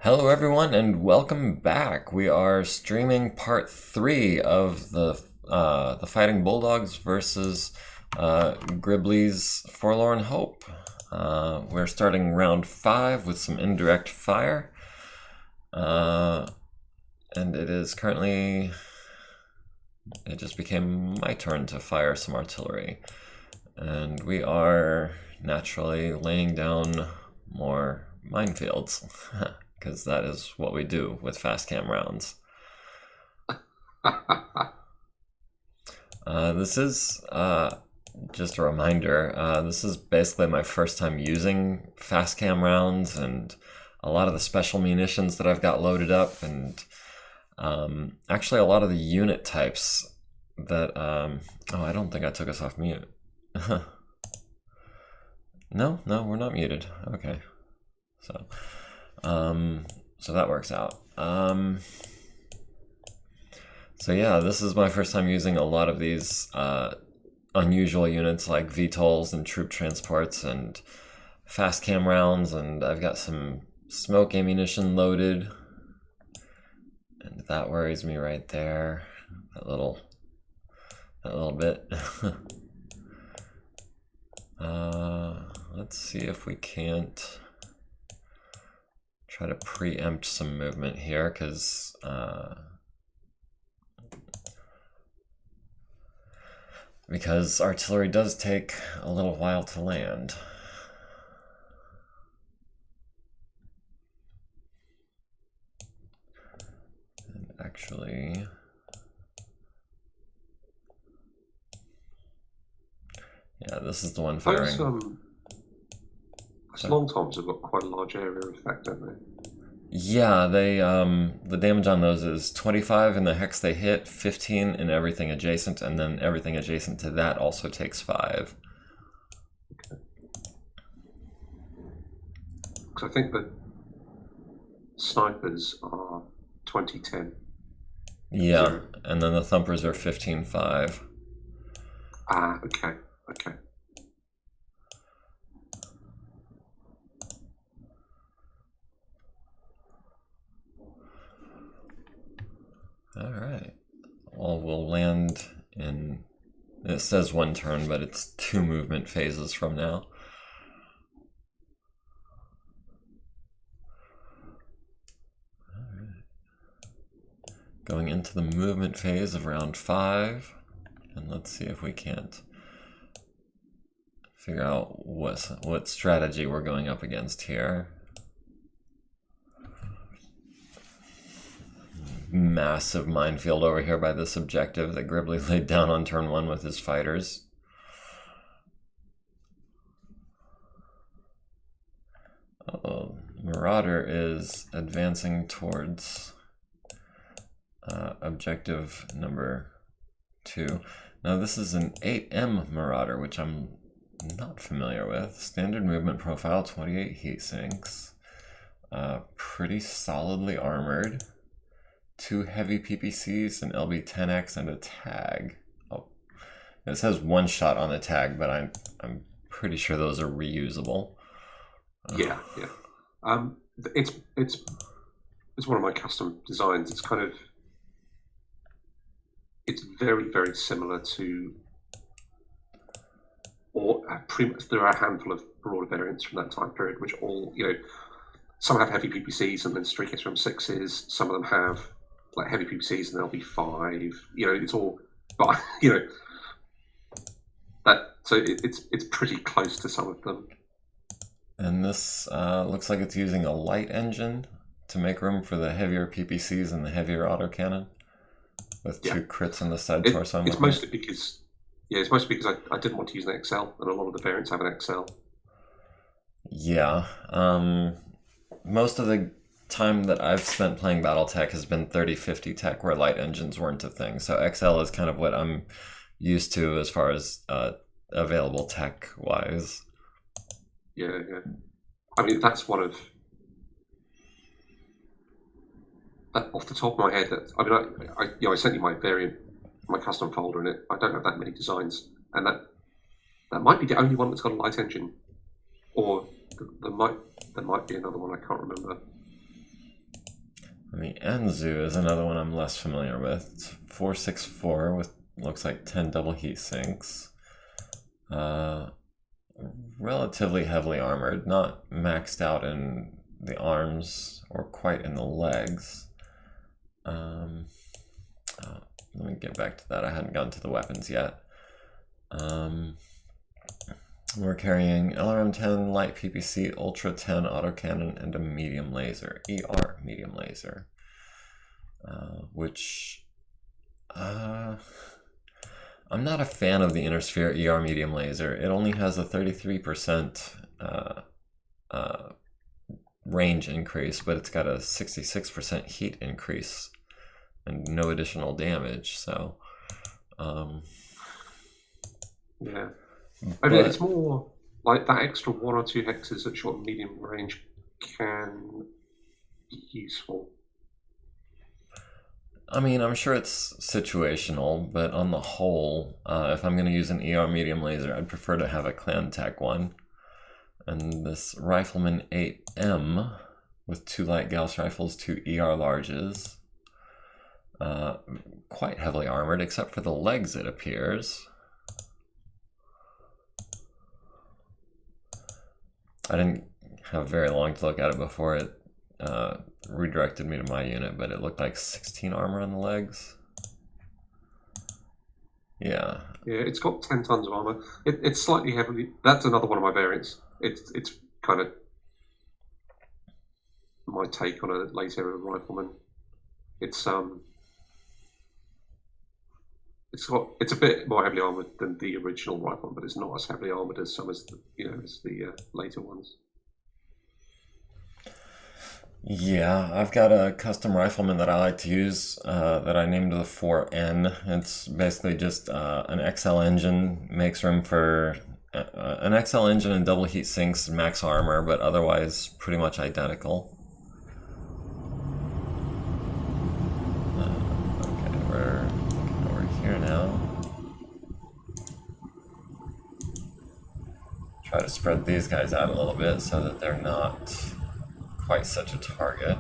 Hello, everyone, and welcome back. We are streaming part three of the Fighting Bulldogs versus Gribbly's Forlorn Hope. We're starting round five with some indirect fire, and it is currently. It just became my turn to fire some artillery, and we are naturally laying down more minefields. Because that is what we do with fast cam rounds. This is just a reminder. This is basically my first time using fast cam rounds, and a lot of the special munitions that I've got loaded up, and actually a lot of the unit types that. Oh, I don't think I took us off mute. No, we're not muted. Okay, so. So that works out. So yeah, this is my first time using a lot of these unusual units like VTOLs and troop transports and fast cam rounds, and I've got some smoke ammunition loaded, and that worries me right there. That little bit. Let's see if we can't try to preempt some movement here, because artillery does take a little while to land. And actually, yeah, this is the one firing. Those long toms have got quite a large area effect, don't they? Yeah, they the damage on those is 25 in the hex they hit, 15 in everything adjacent, and then everything adjacent to that also takes 5. Okay. Because I think that snipers are 20-10. Yeah, 0. and then the thumpers are 15-5. Ah, okay. All right. Well, we'll land in. It says 1 turn, but it's 2 movement phases from now. All right. Going into the movement phase of round 5, and let's see if we can't figure out what strategy we're going up against here. Massive minefield over here by this objective that Gribbly laid down on turn 1 with his fighters. Oh, Marauder is advancing towards objective number 2. Now this is an 8M Marauder, which I'm not familiar with. Standard movement profile, 28 heat sinks. Pretty solidly armored. 2 heavy PPCs, an LB-10X, and a tag. Oh, it says 1 shot on the tag, but I'm pretty sure those are reusable. Yeah. It's one of my custom designs. It's kind of very, very similar to, or there are a handful of broader variants from that time period, which all some have heavy PPCs and then streak from 6s. Some of them have like heavy PPCs and they'll be 5. It's all, but that so it's pretty close to some of them. And this looks like it's using a light engine to make room for the heavier PPCs and the heavier autocannon, with 2 crits in the side torso. It's mostly because I didn't want to use an XL, and a lot of the variants have an XL. Yeah, most of the time that I've spent playing BattleTech has been 30-50 tech, where light engines weren't a thing. So XL is kind of what I'm used to as far as available tech wise. Yeah. I mean, that's one of that off the top of my head. I sent you my variant, my custom folder in it. I don't have that many designs, and that might be the only one that's got a light engine, or there might be another one I can't remember. And the Enzu is another one I'm less familiar with. It's 464 with looks like 10 double heat sinks. Relatively heavily armored, not maxed out in the arms or quite in the legs. Let me get back to that. I hadn't gotten to the weapons yet. We're carrying LRM-10 light PPC, Ultra 10 autocannon, and a medium laser, ER medium laser, which I'm not a fan of the Intersphere ER medium laser. It only has a 33% range increase, but it's got a 66% heat increase and no additional damage. So, yeah. I mean, it's more like that extra 1 or 2 hexes at short and medium range can be useful. I mean, I'm sure it's situational, but on the whole, if I'm going to use an ER medium laser, I'd prefer to have a clan tech one. And this Rifleman 8M with 2 light Gauss rifles, 2 ER larges, quite heavily armored, except for the legs, it appears. I didn't have very long to look at it before it redirected me to my unit, but it looked like 16 armor on the legs. Yeah. Yeah, it's got 10 tons of armor. It's slightly heavily. That's another one of my variants. It's kind of my take on a late era rifleman. It's a bit more heavily armored than the original rifleman, but it's not as heavily armored as some as the later ones. Yeah, I've got a custom rifleman that I like to use that I named the 4N. It's basically just an XL engine, makes room for an XL engine and double heat sinks, max armor, but otherwise pretty much identical. Okay, we're looking over here now. Try to spread these guys out a little bit so that they're not quite such a target.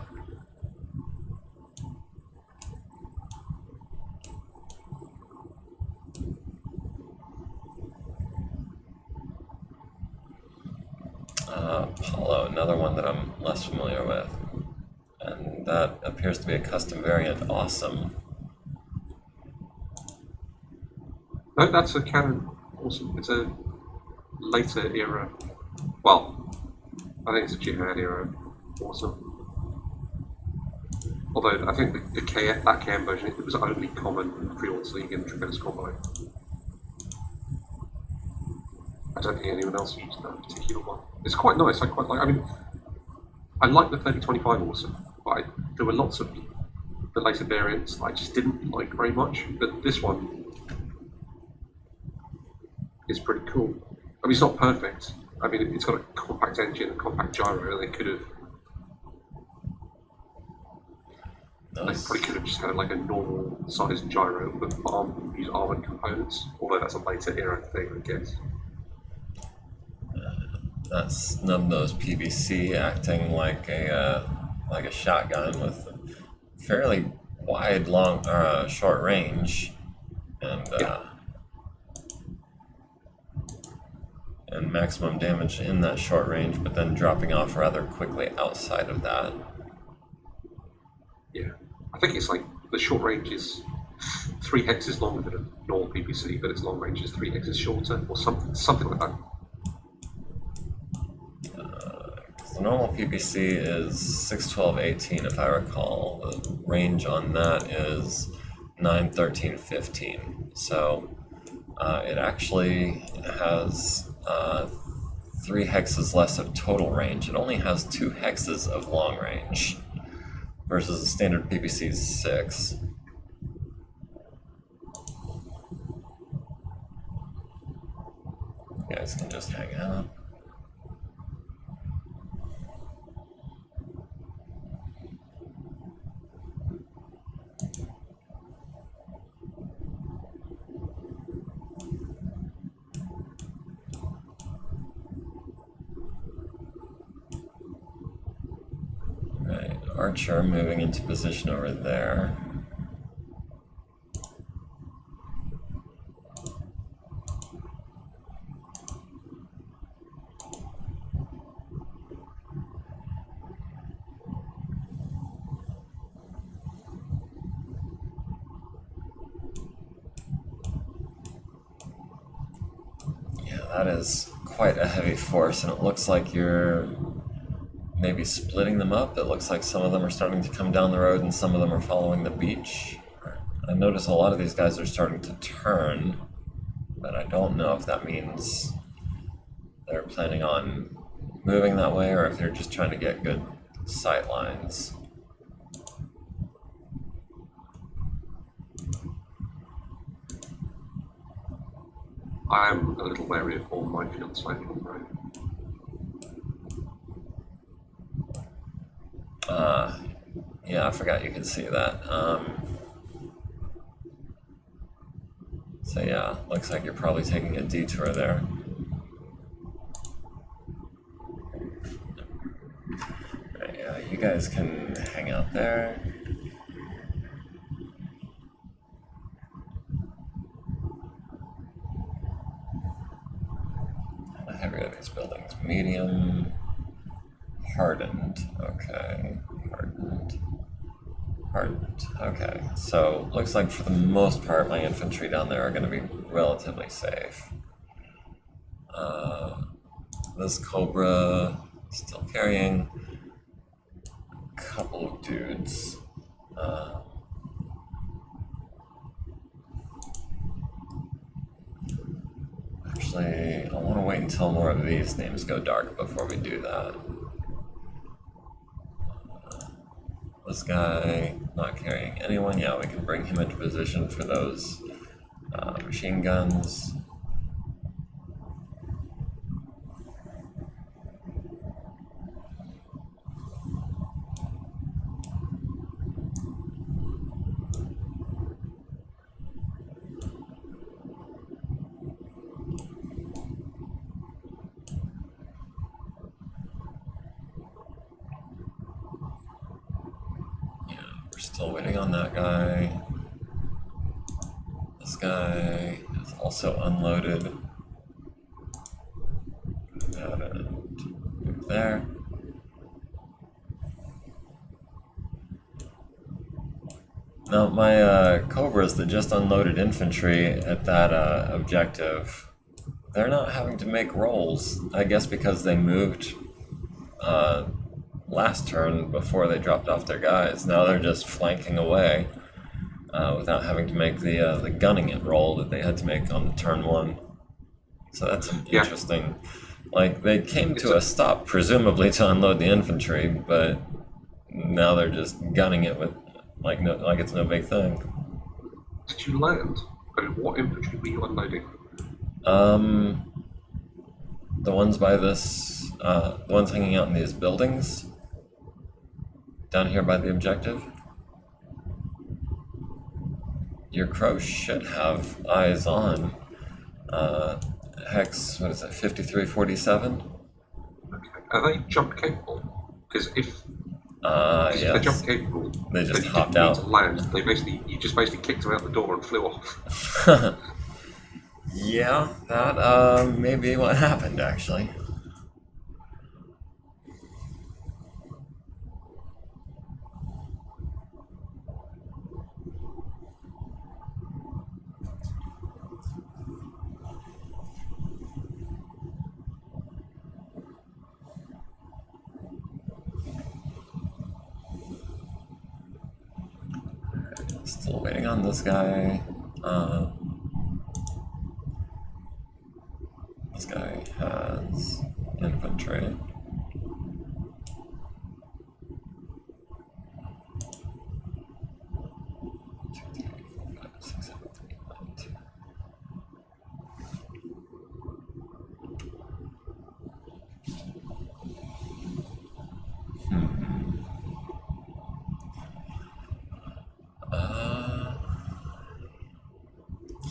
Apollo, another one that I'm less familiar with, and that appears to be a custom variant. Awesome. No, that's a cannon. Awesome. It's a later era. Well, I think it's a Jihad era. Awesome. Although I think that KM version, it was only common in Pre-Ords League and Tremendous Combat. I don't think anyone else used that particular one. It's quite nice. I quite like. I mean, I like the 3025 awesome, but there were lots of the later variants that I just didn't like very much. But this one is pretty cool. I mean, it's not perfect. I mean, it's got a compact engine, a compact gyro. They could have. They probably could have just had like a normal sized gyro with use armored components. Although that's a later era thing, I guess. That snub-nosed PVC acting like a shotgun with fairly wide, long, short range, and maximum damage in that short range, but then dropping off rather quickly outside of that. Yeah, I think it's like the short range is 3 hexes longer than a normal PPC, but its long range is 3 hexes shorter, or something like that. The normal PPC is 612-18, if I recall. The range on that is 913-15. So it actually has 3 hexes less of total range. It only has 2 hexes of long range versus the standard PPC's 6. You guys can just hang out. archer moving into position over there. That is quite a heavy force, and it looks like you're maybe splitting them up. It looks like some of them are starting to come down the road and some of them are following the beach. I notice a lot of these guys are starting to turn, but I don't know if that means they're planning on moving that way or if they're just trying to get good sight lines. I am a little wary of all minefields like on the road. Yeah, I forgot you could see that. So yeah, looks like you're probably taking a detour there. Right, yeah, you guys can hang out there. How heavy are these buildings? Medium. Hardened. Okay. Hardened. Okay. So, looks like for the most part, my infantry down there are going to be relatively safe. This Cobra still carrying a couple of dudes. Actually, I want to wait until more of these names go dark before we do that. This guy not carrying anyone. Yeah, we can bring him into position for those machine guns. Still waiting on that guy. This guy is also unloaded. That and move there. Now my Cobras that just unloaded infantry at that objective, they're not having to make rolls. I guess because they moved last turn before they dropped off their guys. Now they're just flanking away without having to make the gunning it roll that they had to make on turn one. So that's an interesting. Like they came to a stop presumably to unload the infantry, but now they're just gunning it with like it's no big thing. Did you land? I mean, what infantry were you unloading? The ones by this, the ones hanging out in these buildings. Down here by the objective. Your crow should have eyes on. Hex, what is it, 5347? Okay. Are they jump capable? Because if yes. they're jump capable, they just then hopped you out. Need to land. You just basically kicked them out the door and flew off. Yeah, that may be what happened actually. Still waiting on this guy. This guy has infantry.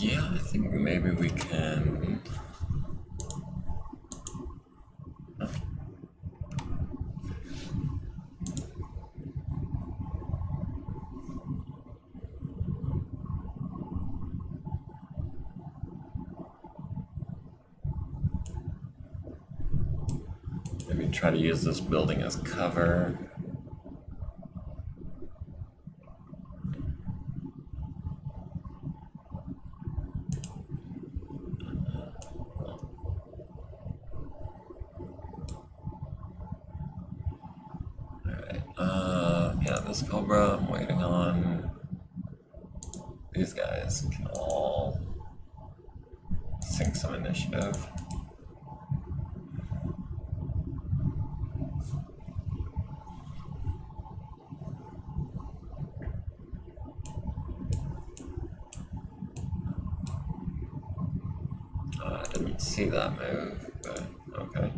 Yeah, I think maybe we can. try to use this building as cover. Yeah, this Cobra I'm waiting on. These guys can all sink some initiative. I didn't see that move, but okay.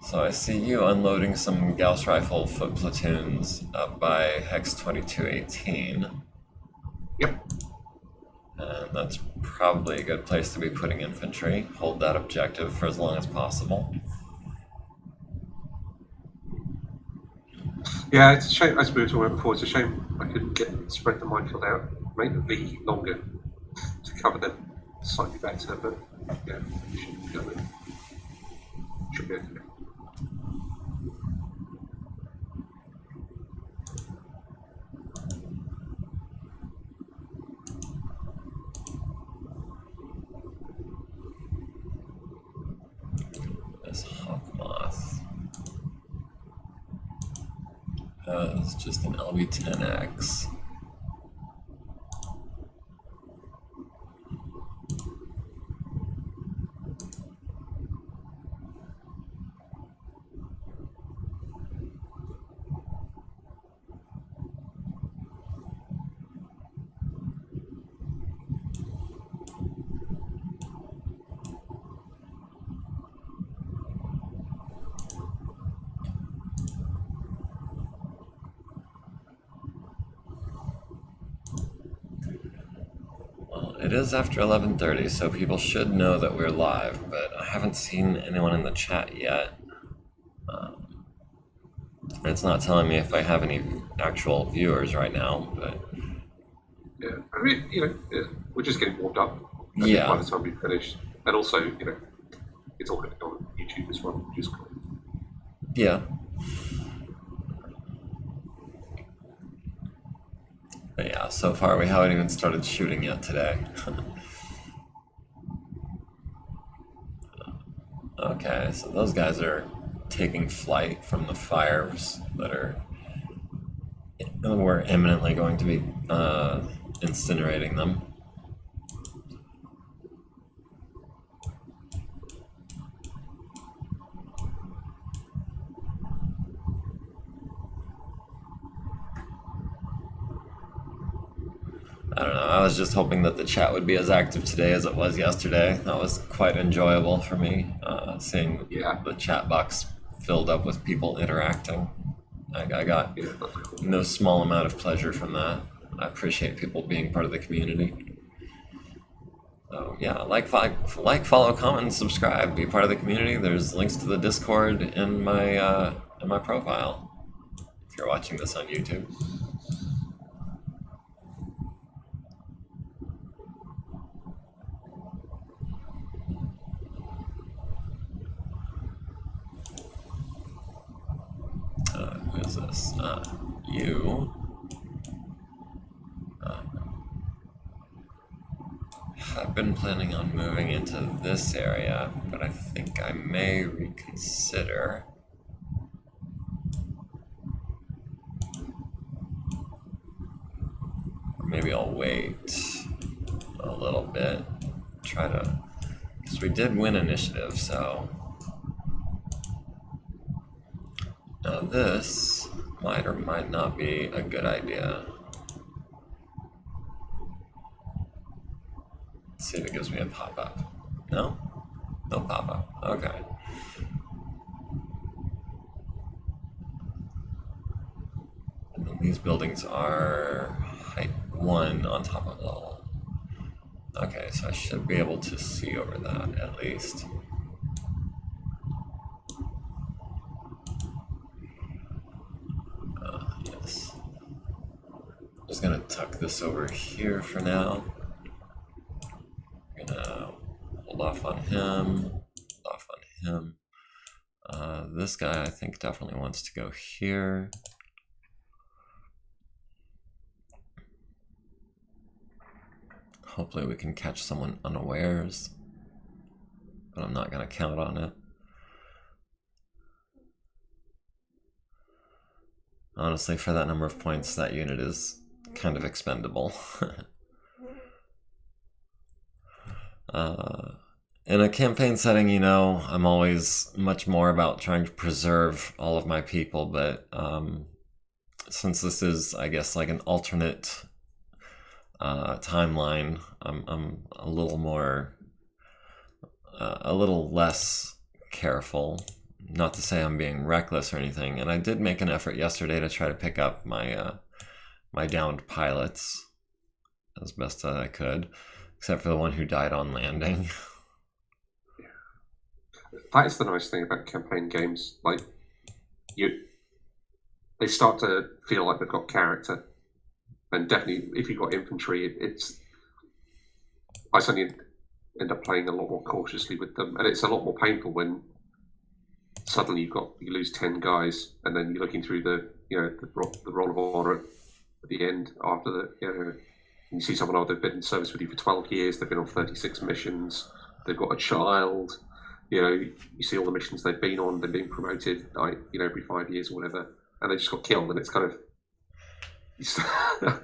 So I see you unloading some Gauss rifle foot platoons up by Hex 2218. Yep. And that's probably a good place to be putting infantry. Hold that objective for as long as possible. Yeah, it's a shame, as we were talking about before, it's a shame I couldn't spread the minefield out, make the V longer to cover them slightly better, but yeah, should be okay. This Hawkmoth has just an LB-10X. It is after 11:30, so people should know that we're live, but I haven't seen anyone in the chat yet. It's not telling me if I have any actual viewers right now, but... Yeah, I mean, yeah, we're just getting warmed up. Yeah. By the time we finish. And also, it's all going to go on YouTube as well, which is cool. Yeah. But yeah, so far we haven't even started shooting yet today. Okay, so those guys are taking flight from the fires that we're imminently going to be incinerating them. I don't know, I was just hoping that the chat would be as active today as it was yesterday. That was quite enjoyable for me, seeing the chat box filled up with people interacting. I got no small amount of pleasure from that. I appreciate people being part of the community. So yeah, like, follow, comment, and subscribe. Be part of the community. There's links to the Discord in my profile if you're watching this on YouTube. Who is this? You. I've been planning on moving into this area, but I think I may reconsider. Or maybe I'll wait a little bit, try to, because we did win initiative, so. Now this might or might not be a good idea. Let's see if it gives me a pop-up. No? No pop-up. Okay. And then these buildings are height 1 on top of level. Okay, so I should be able to see over that at least. Yes. just gonna tuck this over here for now. I'm gonna hold off on him, this guy I think definitely wants to go here. Hopefully we can catch someone unawares, but I'm not gonna count on it. Honestly, for that number of points, that unit is kind of expendable. In a campaign setting, you know, I'm always much more about trying to preserve all of my people, but since this is, I guess, like an alternate timeline, I'm a little more, a little less careful. Not to say I'm being reckless or anything, and I did make an effort yesterday to try to pick up my my downed pilots as best as I could, except for the one who died on landing. That is the nice thing about campaign games. Like, they start to feel like they've got character, and definitely if you've got infantry, I suddenly end up playing a lot more cautiously with them, and it's a lot more painful when suddenly you lose 10 guys, and then you're looking through the roll of honor at the end after and you see someone they've been in service with you for 12 years, they've been on 36 missions, they've got a child, you see all the missions they've been on, they're being promoted every 5 years or whatever, and they just got killed, and it's kind of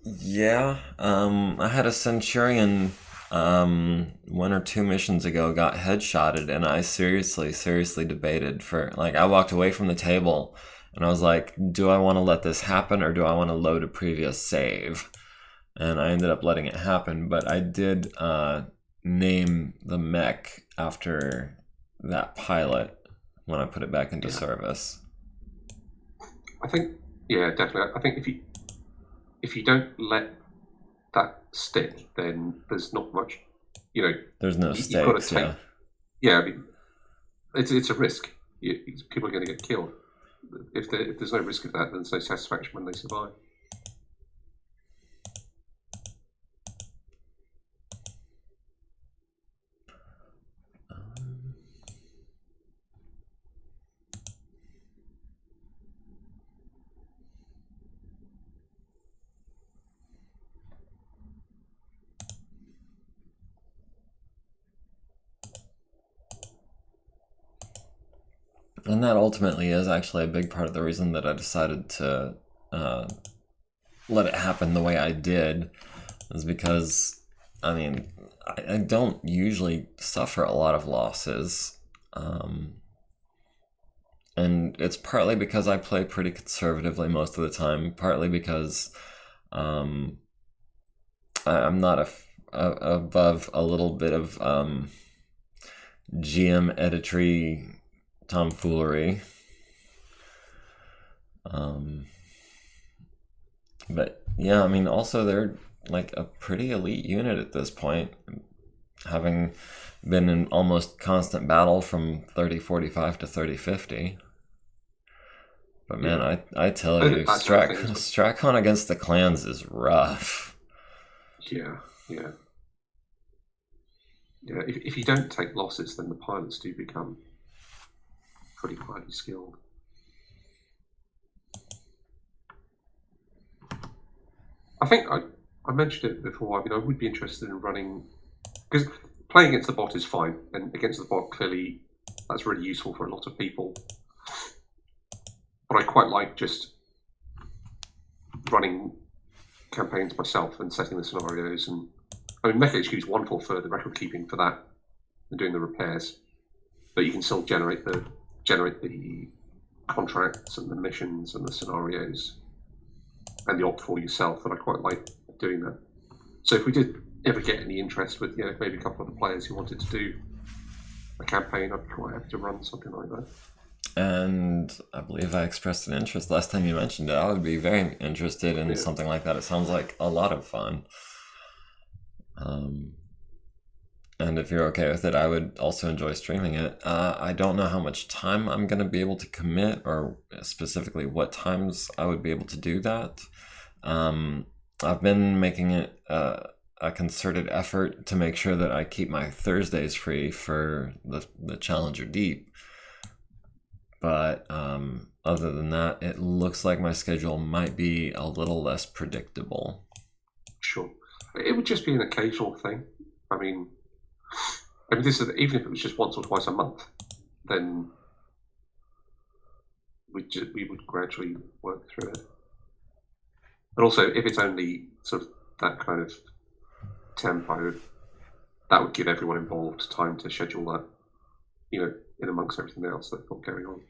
Yeah, I had a Centurion 1 or 2 missions ago got headshotted, and I seriously debated I walked away from the table and I was like, do I want to let this happen or do I want to load a previous save? And I ended up letting it happen, but I did name the mech after that pilot when I put it back into service. I think, definitely. I think if you don't let that stick, then there's not much, There's no stakes, I mean, it's a risk. People are going to get killed. If there's no risk of that, then there's no satisfaction when they survive. And that ultimately is actually a big part of the reason that I decided to let it happen the way I did, is because, I mean, I don't usually suffer a lot of losses. And it's partly because I play pretty conservatively most of the time, partly because I'm not above a little bit of GM editory tomfoolery. But yeah, I mean, also they're like a pretty elite unit at this point, having been in almost constant battle from 3045 to 3050. But man, I tell you, Stracon against the clans is rough. Yeah. If you don't take losses, then the pilots do become pretty highly skilled. I think I mentioned it before. I mean, I would be interested in running, because playing against the bot is fine, and against the bot, clearly that's really useful for a lot of people. But I quite like just running campaigns myself and setting the scenarios. And I mean, MechaHQ is wonderful for the record keeping for that and doing the repairs, but you can still generate the contracts and the missions and the scenarios and the opt for yourself, and I quite like doing that. So if we did ever get any interest with maybe a couple of the players who wanted to do a campaign, I'd be quite happy to run something like that. And I believe I expressed an interest last time you mentioned it. I would be very interested in something like that. It sounds like a lot of fun. And if you're okay with it, I would also enjoy streaming it. I don't know how much time I'm going to be able to commit, or specifically what times I would be able to do that. I've been making it a concerted effort to make sure that I keep my Thursdays free for the Challenger Deep. But other than that, it looks like my schedule might be a little less predictable. Sure. It would just be an occasional thing. I mean, this is, even if it was just once or twice a month, then we would gradually work through it. But also, if it's only sort of that kind of tempo, that would give everyone involved time to schedule that, in amongst everything else they've got going on.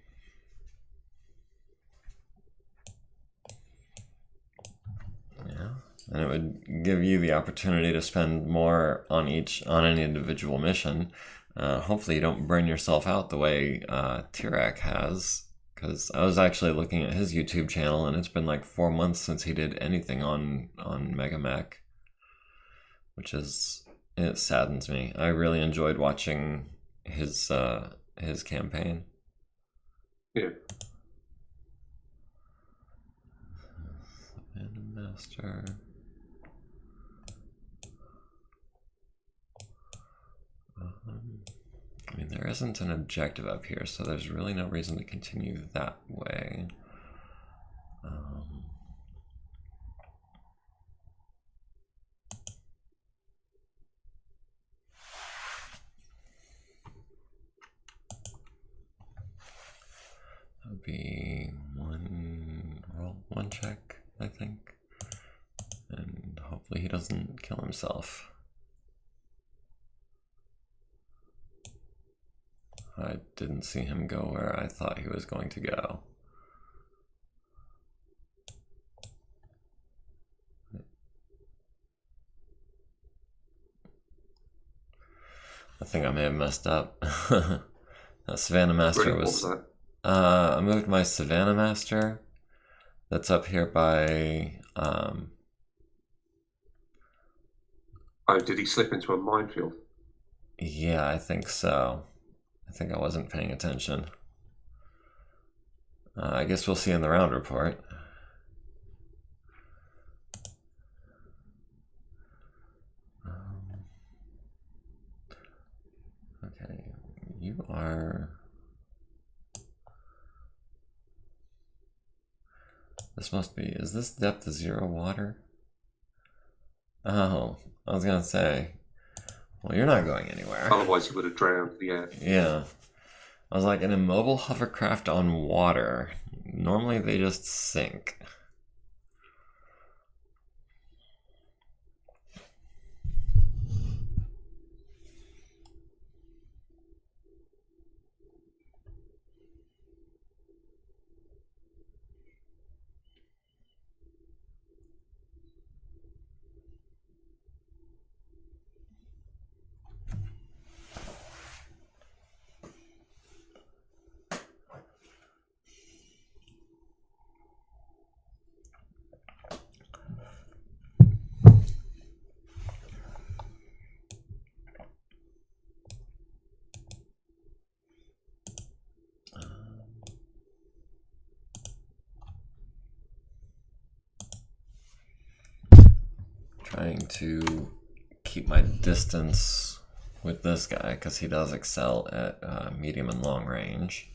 Yeah, and it would give you the opportunity to spend more on any individual mission. Hopefully, you don't burn yourself out the way Tirak has. Because I was actually looking at his YouTube channel, and it's been like 4 months since he did anything on Megamek, it saddens me. I really enjoyed watching his campaign. Yeah. And Master. I mean, there isn't an objective up here, so there's really no reason to continue that way. That would be one check, I think. And hopefully he doesn't kill himself. I didn't see him go where I thought he was going to go. I think I may have messed up. That Savannah Master was... What was that? I moved my Savannah Master. That's up here by... Oh, did he slip into a minefield? Yeah, I think so. I think I wasn't paying attention. I guess we'll see in the round report. Okay, you are... This must be... Is this depth 0 water? Oh, I was gonna say... Well, you're not going anywhere. Otherwise, he would have drowned. Yeah. Yeah. I was like, an immobile hovercraft on water. Normally, they just sink. Trying to keep my distance with this guy because he does excel at medium and long range.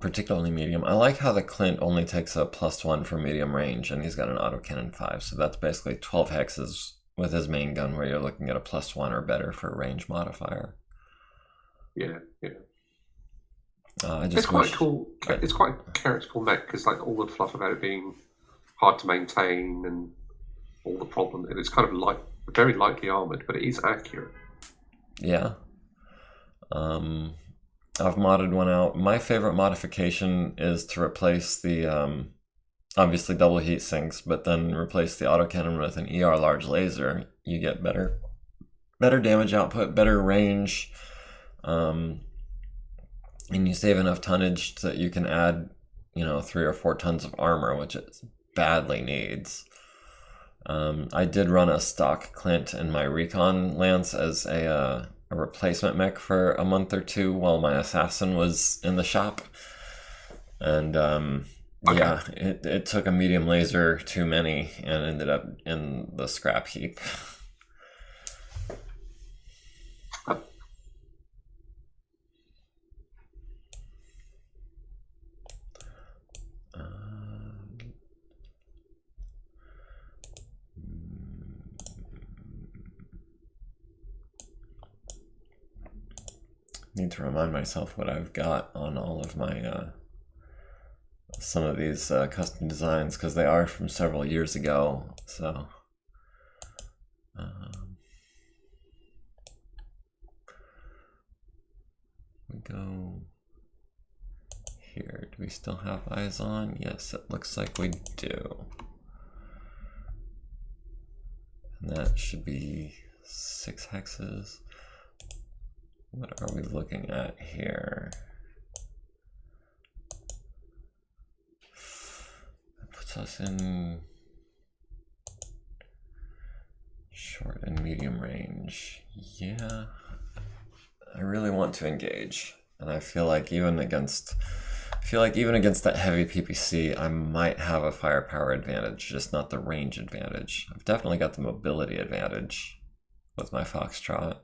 Particularly medium. I like how the Clint only takes a +1 for medium range, and he's got an autocannon 5, so that's basically 12 hexes with his main gun where you're looking at a +1 or better for a range modifier. Yeah. It's quite cool. It's quite a characterful mech because like all the fluff about it being hard to maintain and all the problem, and it's kind of very lightly armored, but it is accurate. Yeah. I've modded one out. My favorite modification is to replace the obviously double heat sinks, but then replace the autocannon with an ER large laser. You get better damage output, better range, and you save enough tonnage that you can add, 3 or 4 tons of armor, which it badly needs. I did run a stock Clint in my Recon Lance as a replacement mech for a month or two while my Assassin was in the shop. And Okay. Yeah, it took a medium laser too many and ended up in the scrap heap. Need to remind myself what I've got on all of my some of these custom designs because they are from several years ago. So we go here. Do we still have eyes on? Yes, it looks like we do. And that should be 6 hexes. What are we looking at here? That puts us in short and medium range. Yeah, I really want to engage, and I feel like even against that heavy PPC, I might have a firepower advantage, just not the range advantage. I've definitely got the mobility advantage with my Foxtrot.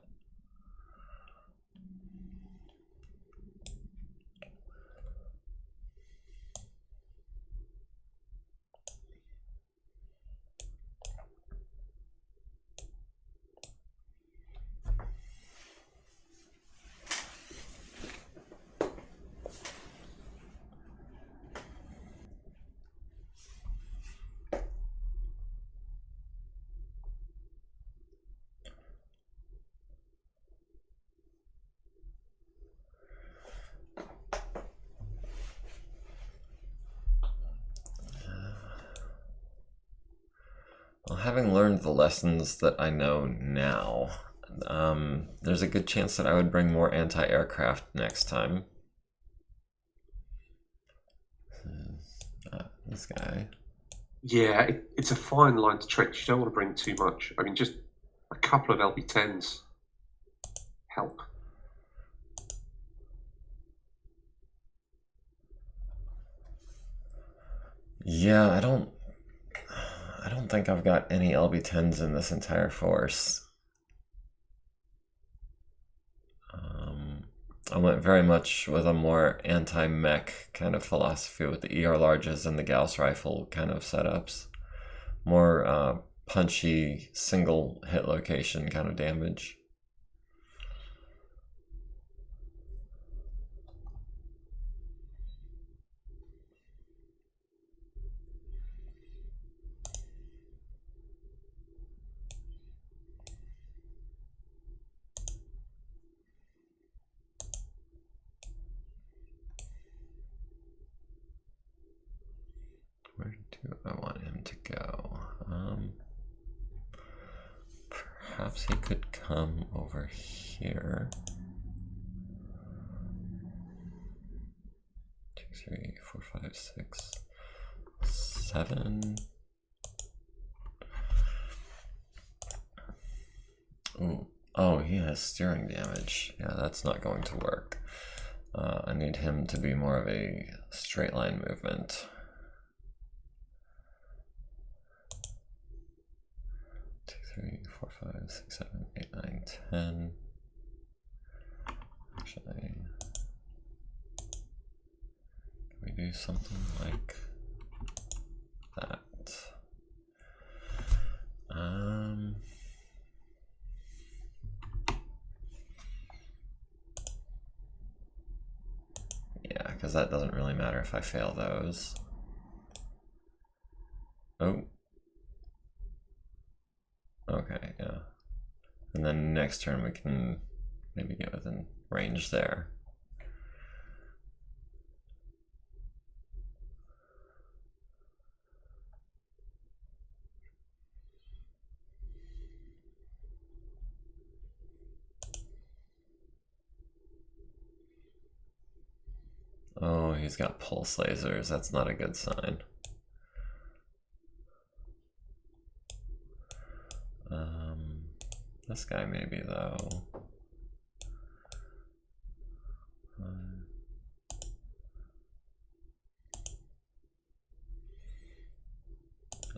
Well, having learned the lessons that I know now, there's a good chance that I would bring more anti-aircraft next time. This guy. Yeah, it's a fine line to tread. You don't want to bring too much. I mean, just a couple of LB10s help. Yeah, I don't think I've got any LB10s in this entire force. I went very much with a more anti-mech kind of philosophy with the ER larges and the Gauss rifle kind of setups. More punchy, single hit location kind of damage. Where do I want him to go? Perhaps he could come over here. 2, 3, 4, 5, 6, 7. Ooh. Oh, he has steering damage. Yeah, that's not going to work. I need him to be more of a straight line movement. 2, 3, 4, 5, 6, 7, 8, 9, 10. Actually, can we do something like that? Yeah, because that doesn't really matter if I fail those. Oh. Okay, yeah. And then next turn we can maybe get within range there. Oh, he's got pulse lasers. That's not a good sign. This guy maybe though.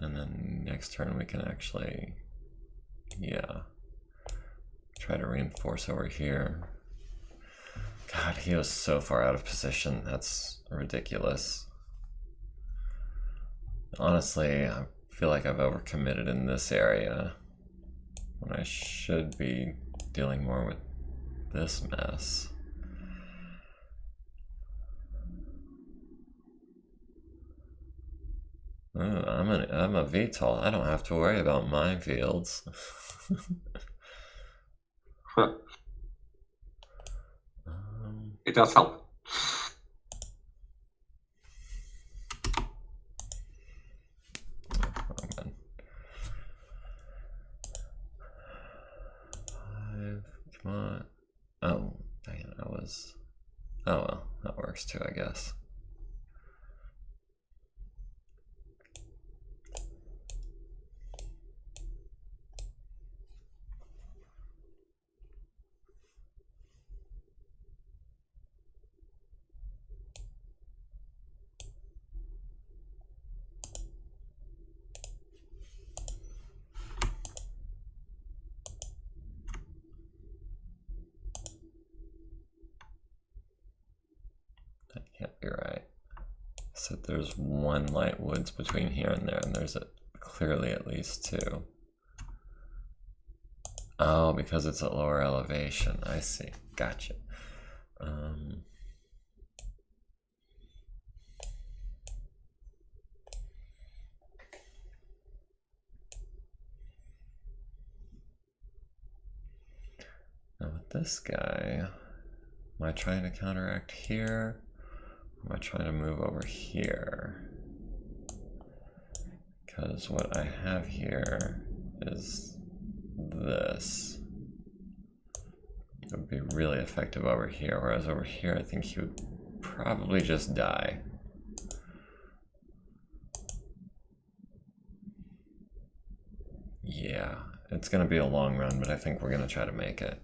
And then next turn we can actually, yeah, try to reinforce over here. God, he was so far out of position. That's ridiculous. Honestly, I feel like I've overcommitted in this area when I should be dealing more with this mess. Ooh, I'm a VTOL. I don't have to worry about minefields. It does help. Come on. Oh, dang it, I was... Oh well, that works too, I guess. That can't be right. So there's one light woods between here and there, and there's clearly at least two. Oh, because it's at lower elevation. I see. Gotcha. Now with this guy, am I trying to counteract here? Or am I trying to move over here? Because what I have here is this. It would be really effective over here, whereas over here I think he would probably just die. Yeah, it's gonna be a long run, but I think we're gonna try to make it.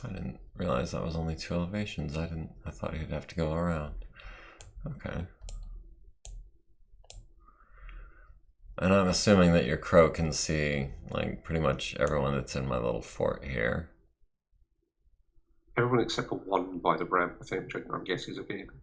I didn't realize that was only 2 elevations. I thought he'd have to go around. Okay. And I'm assuming that your crow can see, like, pretty much everyone that's in my little fort here. Everyone except for one by the ramp, I think, which I'm guessing is a vehicle.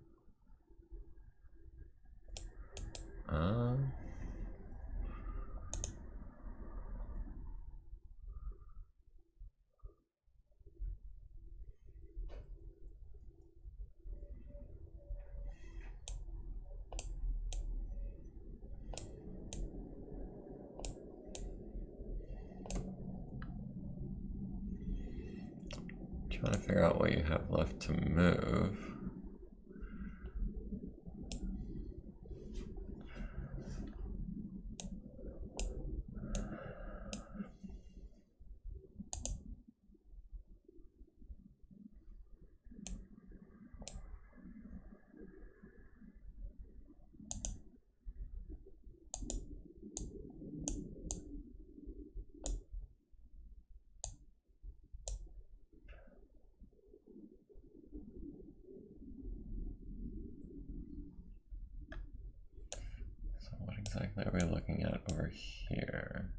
Trying to figure out what you have left to move. exactly are we looking at over here?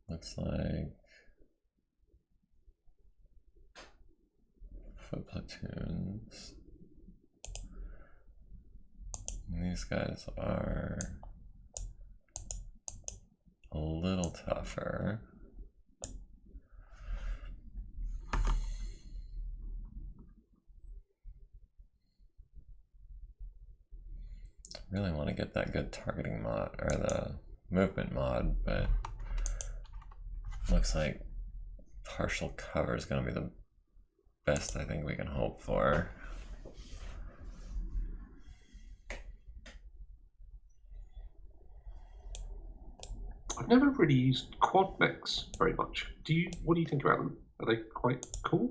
Looks like foot platoons. And these guys are a little tougher. Really want to get that good targeting mod, or the movement mod, but looks like partial cover is going to be the best I think we can hope for. I've never really used quad mechs very much. What do you think about them? Are they quite cool?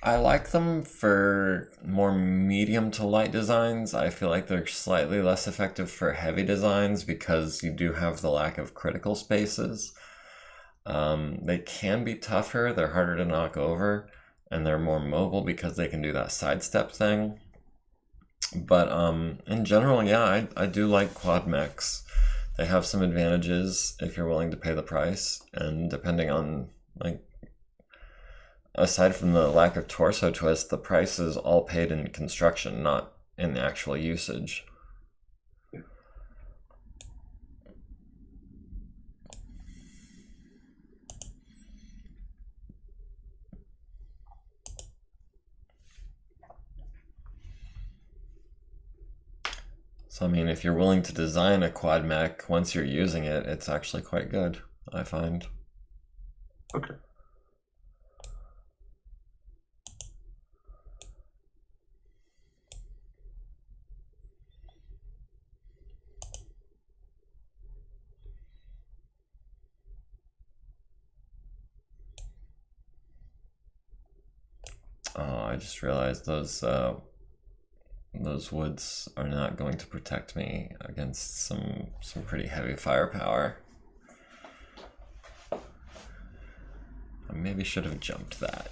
I like them for more medium to light designs. I feel like they're slightly less effective for heavy designs because you do have the lack of critical spaces. They can be tougher, they're harder to knock over, and they're more mobile because they can do that sidestep thing. But in general, yeah, I do like quad mechs. They have some advantages if you're willing to pay the price, and depending on, like, aside from the lack of torso twist, the price is all paid in construction, not in the actual usage. Yeah. So, I mean, if you're willing to design a quad mech, once you're using it, it's actually quite good, I find. Okay. Oh, I just realized those woods are not going to protect me against some pretty heavy firepower. I maybe should have jumped that.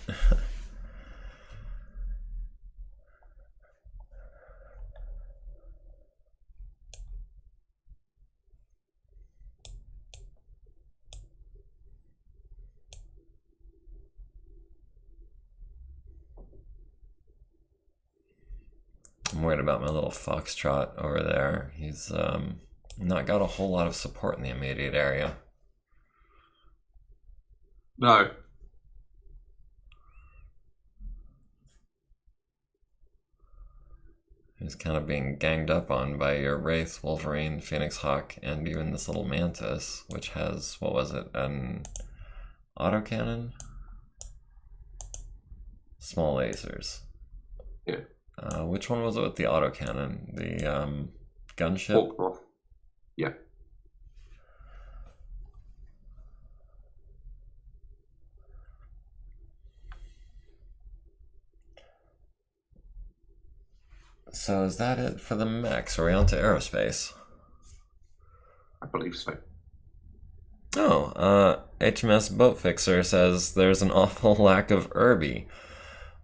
I'm worried about my little foxtrot over there. He's not got a whole lot of support in the immediate area. No. He's kind of being ganged up on by your Wraith, Wolverine, Phoenix Hawk, and even this little Mantis, which has, what was it, an autocannon? Small lasers. Yeah. Which one was it with the autocannon? The gunship? Hawk. Yeah. So is that it for the mechs? Are we on to aerospace? I believe so. Oh, HMS Boat Fixer says there's an awful lack of Irby.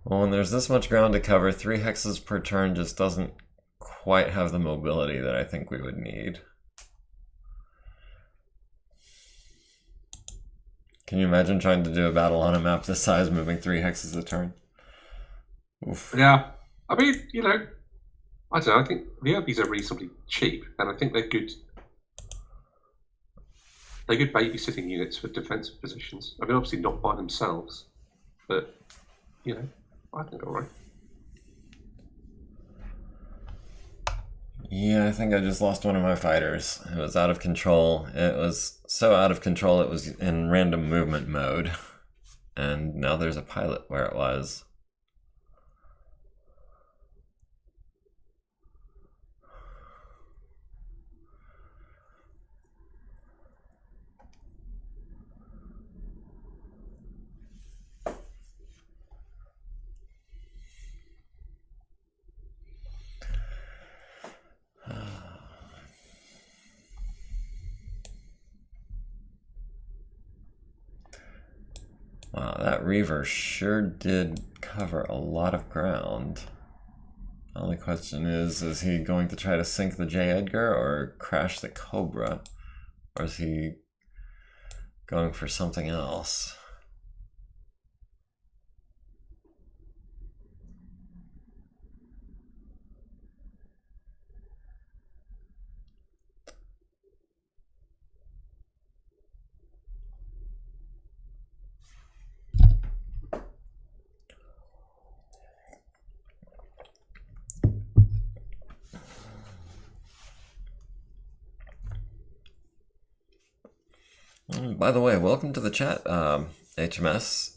Well, when there's this much ground to cover, 3 hexes per turn just doesn't quite have the mobility that I think we would need. Can you imagine trying to do a battle on a map this size, moving 3 hexes a turn? Oof. Yeah. I mean, I don't know, I think the Irbies are reasonably cheap, and I think they're good. They're good babysitting units for defensive positions. I mean, obviously not by themselves, but, I think all right. Yeah, I think I just lost one of my fighters. It was out of control. It was so out of control it was in random movement mode. And now there's a pilot where it was. Wow, that Reaver sure did cover a lot of ground. Only question is he going to try to sink the J. Edgar or crash the Cobra? Or is he going for something else? By the way, welcome to the chat, HMS.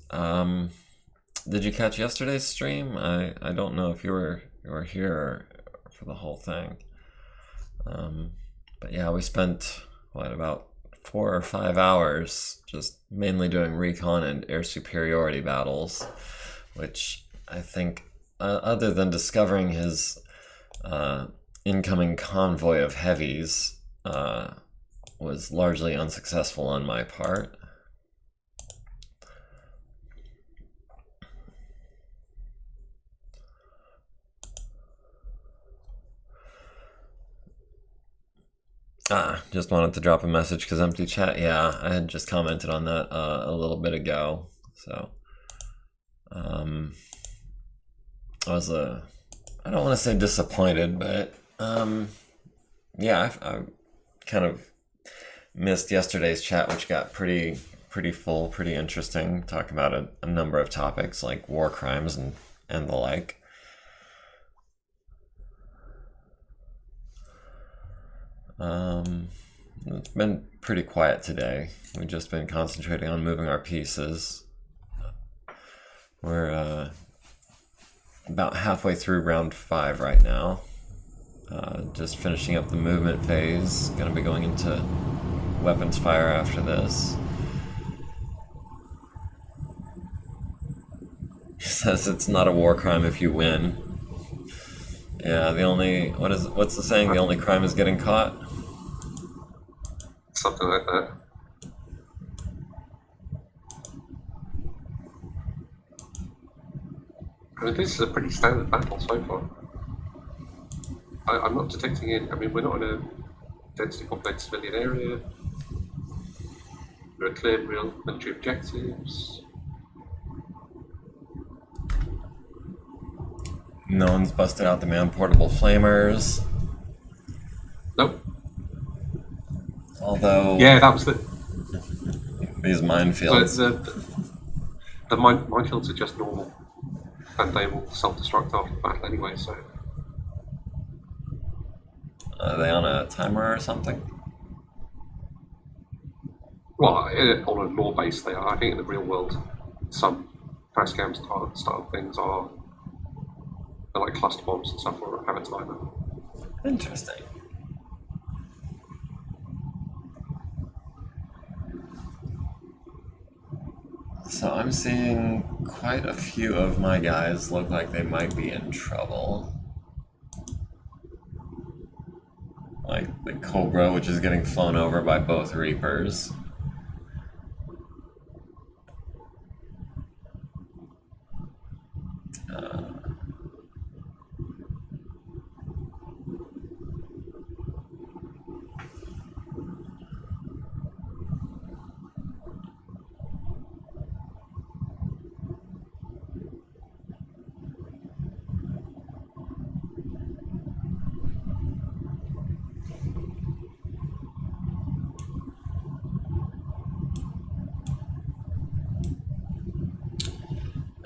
Did you catch yesterday's stream? I don't know if you were here for the whole thing. But yeah, we spent about 4 or 5 hours just mainly doing recon and air superiority battles, which I think, other than discovering his incoming convoy of heavies, was largely unsuccessful on my part. Just wanted to drop a message because empty chat. Yeah, I had just commented on that a little bit ago. So, I was I don't want to say disappointed, but yeah, I kind of missed yesterday's chat, which got pretty full, pretty interesting. Talking about a number of topics like war crimes and the like. It's been pretty quiet today. We've just been concentrating on moving our pieces. We're about halfway through round 5 right now. Just finishing up the movement phase. Gonna be going into weapons fire after this. He says it's not a war crime if you win. Yeah, what's the saying? The only crime is getting caught? Something like that. I mean, this is a pretty standard battle so far. I'm not detecting it. I mean, we're not in a densely populated civilian area. There are clear real military objectives. No one's busted out the man-portable flamers. Nope. Although... Yeah, that was these minefields. So the minefields are just normal. And they will self-destruct after the battle anyway, so... Are they on a timer or something? Well, on a law base they are. I think in the real world, some press-cam style things are like cluster bombs and stuff, or have a timer. Interesting. So I'm seeing quite a few of my guys look like they might be in trouble. Like the Cobra, which is getting flown over by both Reapers.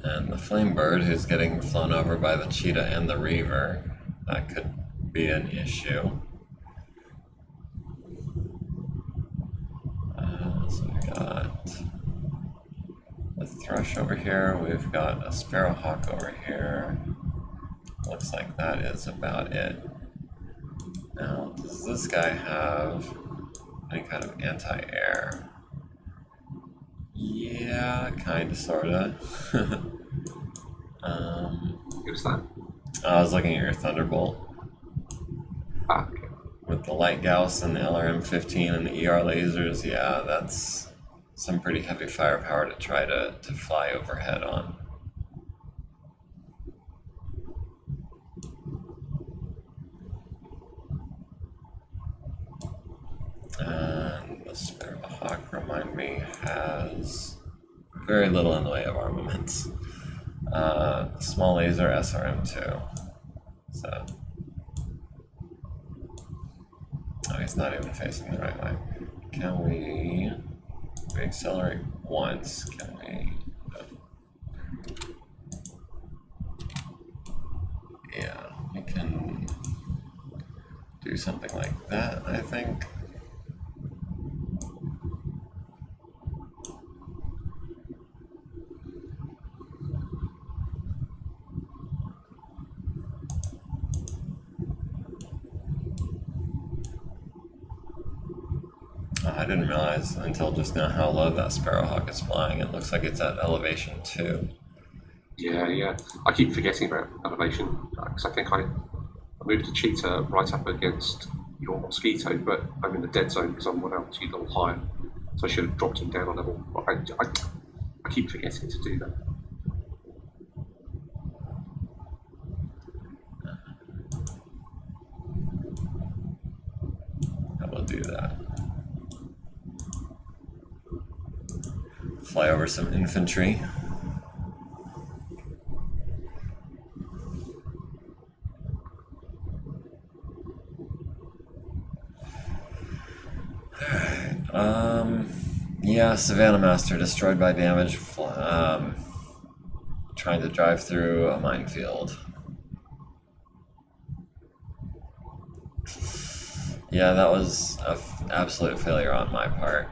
And the Flamebird, who's getting flown over by the Cheetah and the Reaver. That could be an issue. So we got the Thrush over here, we've got a Sparrowhawk over here. Looks like that is about it. Now, does this guy have any kind of anti-air? Yeah, kinda, sorta. Who's that? I was looking at your Thunderbolt. Okay. With the Light Gauss and the LRM-15 and the ER lasers, yeah, that's some pretty heavy firepower to try to fly overhead on. And the Sparrowhawk, remind me, has very little in the way of armaments. Small laser SRM2. So, oh, he's not even facing the right way. Can we accelerate once? Can we? Yeah, we can do something like that, I think. I didn't realize until just now how low that Sparrowhawk is flying. It looks like it's at elevation 2. Yeah. I keep forgetting about elevation because I think I moved a cheetah right up against your mosquito, but I'm in the dead zone because I'm one altitude level higher. So I should have dropped him down a level. But I keep forgetting to do that. I will do that. Fly over some infantry. Yeah, Savannah Master destroyed by damage, trying to drive through a minefield. Yeah, that was an absolute failure on my part.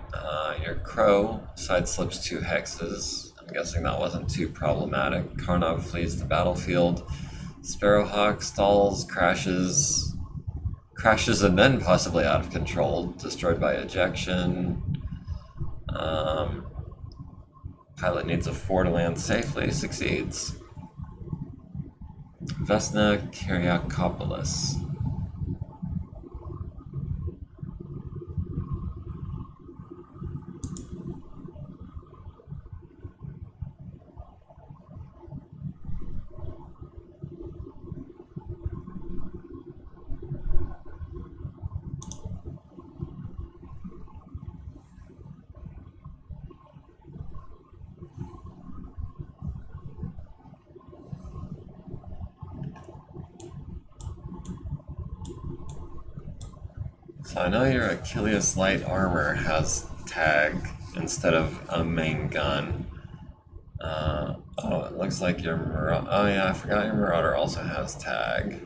Your Crow side slips 2 hexes. I'm guessing that wasn't too problematic. Karnov flees the battlefield. Sparrowhawk stalls, crashes and then possibly out of control, destroyed by ejection. Pilot needs a 4 to land safely, succeeds. Vesna Kyriakopoulos. So I know your Achilles light armor has tag instead of a main gun. Oh, it looks like your Marauder. Oh yeah, I forgot your Marauder also has tag.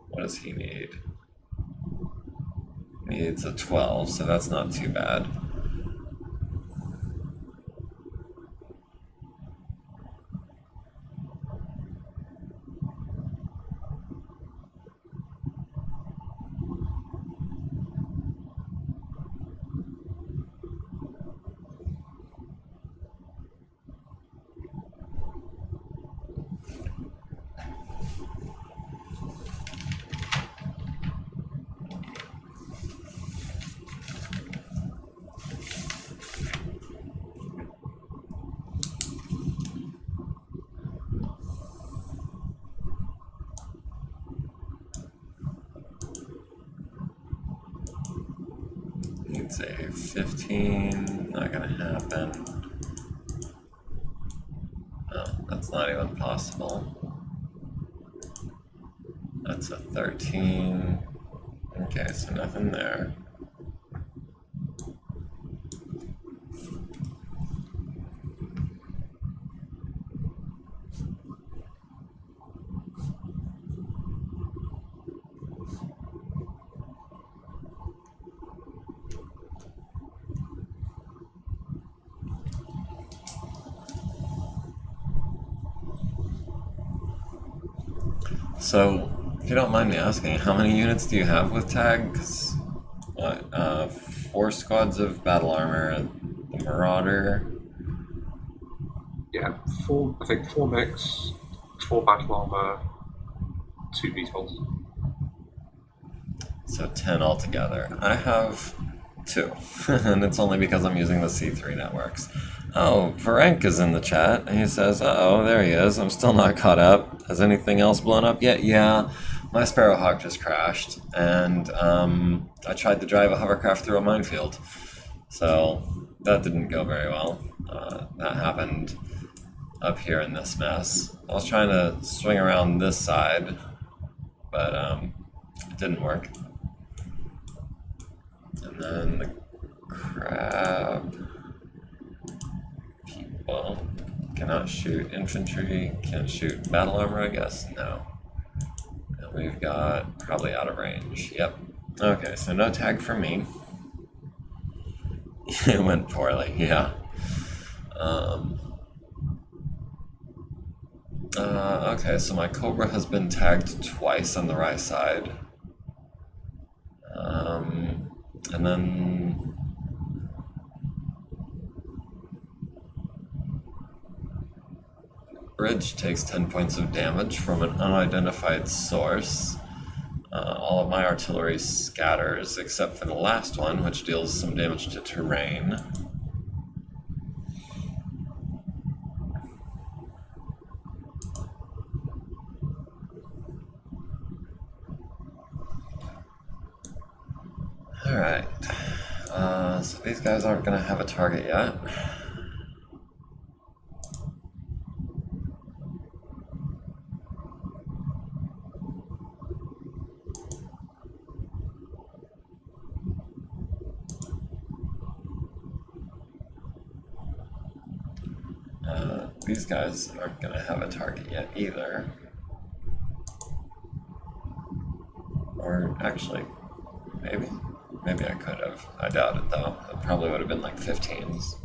What does he need? Needs a 12, so that's not too bad. Needs a 15, not gonna happen. Oh, that's not even possible. That's a 13. Okay, so nothing there. So, if you don't mind me asking, how many units do you have with tag? 'Cause, what, 4 squads of battle armor, the Marauder. Yeah, I think 4 mechs, 4 battle armor, 2 VTOLs. So 10 altogether. I have 2, and it's only because I'm using the C3 networks. Oh, Varenk is in the chat, and he says, uh-oh, there he is. I'm still not caught up. Has anything else blown up yet? Yeah, my Sparrowhawk just crashed, and I tried to drive a hovercraft through a minefield. So that didn't go very well. That happened up here in this mess. I was trying to swing around this side, but it didn't work. And then the crab people cannot shoot infantry, can't shoot battle armor, I guess? No. And we've got probably out of range. Yep. Okay, so no tag for me. It went poorly, yeah. Okay, so my Cobra has been tagged twice on the right side. And then Bridge takes 10 points of damage from an unidentified source. All of my artillery scatters except for the last one, which deals some damage to terrain. Alright, so these guys aren't going to have a target yet. These guys aren't going to have a target yet either. Or actually, maybe? Maybe I could have. I doubt it though. It probably would have been like 15s.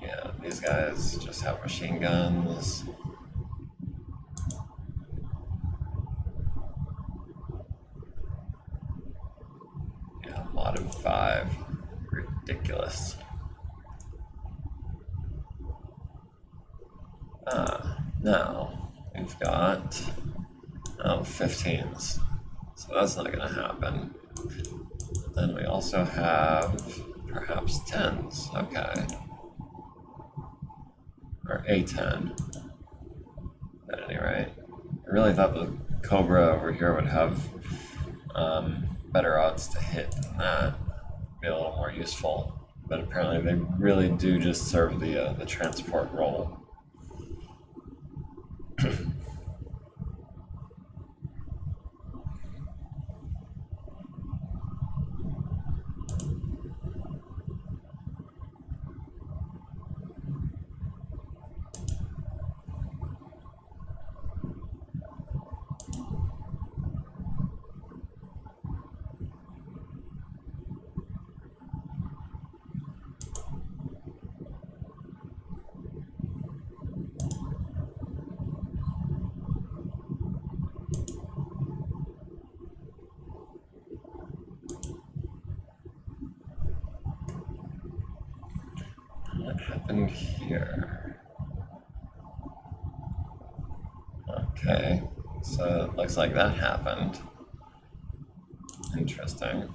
Yeah, these guys just have machine guns. Yeah, mod of 5. Ridiculous. Now, we've got 15s, so that's not going to happen. Then we also have perhaps 10s, okay. Or a 10, at any rate. I really thought the Cobra over here would have better odds to hit than that, be a little more useful. But apparently they really do just serve the transport role. What happened here? Okay, so it looks like that happened. Interesting.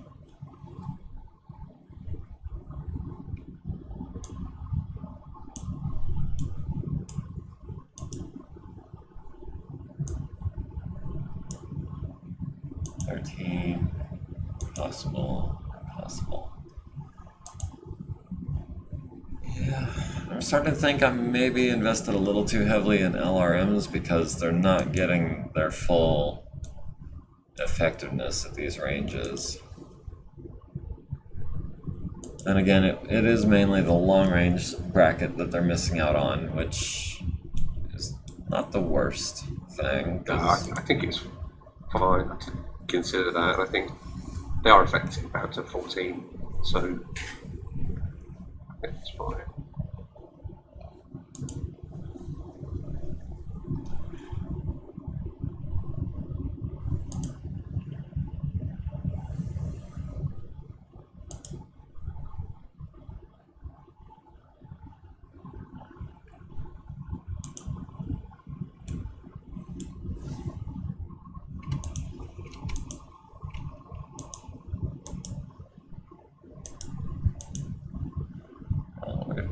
Possible. Yeah, I'm starting to think I maybe invested a little too heavily in LRMs because they're not getting their full effectiveness at these ranges. Then again, it is mainly the long range bracket that they're missing out on, which is not the worst thing. I think it's fine to consider that. I think they are effective out to 14, so I think it's fine.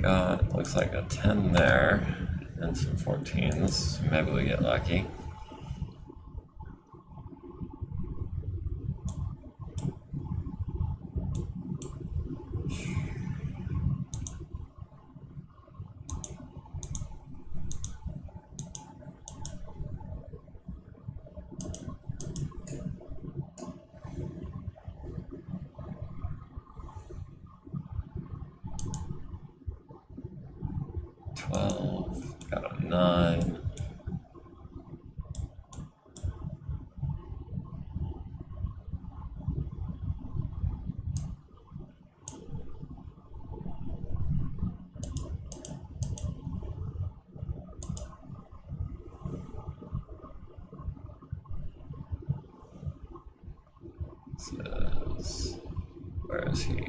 got, looks like a 10 there and some 14s. Maybe we get lucky. Got a 9. Says, where is he?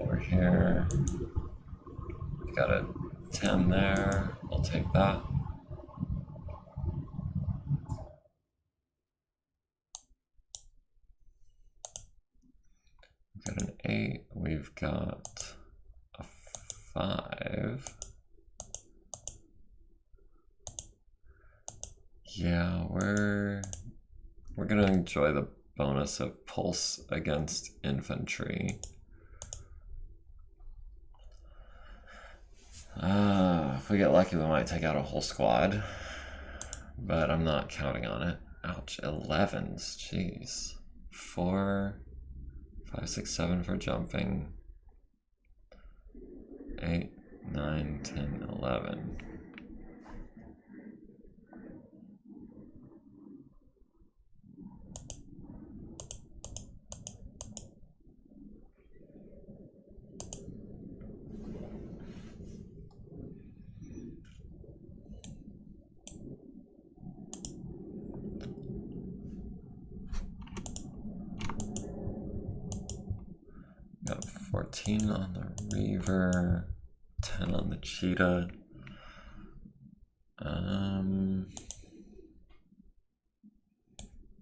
Over here. Got a 10 there. We'll take that. We've got an 8. We've got a 5. Yeah, we're gonna enjoy the bonus of pulse against infantry. If we get lucky, we might take out a whole squad, but I'm not counting on it. Ouch, 11s, jeez. 4, 5, 6, 7 for jumping. 8, 9, 10, 11. Got 14 on the Reaver, 10 on the Cheetah.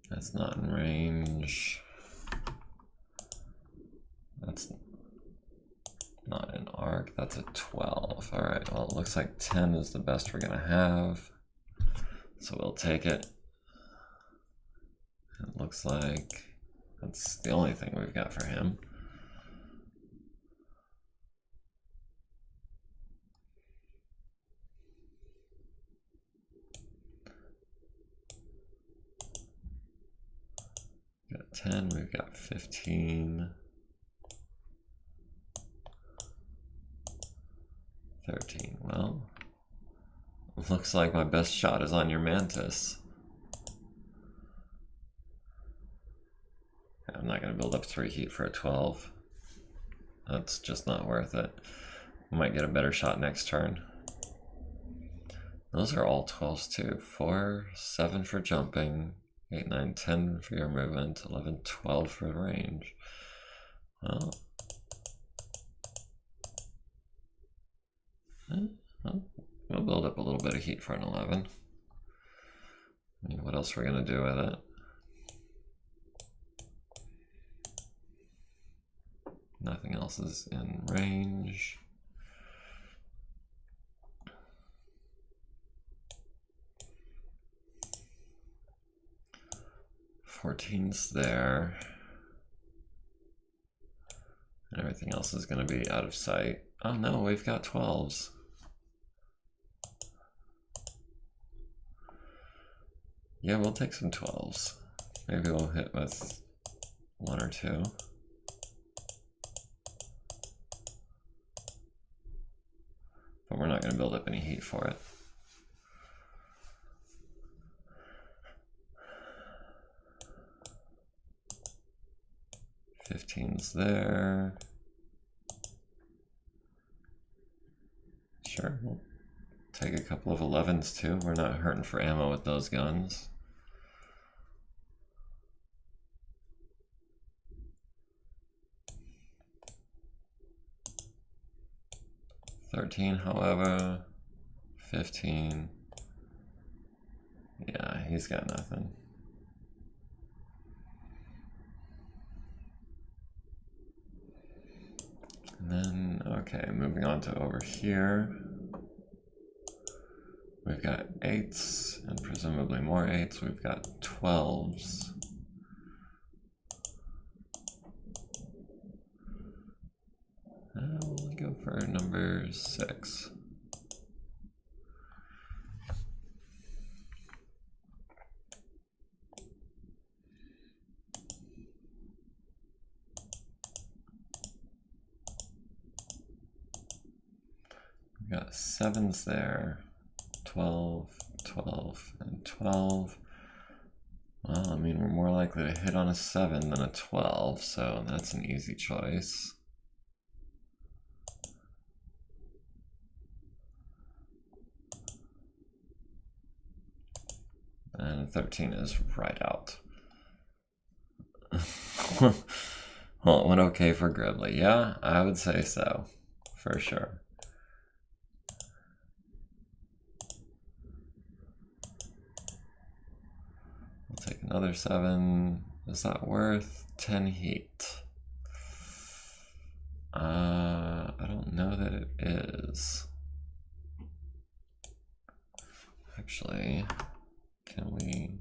That's not in range. That's not an arc, that's a 12. All right, well, it looks like 10 is the best we're gonna have. So we'll take it. It looks like that's the only thing we've got for him. We've got 10, we've got 15. 13, well, looks like my best shot is on your Mantis. I'm not going to build up 3 heat for a 12. That's just not worth it. We might get a better shot next turn. Those are all 12s too. 4, 7 for jumping, 8, 9, 10 for your movement, 11, 12 for range. Well, we'll build up a little bit of heat for an 11. I mean, what else are we going to do with it? Nothing else is in range. Fourteen's there. And everything else is going to be out of sight. Oh no, we've got 12s. Yeah, we'll take some 12s. Maybe we'll hit with 1 or 2. But we're not going to build up any heat for it. Fifteen's there. Sure, we'll take a couple of 11s too. We're not hurting for ammo with those guns. $13, however, 15. Yeah, he's got nothing. And then Okay, moving on to over here. We've got 8s and presumably more 8s. We've got 12s. We'll go for number 6. We've got 7s there. 12, 12, and 12. Well, I mean, we're more likely to hit on a 7 than a 12, so that's an easy choice. And 13 is right out. Well, it went okay for Gribbly. Yeah, I would say so, for sure. We'll take another 7. Is that worth 10 heat? I don't know that it is. Actually, can we...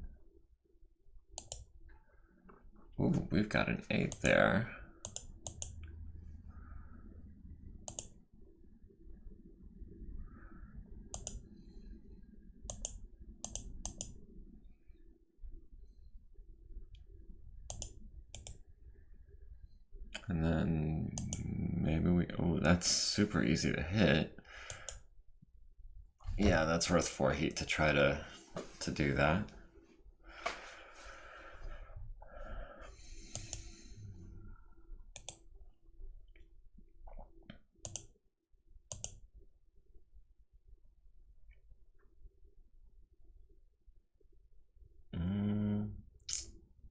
Ooh, we've got an 8 there. And then maybe we... Oh, that's super easy to hit. Yeah, that's worth 4 heat to try to do that.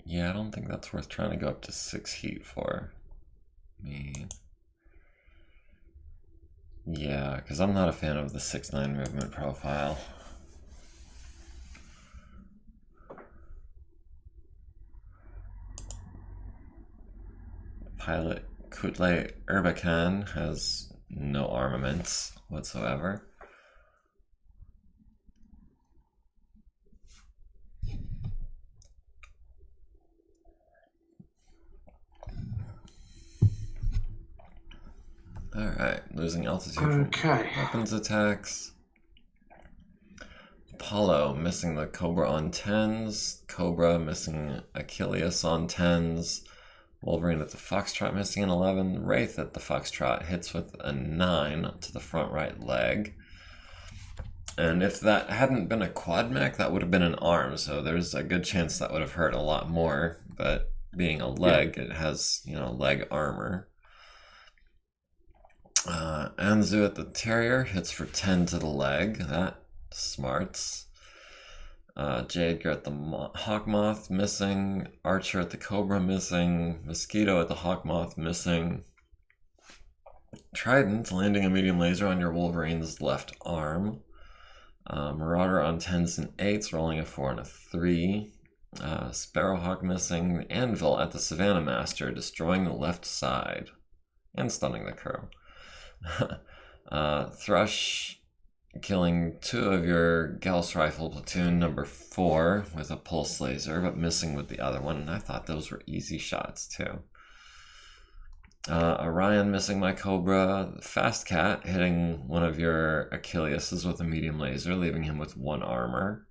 Yeah, I don't think that's worth trying to go up to 6 heat for me. Yeah, because I'm not a fan of the 6-9 movement profile. Pilot Kutle Erbakan has no armaments whatsoever. Alright, losing altitude from weapons attacks. Apollo missing the Cobra on 10s. Cobra missing Achilles on 10s. Wolverine at the Foxtrot missing an 11. Wraith at the Foxtrot hits with a 9 to the front right leg. And if that hadn't been a quad mech, that would have been an arm. So there's a good chance that would have hurt a lot more. But being a leg, it has, you know, leg armor. Anzu at the Terrier hits for 10 to the leg. That smarts. Jade at the Hawkmoth missing. Archer at the Cobra missing. Mosquito at the Hawkmoth missing. Trident landing a medium laser on your Wolverine's left arm. Marauder on 10s and 8s, rolling a 4 and a 3. Sparrowhawk missing. Anvil at the Savannah Master, destroying the left side and stunning the crew. Thrush killing 2 of your Gauss Rifle platoon number 4 with a pulse laser, but missing with the other one, and I thought those were easy shots too. Orion missing my Cobra. Fast Cat hitting one of your Achilles's with a medium laser, leaving him with 1 armor.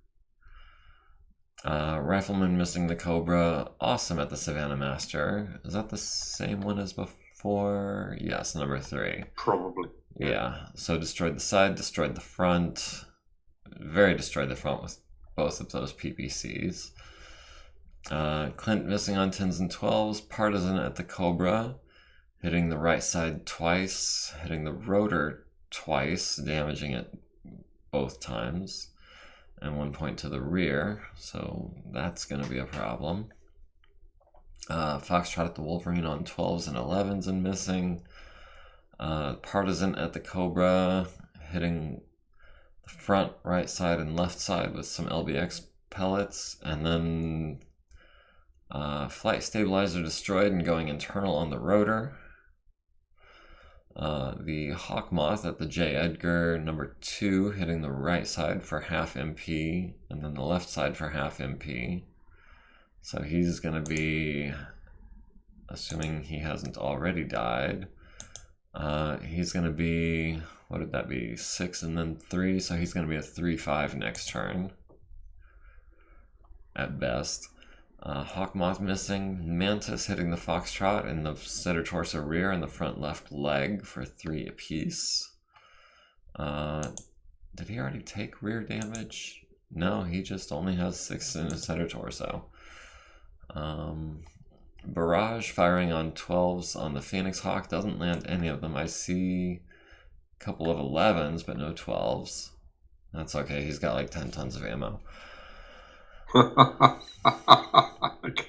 Rifleman missing the Cobra. Awesome at the Savannah Master. Is that the same one as before? Yes, number 3. Probably. Yeah, so destroyed the side, destroyed the front. Very destroyed the front with both of those PPCs. Clint missing on 10s and 12s. Partisan at the Cobra, hitting the right side twice, hitting the rotor twice, damaging it both times, and 1 point to the rear, so that's going to be a problem. Foxtrot at the Wolverine on 12s and 11s and missing. Partisan at the Cobra, hitting the front, right side, and left side with some LBX pellets, and then flight stabilizer destroyed and going internal on the rotor. The Hawk Moth at the J. Edgar, number 2, hitting the right side for half MP, and then the left side for half MP. So he's going to be, assuming he hasn't already died, he's going to be, what did that be, 6 and then 3, so he's going to be a 3-5 next turn, at best. Hawkmoth missing, Mantis hitting the Foxtrot in the center torso rear and the front left leg for 3 apiece. Did he already take rear damage? No, he just only has 6 in his center torso. Barrage firing on 12s on the Phoenix Hawk, doesn't land any of them. I see a couple of 11s, but no 12s. That's okay, he's got like 10 tons of ammo. Okay.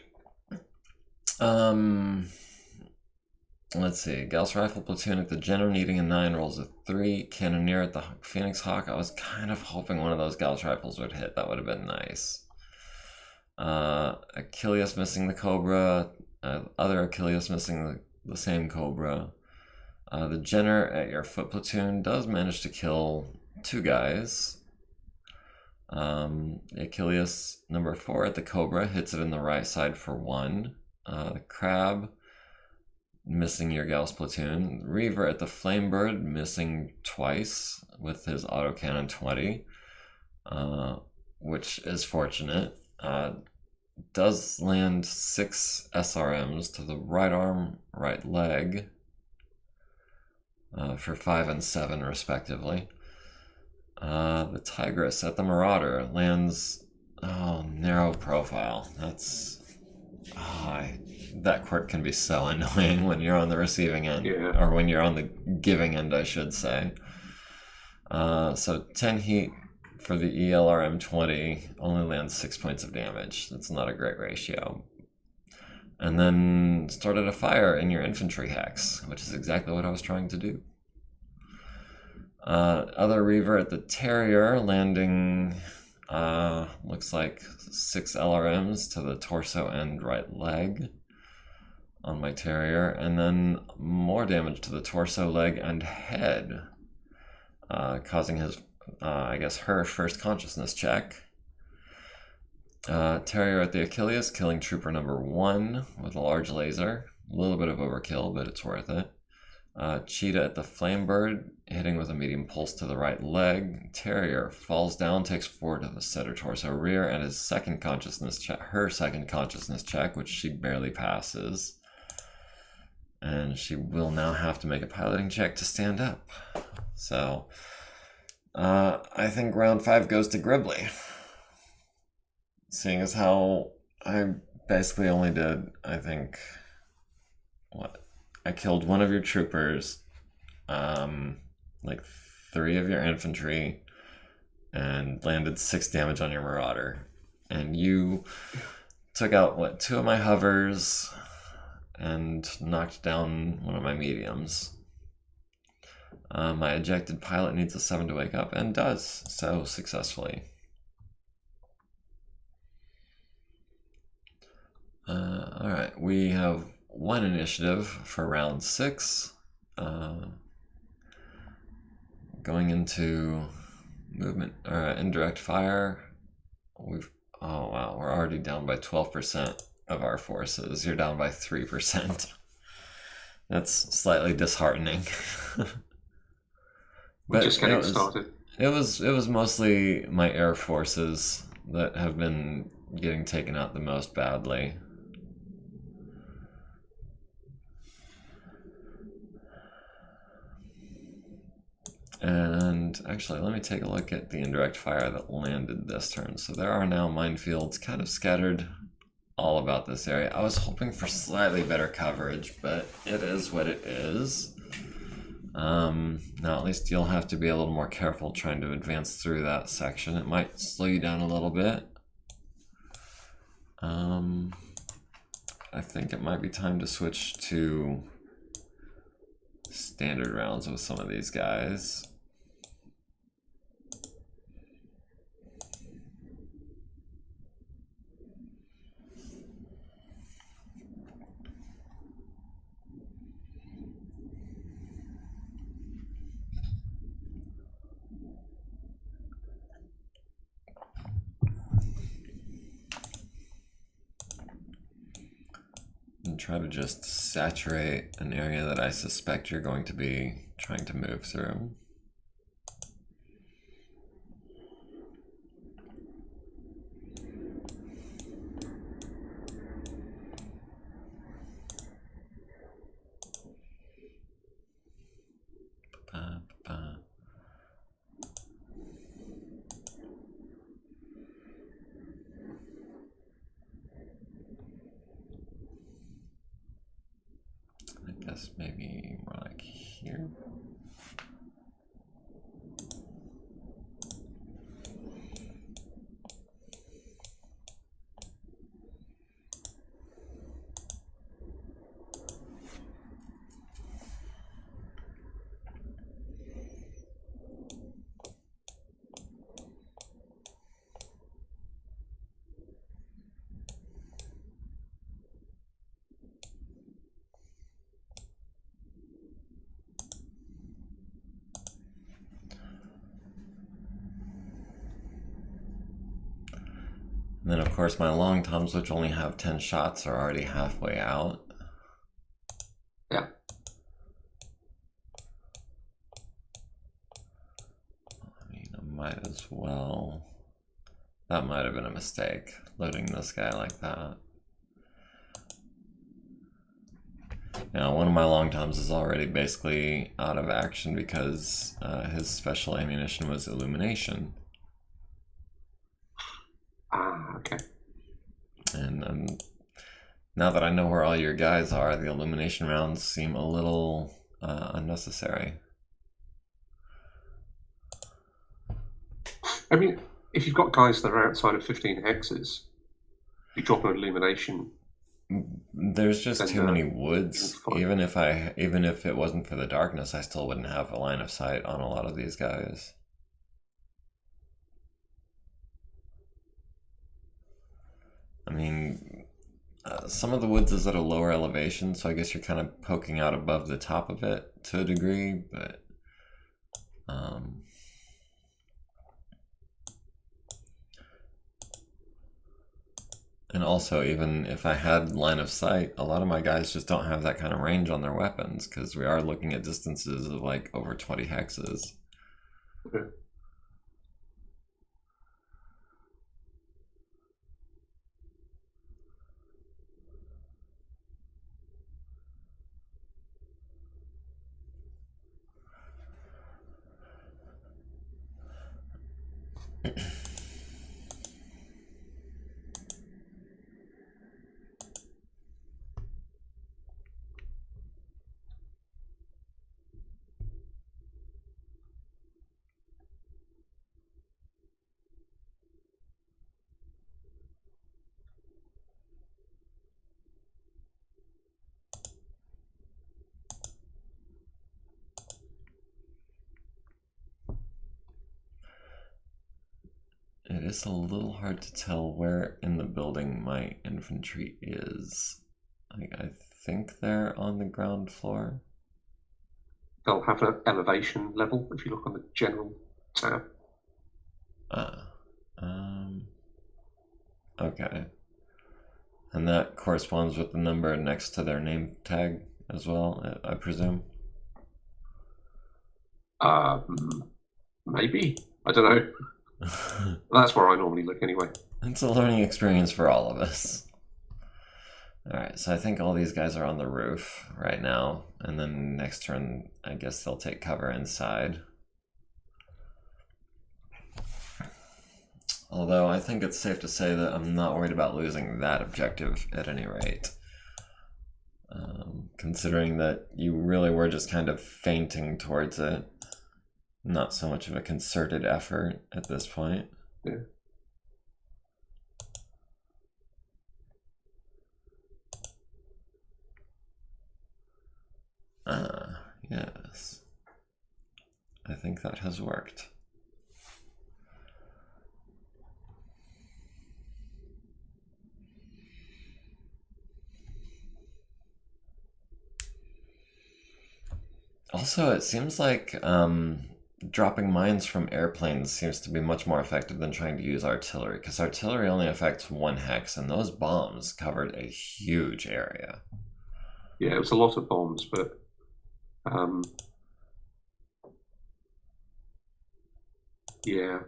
Let's see. Gauss Rifle Platoon at the Jenner needing a 9 rolls a 3. Cannoneer at the Phoenix Hawk. I was kind of hoping one of those Gauss Rifles would hit. That would have been nice. Achilles missing the Cobra. Other Achilles missing the same Cobra. The Jenner at your foot platoon does manage to kill 2 guys. Achilles number 4 at the Cobra hits it in the right side for 1. The Crab missing your Gauss platoon. Reaver at the Flamebird missing twice with his autocannon 20, which is fortunate. Does land 6 SRMs to the right arm, right leg for 5 and 7 respectively. The Tigress at the Marauder lands, narrow profile. That's, that quirk can be so annoying when you're on the receiving end, or when you're on the giving end, I should say. So 10 heat for the ELRM 20 only lands 6 points of damage. That's not a great ratio. And then started a fire in your infantry hex, which is exactly what I was trying to do. Other Reaver at the Terrier landing, looks like 6 LRMs to the torso and right leg on my Terrier, and then more damage to the torso, leg, and head, causing his, her first consciousness check. Terrier at the Achilles, killing trooper number 1 with a large laser. A little bit of overkill, but it's worth it. Cheetah at the Flamebird, hitting with a medium pulse to the right leg. Terrier falls down, takes 4 to the center torso rear, and his second consciousness check, which she barely passes. And she will now have to make a piloting check to stand up. So, I think round 5 goes to Gribbly. Seeing as how I basically only did, I think, I killed 1 of your troopers, like 3 of your infantry, and landed 6 damage on your Marauder. And you took out, 2 of my hovers, and knocked down 1 of my mediums. My ejected pilot needs a 7 to wake up, and does so successfully. Alright, we have 1 initiative for round 6. Going into movement, indirect fire. Oh wow, we're already down by 12% of our forces. You're down by 3%. That's slightly disheartening. We're just getting started. It was mostly my air forces that have been getting taken out the most badly. And actually, let me take a look at the indirect fire that landed this turn. So there are now minefields kind of scattered all about this area. I was hoping for slightly better coverage, but it is what it is. Now at least you'll have to be a little more careful trying to advance through that section. It might slow you down a little bit. I think it might be time to switch to standard rounds with some of these guys. And try to just saturate an area that I suspect you're going to be trying to move through. I guess maybe more like here. And then of course my long toms, which only have 10 shots, are already halfway out. Yeah. I mean, I might as well. That might have been a mistake, loading this guy like that. Now, one of my long toms is already basically out of action because his special ammunition was illumination. Ah, okay. And now that I know where all your guys are, the illumination rounds seem a little unnecessary. I mean, if you've got guys that are outside of 15 hexes, you drop an illumination. There's just too many woods. Even if it wasn't for the darkness, I still wouldn't have a line of sight on a lot of these guys. I mean, some of the woods is at a lower elevation, so I guess you're kind of poking out above the top of it to a degree, but and also, even if I had line of sight, a lot of my guys just don't have that kind of range on their weapons, because we are looking at distances of like over 20 hexes. Okay. It is a little hard to tell where in the building my infantry is. I think they're on the ground floor. They'll have an elevation level if you look on the general tab. Okay. And that corresponds with the number next to their name tag as well, I presume? Maybe. I don't know. That's where I normally look anyway. It's a learning experience for all of us. Alright, so I think all these guys are on the roof right now, and then next turn I guess they'll take cover inside. Although I think it's safe to say that I'm not worried about losing that objective at any rate. Considering that you really were just kind of fainting towards it. Not so much of a concerted effort at this point. Yeah. Yes. I think that has worked. Also, it seems like dropping mines from airplanes seems to be much more effective than trying to use artillery, because artillery only affects 1 hex, and those bombs covered a huge area. Yeah, it was a lot of bombs, but yeah.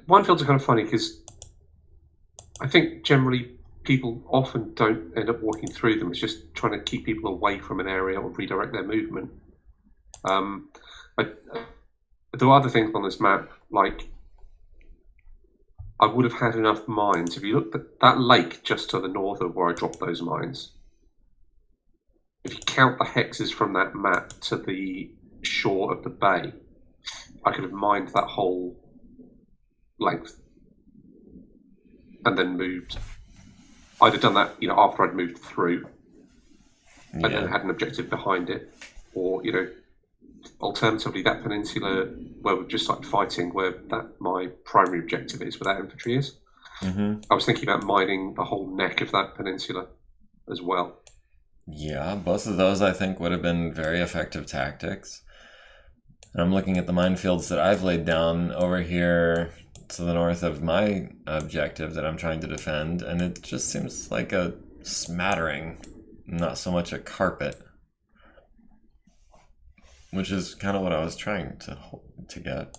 Minefields are kind of funny because I think generally people often don't end up walking through them. It's just trying to keep people away from an area or redirect their movement. There are other things on this map, like I would have had enough mines. If you look at that lake just to the north of where I dropped those mines, if you count the hexes from that map to the shore of the bay, I could have mined that whole length and then moved. I'd have done that, after I'd moved through, and then had an objective behind it, or alternatively that peninsula where we've just started fighting, where my primary objective is, where that infantry is. I was thinking about mining the whole neck of that peninsula as well. Yeah, both of those I think would have been very effective tactics. And I'm looking at the minefields that I've laid down over here to the north of my objective that I'm trying to defend, and it just seems like a smattering, not so much a carpet, which is kind of what I was trying to get.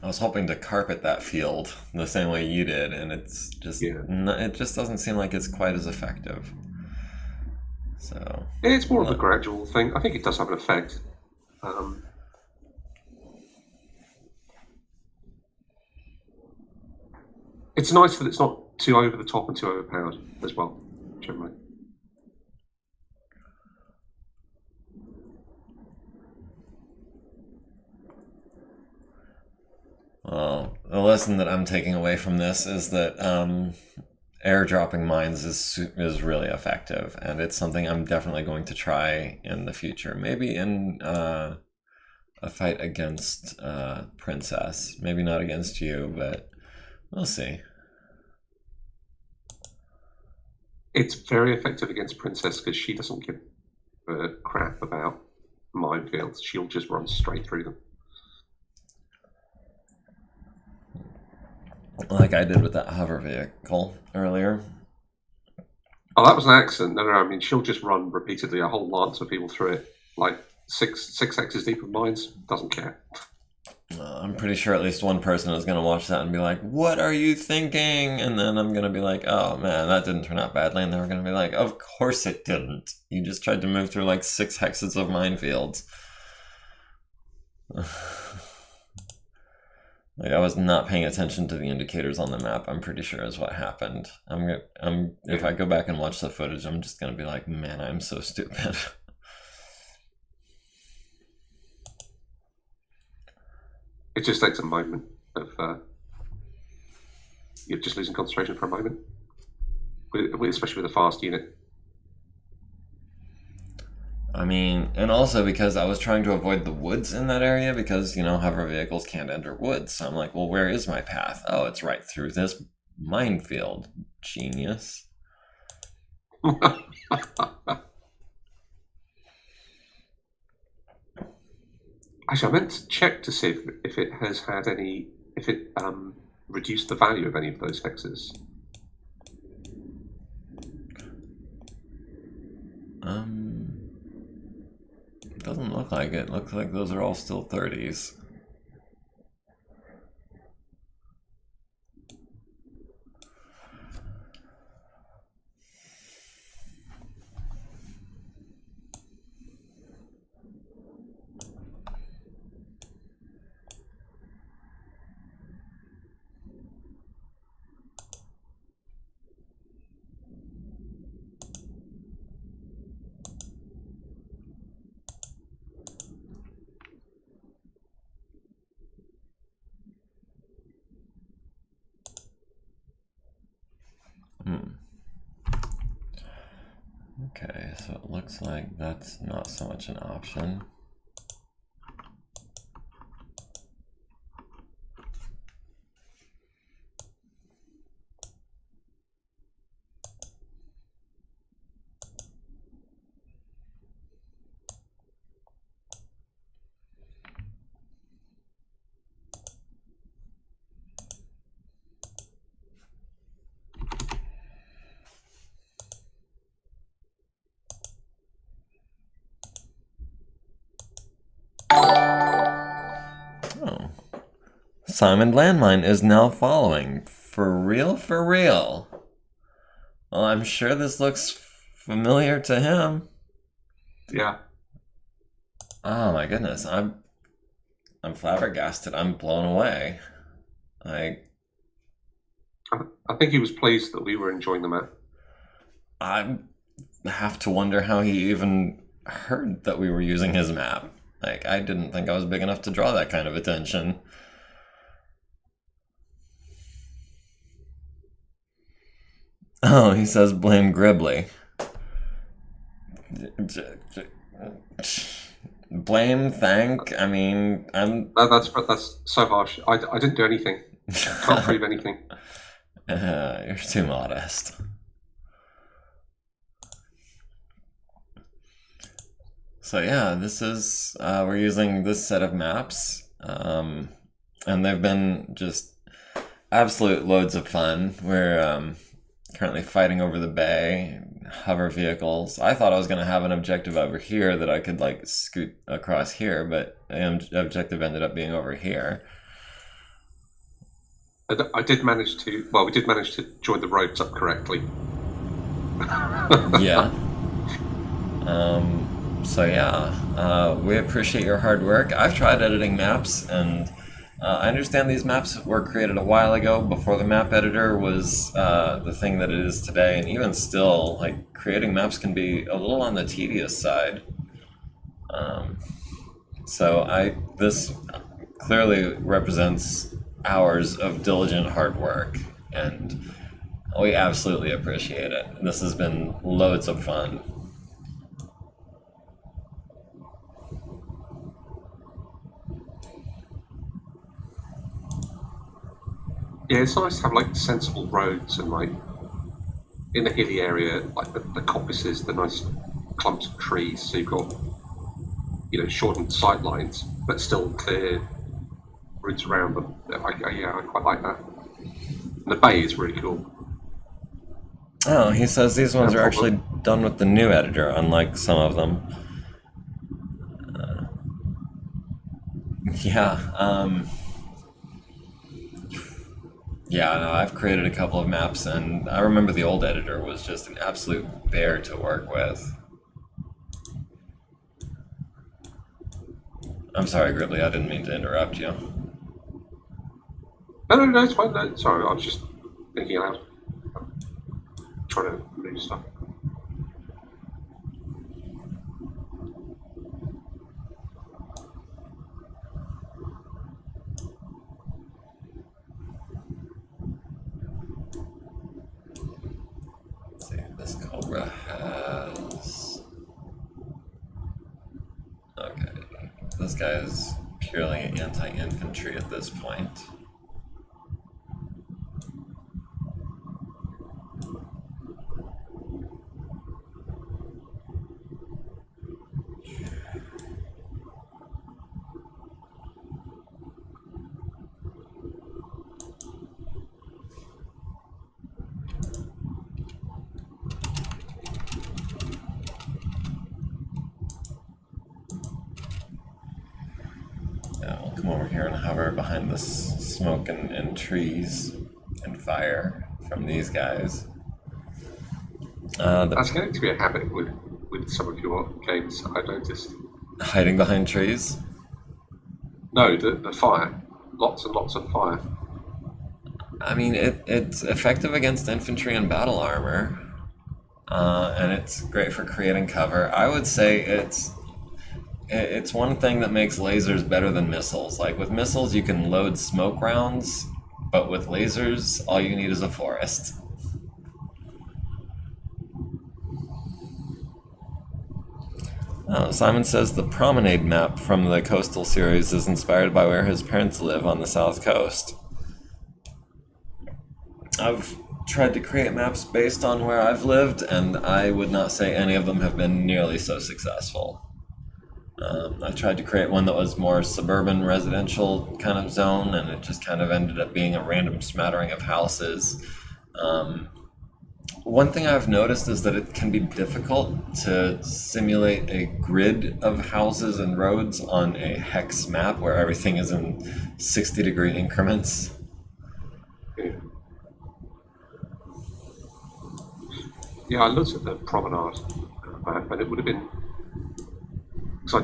I was hoping to carpet that field the same way you did, and it's just it just doesn't seem like it's quite as effective. So it's more of a gradual thing. I think it does have an effect. It's nice that it's not too over the top and too overpowered as well, generally. Well, the lesson that I'm taking away from this is that airdropping mines is really effective, and it's something I'm definitely going to try in the future. Maybe in a fight against Princess. Maybe not against you, but we'll see. It's very effective against Princess because she doesn't give a crap about minefields. She'll just run straight through them. Like I did with that hover vehicle earlier. Oh, that was an accident. No, I mean, she'll just run repeatedly a whole lance of people through it. Like six hexes deep of mines. Doesn't care. I'm pretty sure at least one person is going to watch that and be like, what are you thinking? And then I'm going to be like, oh man, that didn't turn out badly. And they're going to be like, of course it didn't. You just tried to move through like 6 hexes of minefields. Like I was not paying attention to the indicators on the map, I'm pretty sure is what happened. If I go back and watch the footage, I'm just going to be like, man, I'm so stupid. It just takes a moment of you're just losing concentration for a moment, especially with a fast unit. I mean, and also because I was trying to avoid the woods in that area because, hover vehicles can't enter woods. So I'm like, well, where is my path? Oh, it's right through this minefield. Genius. Actually, I meant to check to see if it has had if it reduced the value of any of those hexes. It doesn't look like it. Looks like those are all still 30s. Okay, so it looks like that's not so much an option. Simon Landmine is now following. For real, for real. Well, I'm sure this looks familiar to him. Yeah. Oh my goodness, I'm flabbergasted. I'm blown away. I think he was pleased that we were enjoying the map. I have to wonder how he even heard that we were using his map. Like, I didn't think I was big enough to draw that kind of attention. Oh, he says blame Gribbly. Blame, thank, I mean, That's so harsh. I didn't do anything. Can't prove anything. You're too modest. So yeah, this is, we're using this set of maps, and they've been just absolute loads of fun. We're currently fighting over the bay, hover vehicles. I thought I was going to have an objective over here that I could like scoot across here, but the objective ended up being over here. I did manage to, well, we did manage to join the roads up correctly. Yeah. So yeah, we appreciate your hard work. I've tried editing maps, and I understand these maps were created a while ago, before the map editor was the thing that it is today, and even still, like, creating maps can be a little on the tedious side. So this clearly represents hours of diligent hard work, and we absolutely appreciate it. This has been loads of fun. Yeah, it's nice to have like sensible roads and like in the hilly area, like the coppices, the nice clumps of trees. So you've got, you know, shortened sight lines, but still clear routes around them. I quite like that. And the bay is really cool. Oh, he says these ones are actually done with the new editor, unlike some of them. Yeah, no, I've created a couple of maps, and I remember the old editor was just an absolute bear to work with. I'm sorry, Gribbly, I didn't mean to interrupt you. No, it's fine. No, sorry, I was just thinking aloud. Trying to move stuff. Let's see, this Cobra has... Okay, this guy is purely anti-infantry at this point. Yeah, we'll come over here and hover behind this smoke and trees and fire from these guys. That's going to be a habit with some of your games, I noticed. Hiding behind trees? No, the fire. Lots and lots of fire. I mean, it's effective against infantry and battle armor, and it's great for creating cover. I would say it's one thing that makes lasers better than missiles. Like, with missiles, you can load smoke rounds, but with lasers, all you need is a forest. Simon says the Promenade map from the Coastal series is inspired by where his parents live on the south coast. I've tried to create maps based on where I've lived, and I would not say any of them have been nearly so successful. I tried to create one that was more suburban residential kind of zone, and it just kind of ended up being a random smattering of houses. One thing I've noticed is that it can be difficult to simulate a grid of houses and roads on a hex map where everything is in 60-degree increments. Yeah. Yeah, I looked at the promenade map, and it would have been because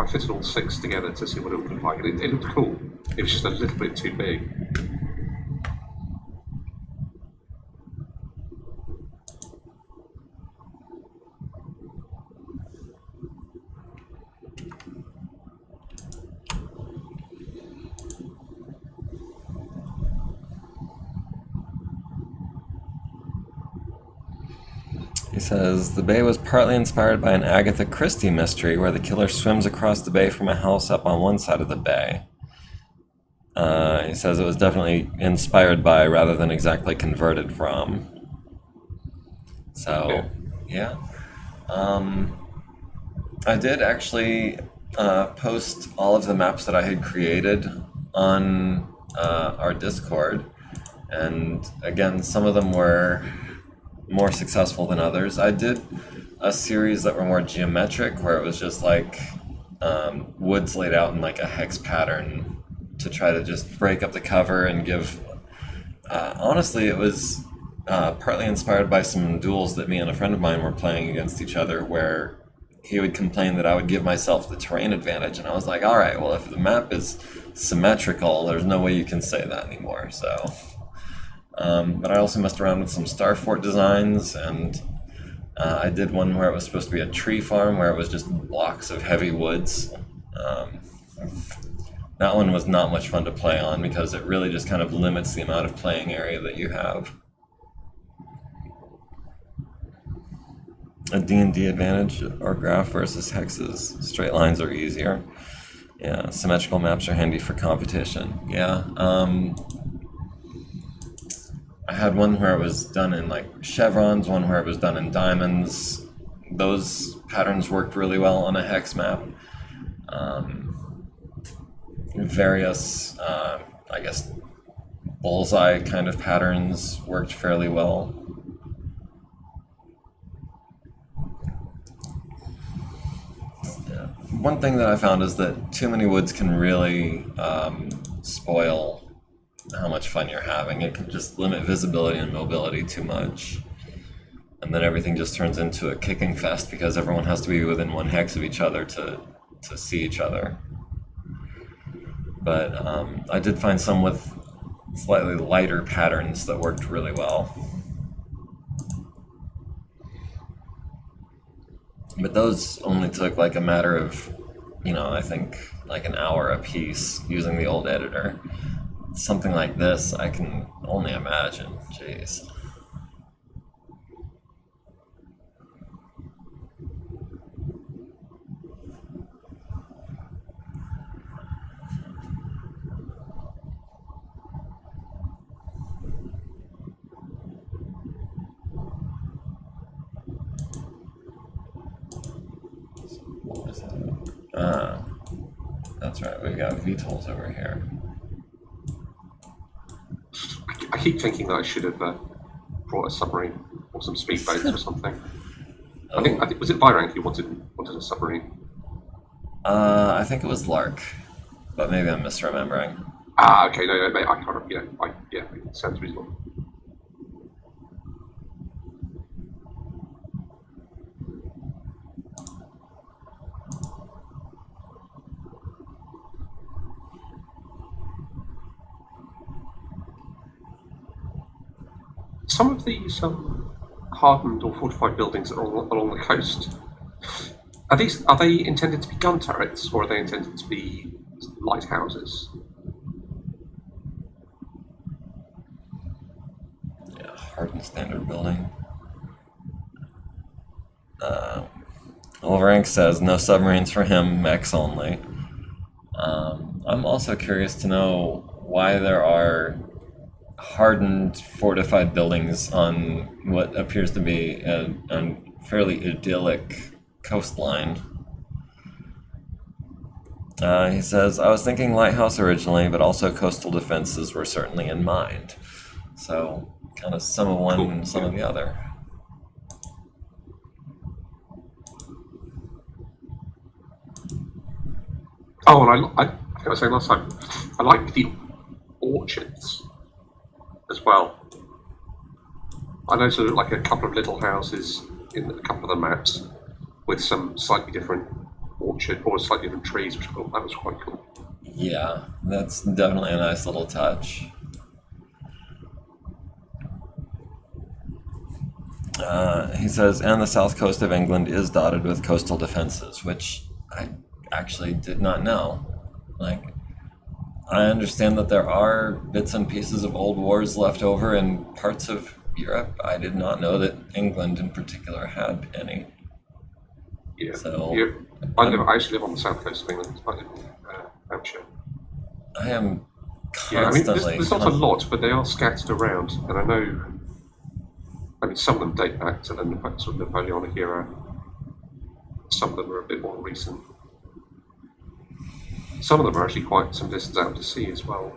I fitted all six together to see what it would look like, and it looked cool. It was just a little bit too big. He says the bay was partly inspired by an Agatha Christie mystery where the killer swims across the bay from a house up on one side of the bay. He says it was definitely inspired by rather than exactly converted from. So, yeah. I did actually post all of the maps that I had created on our Discord. And again, some of them were more successful than others. I did a series that were more geometric, where it was just like woods laid out in like a hex pattern to try to just break up the cover and give. Honestly, it was partly inspired by some duels that me and a friend of mine were playing against each other, where he would complain that I would give myself the terrain advantage, and I was like, all right, well, if the map is symmetrical, there's no way you can say that anymore. So. But I also messed around with some Star Fort designs, and I did one where it was supposed to be a tree farm, where it was just blocks of heavy woods. That one was not much fun to play on because it really just kind of limits the amount of playing area that you have. A D&D advantage or graph versus hexes. Straight lines are easier. Yeah, symmetrical maps are handy for competition. Yeah, I had one where it was done in like chevrons, one where it was done in diamonds. Those patterns worked really well on a hex map. Various, I guess, bullseye kind of patterns worked fairly well. Yeah. One thing that I found is that too many woods can really spoil how much fun you're having. It can just limit visibility and mobility too much. And then everything just turns into a kicking fest because everyone has to be within one hex of each other to see each other. But I did find some with slightly lighter patterns that worked really well. But those only took like a matter of, I think like an hour a piece using the old editor. Something like this, I can only imagine. Jeez. What was that? That's right, we've got VTOLs over here. I keep thinking that I should have brought a submarine or some speedboats or something. Oh. I think was it Virank who wanted a submarine? I think it was Lark, but maybe I'm misremembering. Okay, no, mate, I can't. Yeah, it sounds reasonable. Some of these hardened or fortified buildings that are along the coast, are they intended to be gun turrets or are they intended to be lighthouses? Yeah, hardened standard building. Wolverank says no submarines for him, mechs only. I'm also curious to know why there are hardened, fortified buildings on what appears to be a fairly idyllic coastline. He says, I was thinking lighthouse originally, but also coastal defenses were certainly in mind. So, kind of some of one Cool. and some of the other. Oh, and I think I was saying last time, I like the orchards as well. I know sort of like a couple of little houses in a couple of the maps with some slightly different orchard or slightly different trees, which I thought that was quite cool. Yeah, that's definitely a nice little touch. He says, and the south coast of England is dotted with coastal defenses, which I actually did not know. Like, I understand that there are bits and pieces of old wars left over in parts of Europe. I did not know that England in particular had any. Yeah. So Yeah. I actually live on the south coast of England. I live in Hampshire. I am Yeah, I mean, constantly. there's not a lot, but they are scattered around, and I know. I mean, some of them date back to the sort of Napoleonic era. Some of them are a bit more recent. Some of them are actually quite some distance out to sea as well.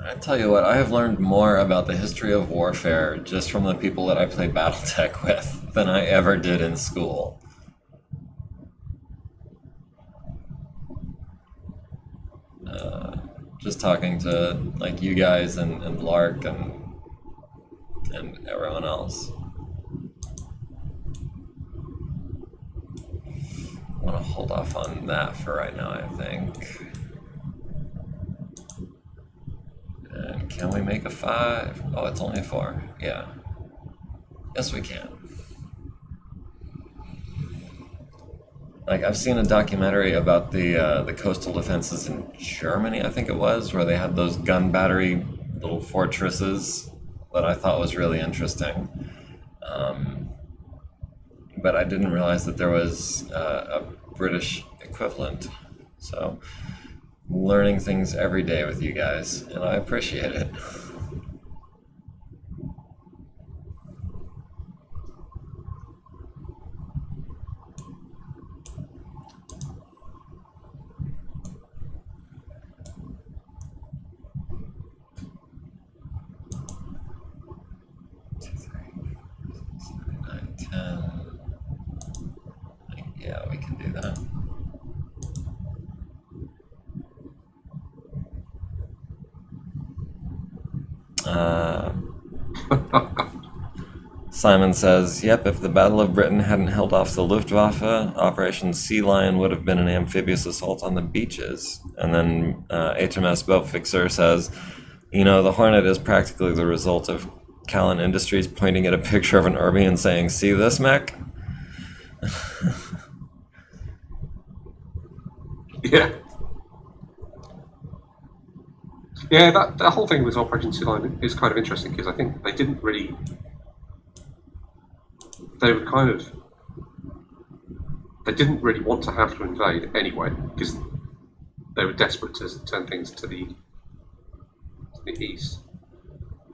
I tell you what, I have learned more about the history of warfare just from the people that I played BattleTech with than I ever did in school. Just talking to like you guys and Lark and everyone else. I want to hold off on that for right now, I think. And can we make a 5? Oh, it's only a 4. Yeah. Yes, we can. Like, I've seen a documentary about the coastal defenses in Germany, I think it was, where they had those gun battery little fortresses that I thought was really interesting. But I didn't realize that there was a British equivalent. So, learning things every day with you guys, and I appreciate it. Yeah, we can do that. Simon says, yep, if the Battle of Britain hadn't held off the Luftwaffe, Operation Sea Lion would have been an amphibious assault on the beaches. And then HMS Boat Fixer says, you know, the Hornet is practically the result of Callan Industries pointing at a picture of an Irby and saying, see this, mech? Yeah. Yeah, that whole thing with Operation Sea Lion is kind of interesting because I think they didn't really. They were kind of. They didn't really want to have to invade anyway because they were desperate to turn things to the east,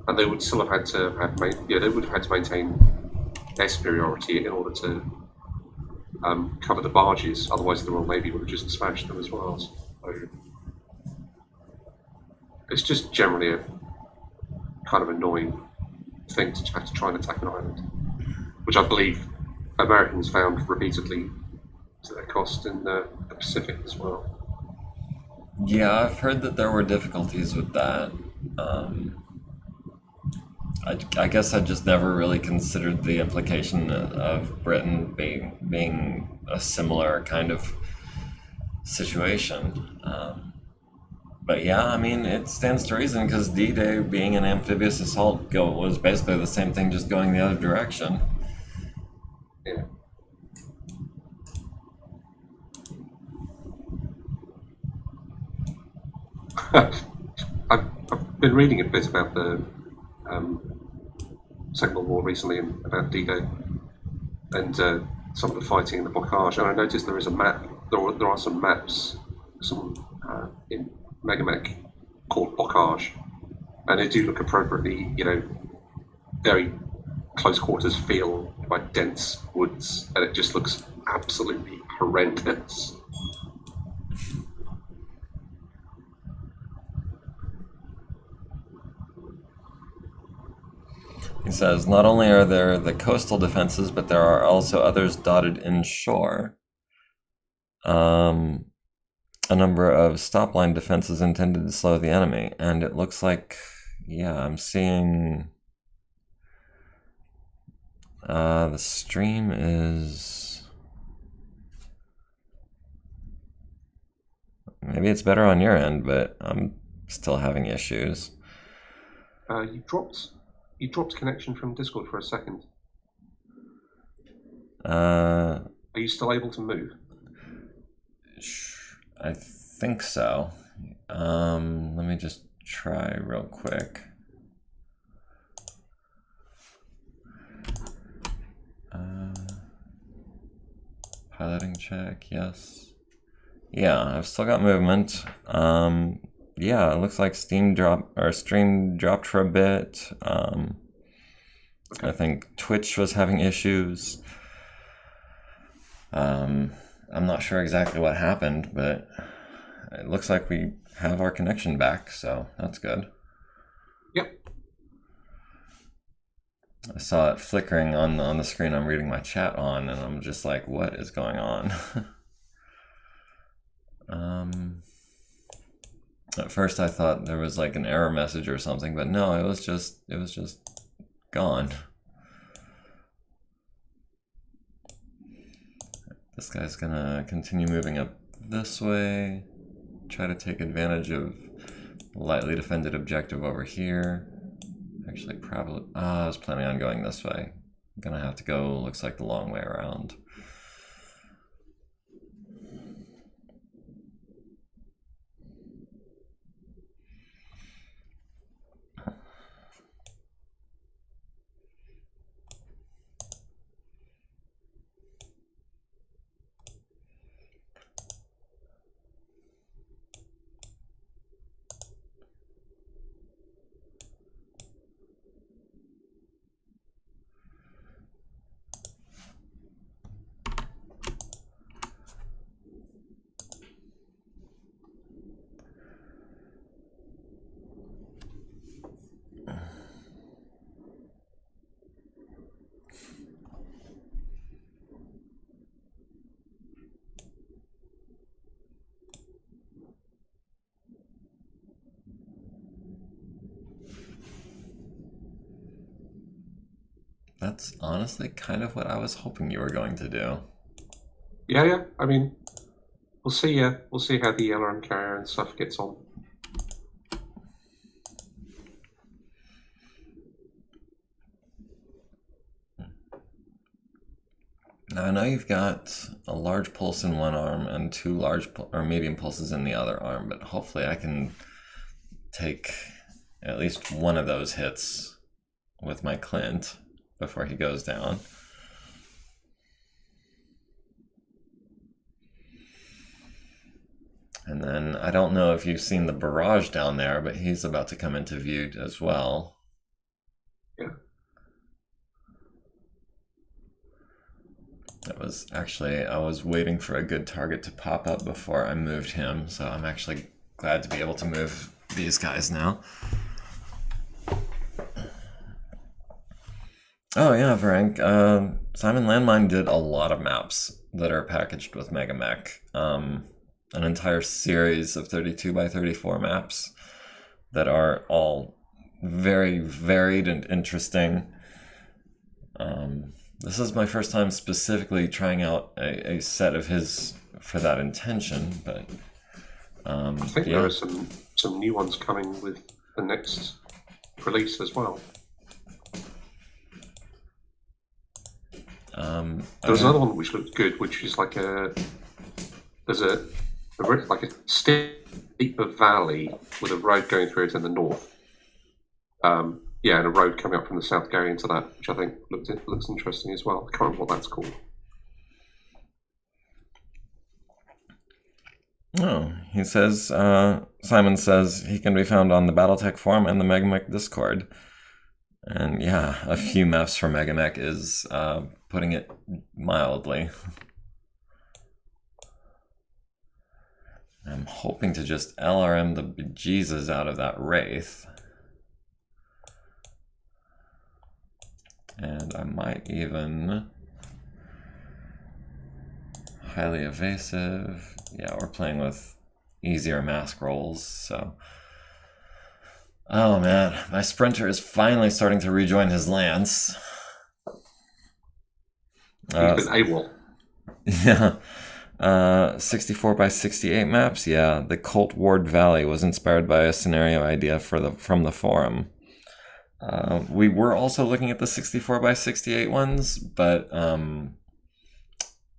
and they would still have had to they would have had to maintain their superiority in order to cover the barges. Otherwise, the Royal Navy would have just smashed them as well. So it's just generally a kind of annoying thing to have to try and attack an island, which I believe Americans found repeatedly to their cost in the Pacific as well. Yeah, I've heard that there were difficulties with that. I guess I just never really considered the implication of Britain being a similar kind of situation. But yeah, I mean, it stands to reason because D-Day being an amphibious assault was basically the same thing, just going the other direction. Yeah. I've been reading a bit about the Second World War recently and about D-Day and some of the fighting in the Bocage. And I noticed there is a map. There are some maps, in Megamek called Bocage, and they do look appropriately, very close quarters feel like dense woods, and it just looks absolutely horrendous. He says, not only are there the coastal defenses, but there are also others dotted inshore. A number of stop line defenses intended to slow the enemy, and it looks like, yeah, I'm seeing the stream is, maybe it's better on your end, but I'm still having issues. You dropped connection from Discord for a second. Are you still able to move? I think so. Let me just try real quick. Piloting check, yes. Yeah, I've still got movement. Yeah, it looks like stream dropped for a bit. Okay. I think Twitch was having issues. I'm not sure exactly what happened, but it looks like we have our connection back, so that's good. Yep. I saw it flickering on the screen I'm reading my chat on, and I'm just like, what is going on? At first I thought there was like an error message or something, but no, it was just gone. This guy's gonna continue moving up this way, try to take advantage of lightly defended objective over here. Actually, probably, I was planning on going this way. I'm gonna have to go, looks like, the long way around. That's honestly kind of what I was hoping you were going to do. Yeah. I mean, we'll see. We'll see how the LRM carrier and stuff gets on. Now I know you've got a large pulse in one arm and two large or medium pulses in the other arm, but hopefully I can take at least one of those hits with my Clint before he goes down. And then I don't know if you've seen the barrage down there, but he's about to come into view as well. Yeah. That was actually, I was waiting for a good target to pop up before I moved him, so I'm actually glad to be able to move these guys now. Oh yeah, Frank. Simon Landmine did a lot of maps that are packaged with Megamek. An entire series of 32 by 34 maps that are all very varied and interesting. This is my first time specifically trying out a set of his for that intention, but I think there are some new ones coming with the next release as well. There's another one which looked good, which is like there's a steeper valley with a road going through it in the north. And a road coming up from the south going into that, which I think looks interesting as well. I can't remember what that's called. Oh, he says, Simon says he can be found on the Battletech forum and the Megamek Discord. And yeah, a few maps for Megamek is putting it mildly. I'm hoping to just LRM the bejesus out of that Wraith. And I might even highly evasive. Yeah, we're playing with easier mask rolls, so. Oh man, my sprinter is finally starting to rejoin his lance. He's been AWOL. Yeah. 64 by 68 maps. Yeah, the Colt Ward Valley was inspired by a scenario idea from the forum. We were also looking at the 64 by 68 ones, but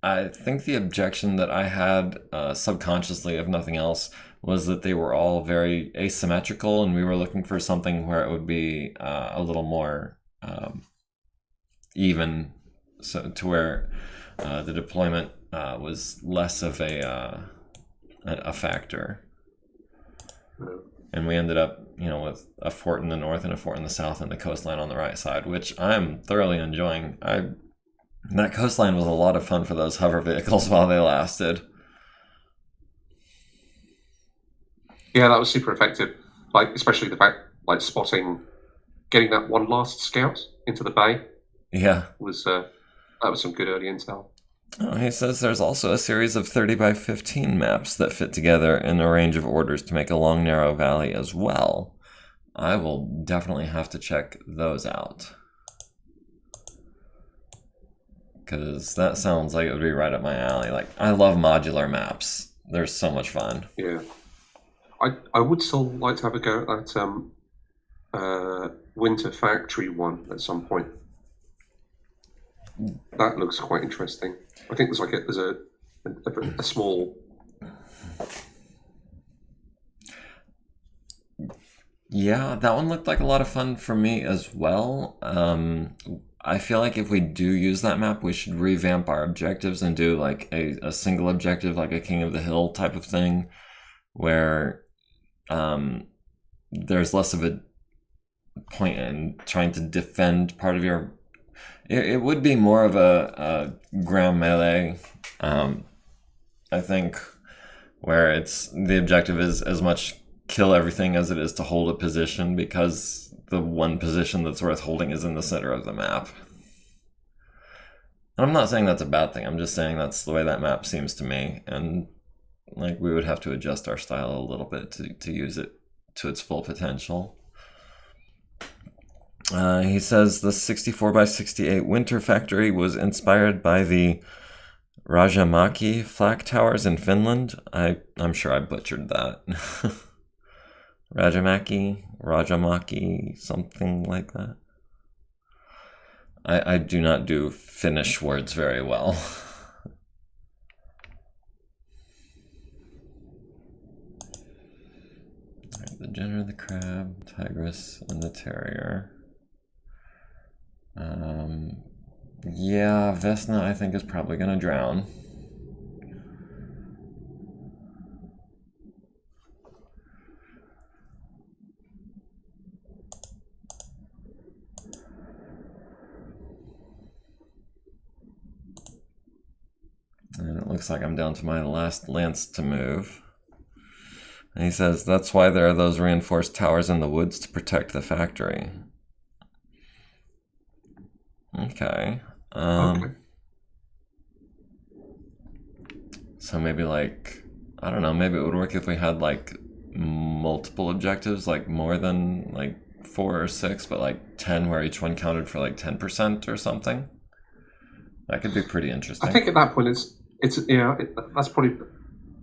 I think the objection that I had subconsciously, if nothing else, was that they were all very asymmetrical, and we were looking for something where it would be a little more even, so to where the deployment was less of a factor. And we ended up, with a fort in the north and a fort in the south and the coastline on the right side, which I'm thoroughly enjoying. That coastline was a lot of fun for those hover vehicles while they lasted. Yeah, that was super effective. Like, especially the fact, like, getting that one last scout into the bay. Yeah, that was some good early intel. Oh, he says there's also a series of 30 by 15 maps that fit together in a range of orders to make a long, narrow valley as well. I will definitely have to check those out, because that sounds like it would be right up my alley. Like, I love modular maps. They're so much fun. Yeah. I would still like to have a go at that Winter Factory one at some point. That looks quite interesting. I think there's a small. Yeah, that one looked like a lot of fun for me as well. I feel like if we do use that map, we should revamp our objectives and do like a single objective, like a King of the Hill type of thing, where there's less of a point in trying to defend part of your. It would be more of a ground melee, I think, where the objective is as much kill everything as it is to hold a position, because the one position that's worth holding is in the center of the map. And I'm not saying that's a bad thing, I'm just saying that's the way that map seems to me, and like we would have to adjust our style a little bit to use it to its full potential. He says the 64 by 68 Winter Factory was inspired by the Rajamaki flak towers in Finland. I'm sure I butchered that. Rajamaki, something like that. I do not do Finnish words very well. The Jenner, the Crab, Tigress, and the Terrier. Yeah, Vesna I think is probably gonna drown. And it looks like I'm down to my last lance to move. And he says that's why there are those reinforced towers in the woods to protect the factory. Okay. Okay. So maybe like, I don't know, maybe it would work if we had like multiple objectives, like more than like 4 or 6, but like 10 where each one counted for like 10% or something. That could be pretty interesting. I think at that point that's probably.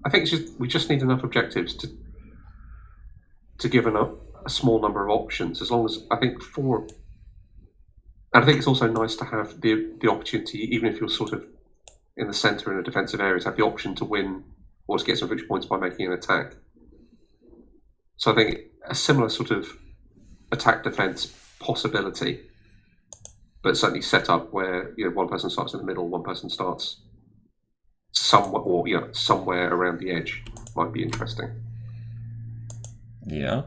I think we just need enough objectives to give a small number of options. As long as I think 4. And I think it's also nice to have the opportunity, even if you're sort of in the centre in a defensive area, to have the option to win or to get some victory points by making an attack. So I think a similar sort of attack defense possibility, but certainly set up where one person starts in the middle, one person starts somewhere around the edge might be interesting. Yeah.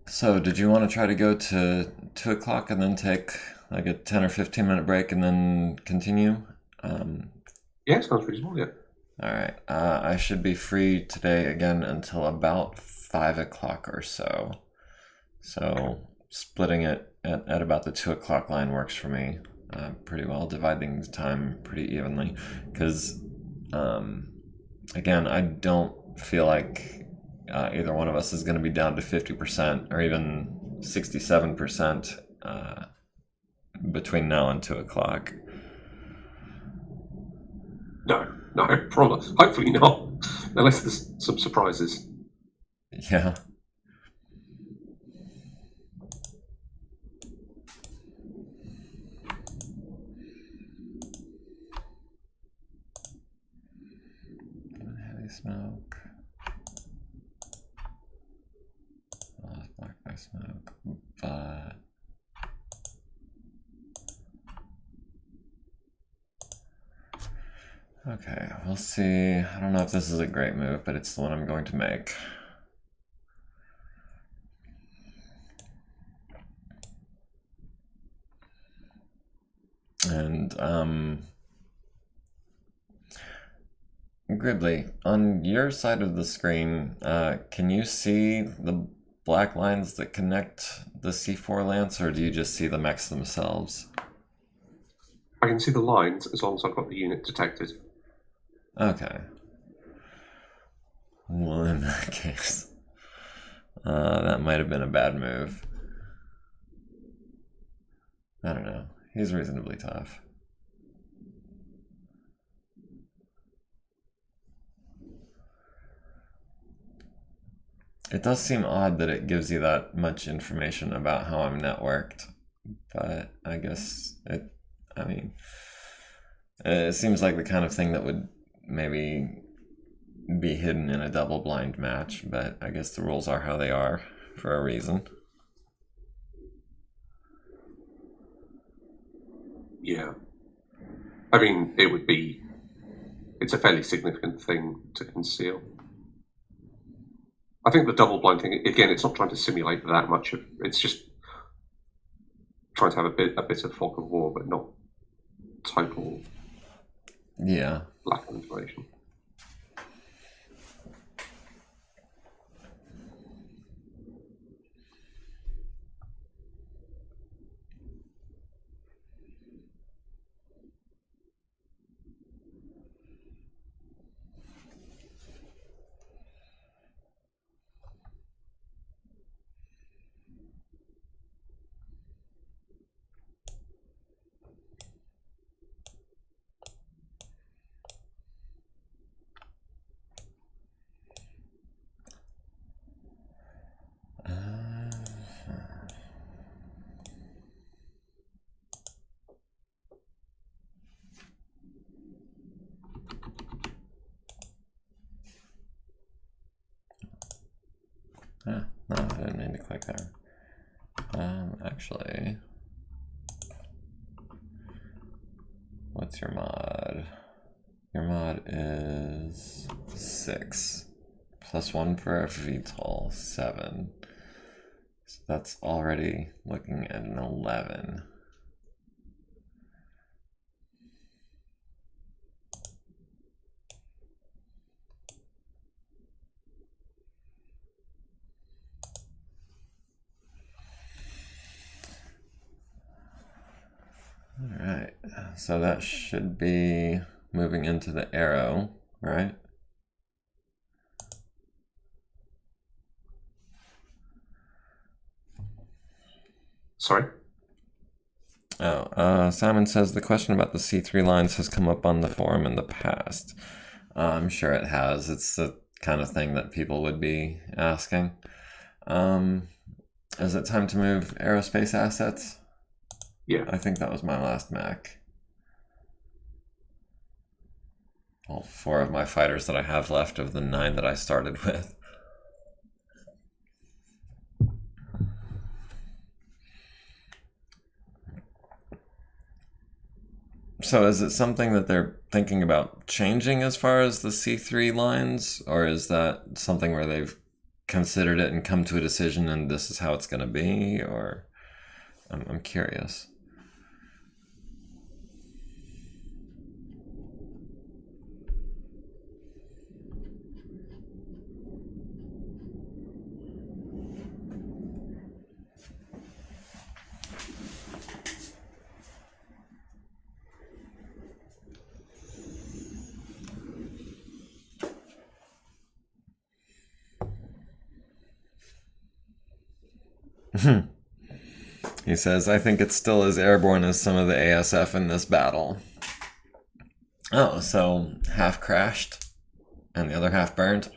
So, did you want to try to go to 2 o'clock and then take like a 10 or 15-minute break and then continue? Yeah, sounds reasonable, yeah. All right. I should be free today again until about 5 o'clock or so. So, splitting it at about the 2 o'clock line works for me pretty well, dividing the time pretty evenly. Because, again, I don't feel like either one of us is going to be down to 50% or even 67% between now and 2 o'clock. No, probably. Hopefully not. Unless there's some surprises. Yeah. Heavy smoke. Black by smoke. But okay, we'll see. I don't know if this is a great move, but it's the one I'm going to make. And Gribbly, on your side of the screen, can you see the black lines that connect the C4 lance, or do you just see the mechs themselves? I can see the lines as long as I've got the unit detected. Okay. Well, in that case, that might have been a bad move. I don't know. He's reasonably tough. It does seem odd that it gives you that much information about how I'm networked, but I guess it seems like the kind of thing that would maybe be hidden in a double blind match, but I guess the rules are how they are for a reason. Yeah. I mean, it's a fairly significant thing to conceal. I think the double blind thing, again, it's not trying to simulate that much. It's just trying to have a bit of fog of war, but not total lack of information. No, I didn't mean to click there. Actually, what's your mod? Your mod is 6. +1 for VTOL, 7. So that's already looking at an 11. Alright, so that should be moving into the arrow, right? Sorry? Oh, Simon says the question about the C3 lines has come up on the forum in the past. I'm sure it has. It's the kind of thing that people would be asking. Is it time to move aerospace assets? Yeah. I think that was my last mech. All 4 of my fighters that I have left of the 9 that I started with. So is it something that they're thinking about changing as far as the C3 lines, or is that something where they've considered it and come to a decision and this is how it's going to be? Or I'm curious. He says, I think it's still as airborne as some of the ASF in this battle. Oh, so half crashed and the other half burned?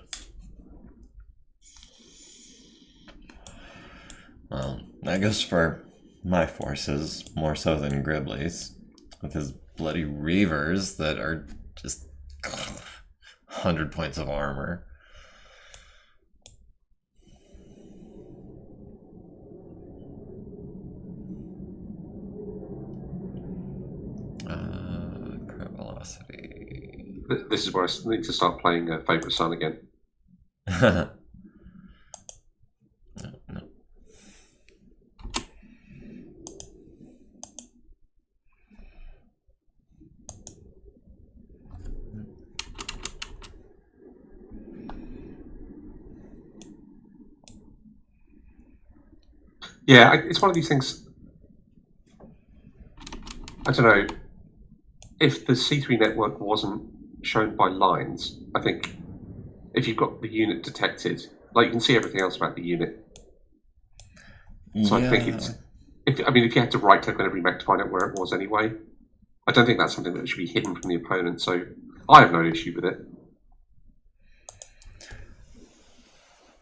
Well, that goes for my forces more so than Gribbly's, with his bloody Reavers that are just 100 points of armor. Crab velocity. This is where I need to start playing Favourite Son again. No. Yeah, it's one of these things. I don't know. If the C3 network wasn't shown by lines, I think if you've got the unit detected, like you can see everything else about the unit. So I think it's. If you had to right click on every mech to find out where it was anyway, I don't think that's something that should be hidden from the opponent. So I have no issue with it.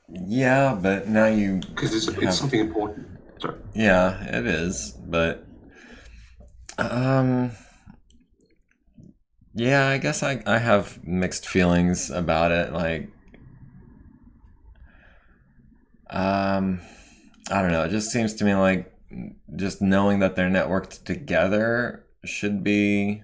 Yeah, but now you because it's something important. Sorry. Yeah, it is, but yeah, I guess I have mixed feelings about it. Like, I don't know. It just seems to me like just knowing that they're networked together should be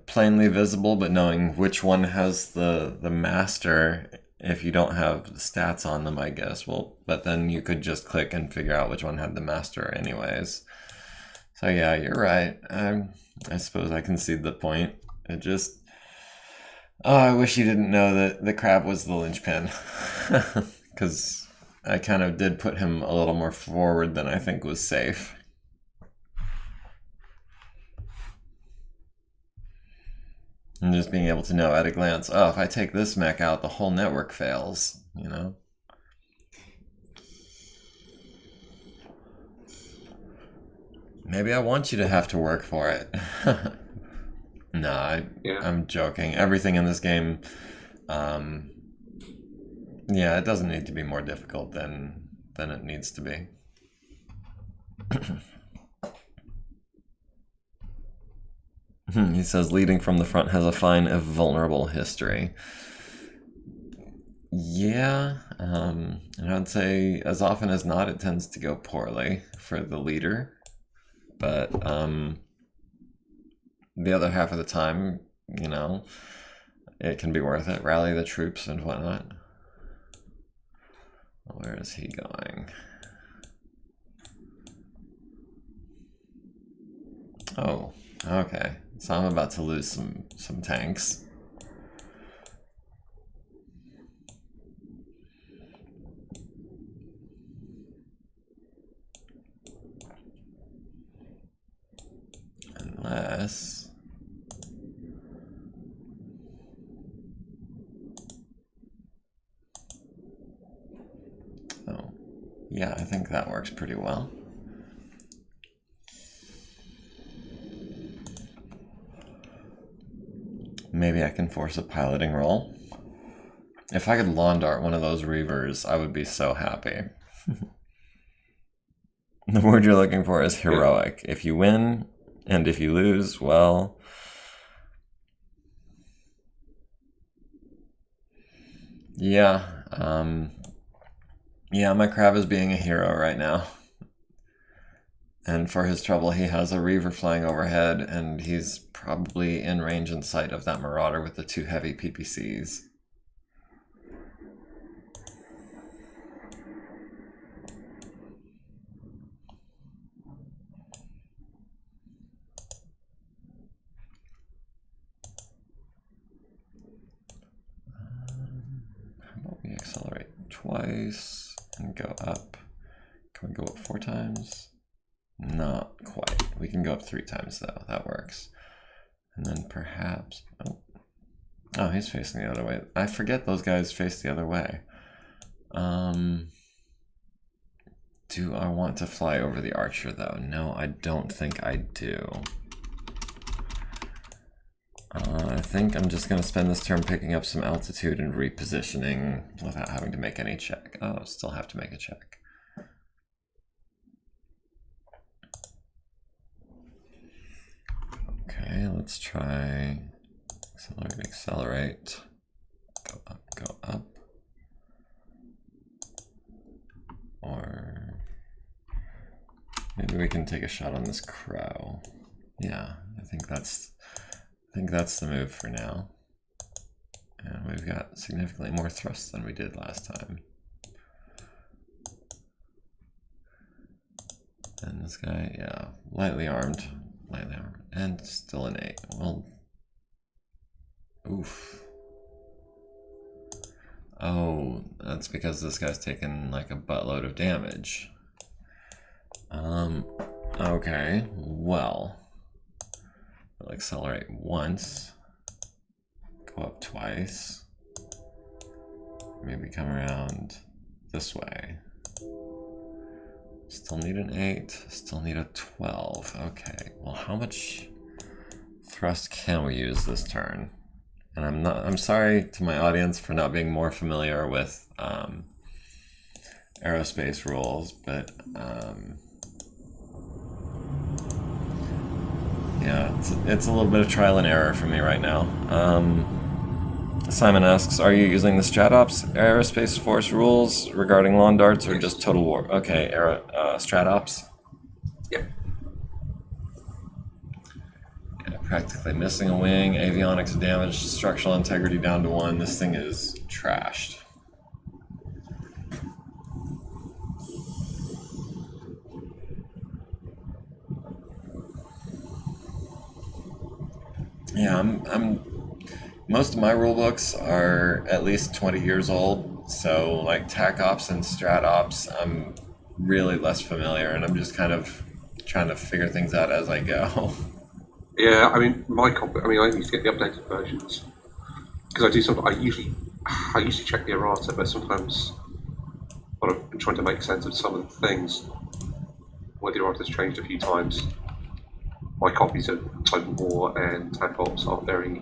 plainly visible, but knowing which one has the master, if you don't have stats on them, I guess. Well, but then you could just click and figure out which one had the master anyways. So yeah, you're right. I suppose I concede the point. It just... Oh, I wish you didn't know that the crab was the linchpin. Because I kind of did put him a little more forward than I think was safe. And just being able to know at a glance, oh, if I take this mech out, the whole network fails, you know? Maybe I want you to have to work for it. No, I'm joking. Everything in this game, yeah, it doesn't need to be more difficult than it needs to be. He says leading from the front has a fine if vulnerable history. Yeah, and I'd say as often as not it tends to go poorly for the leader. But the other half of the time, you know, it can be worth it. Rally the troops and whatnot. Where is he going? Oh, okay. So I'm about to lose some tanks. Unless... Oh, yeah, I think that works pretty well. Maybe I can force a piloting roll. If I could lawn dart one of those Reavers, I would be so happy. The word you're looking for is heroic. If you win, and if you lose, well... Yeah, yeah, my crab is being a hero right now. And for his trouble, he has a Reaver flying overhead, and he's probably in range and sight of that Marauder with the 2 heavy PPCs. How about we accelerate twice and go up? Can we go up 4 times? Not quite. We can go up 3 times though. That works. And then perhaps... Oh, he's facing the other way. I forget those guys face the other way. Do I want to fly over the Archer though? No, I don't think I do. I think I'm just going to spend this turn picking up some altitude and repositioning without having to make any check. Oh, still have to make a check. Okay, let's try accelerate, go up, or maybe we can take a shot on this crow. Yeah, I think that's the move for now. And we've got significantly more thrust than we did last time. And this guy, yeah, lightly armed, and still an 8. Well, oof. Oh, that's because this guy's taken like a buttload of damage. Okay, well, we'll accelerate once, go up twice, maybe come around this way. Still need an 8, still need a 12. Okay, well, how much thrust can we use this turn? And I'm sorry to my audience for not being more familiar with aerospace rules, but yeah, it's a little bit of trial and error for me right now. Simon asks, are you using the StratOps Aerospace Force rules regarding lawn darts or just Total War? Okay, StratOps. Yep. Yeah, practically missing a wing, avionics damaged, structural integrity down to 1. This thing is trashed. Yeah, most of my rule books are at least 20 years old, so like TAC Ops and Strat Ops, I'm really less familiar, and I'm just kind of trying to figure things out as I go. Yeah, I mean, I need to get the updated versions because I do something. I usually check the errata, but sometimes when I've been trying to make sense of some of the things, where the errata's changed a few times, my copies of Total War and TAC Ops are very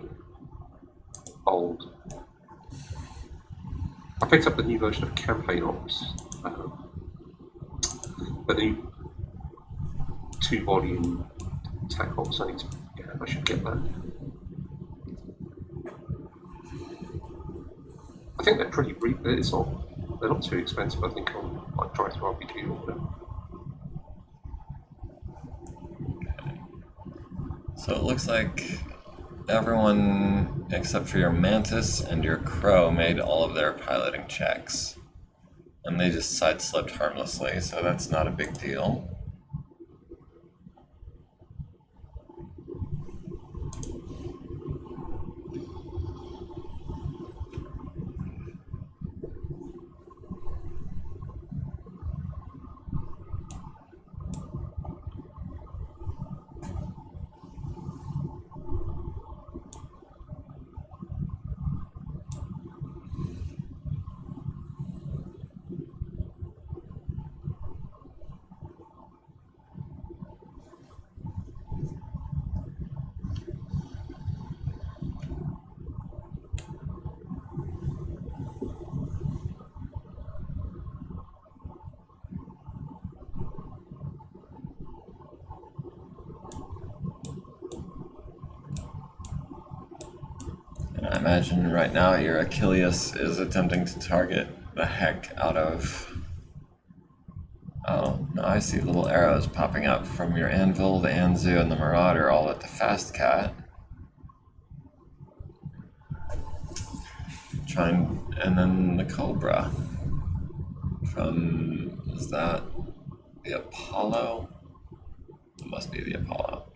old. I picked up the new version of Campaign Ops, the new 2-volume TAC Ops. I should get that. I think they're pretty. They're not too expensive. I think on like Drive Through RPG or whatever. So it looks like everyone except for your Mantis and your Crow made all of their piloting checks. And they just side-slipped harmlessly, so that's not a big deal. I imagine right now your Achilles is attempting to target the heck out of... Oh, I see little arrows popping up from your Anvil, the Anzu, and the Marauder, all at the Fast Cat. And then the Cobra. Is that the Apollo? It must be the Apollo.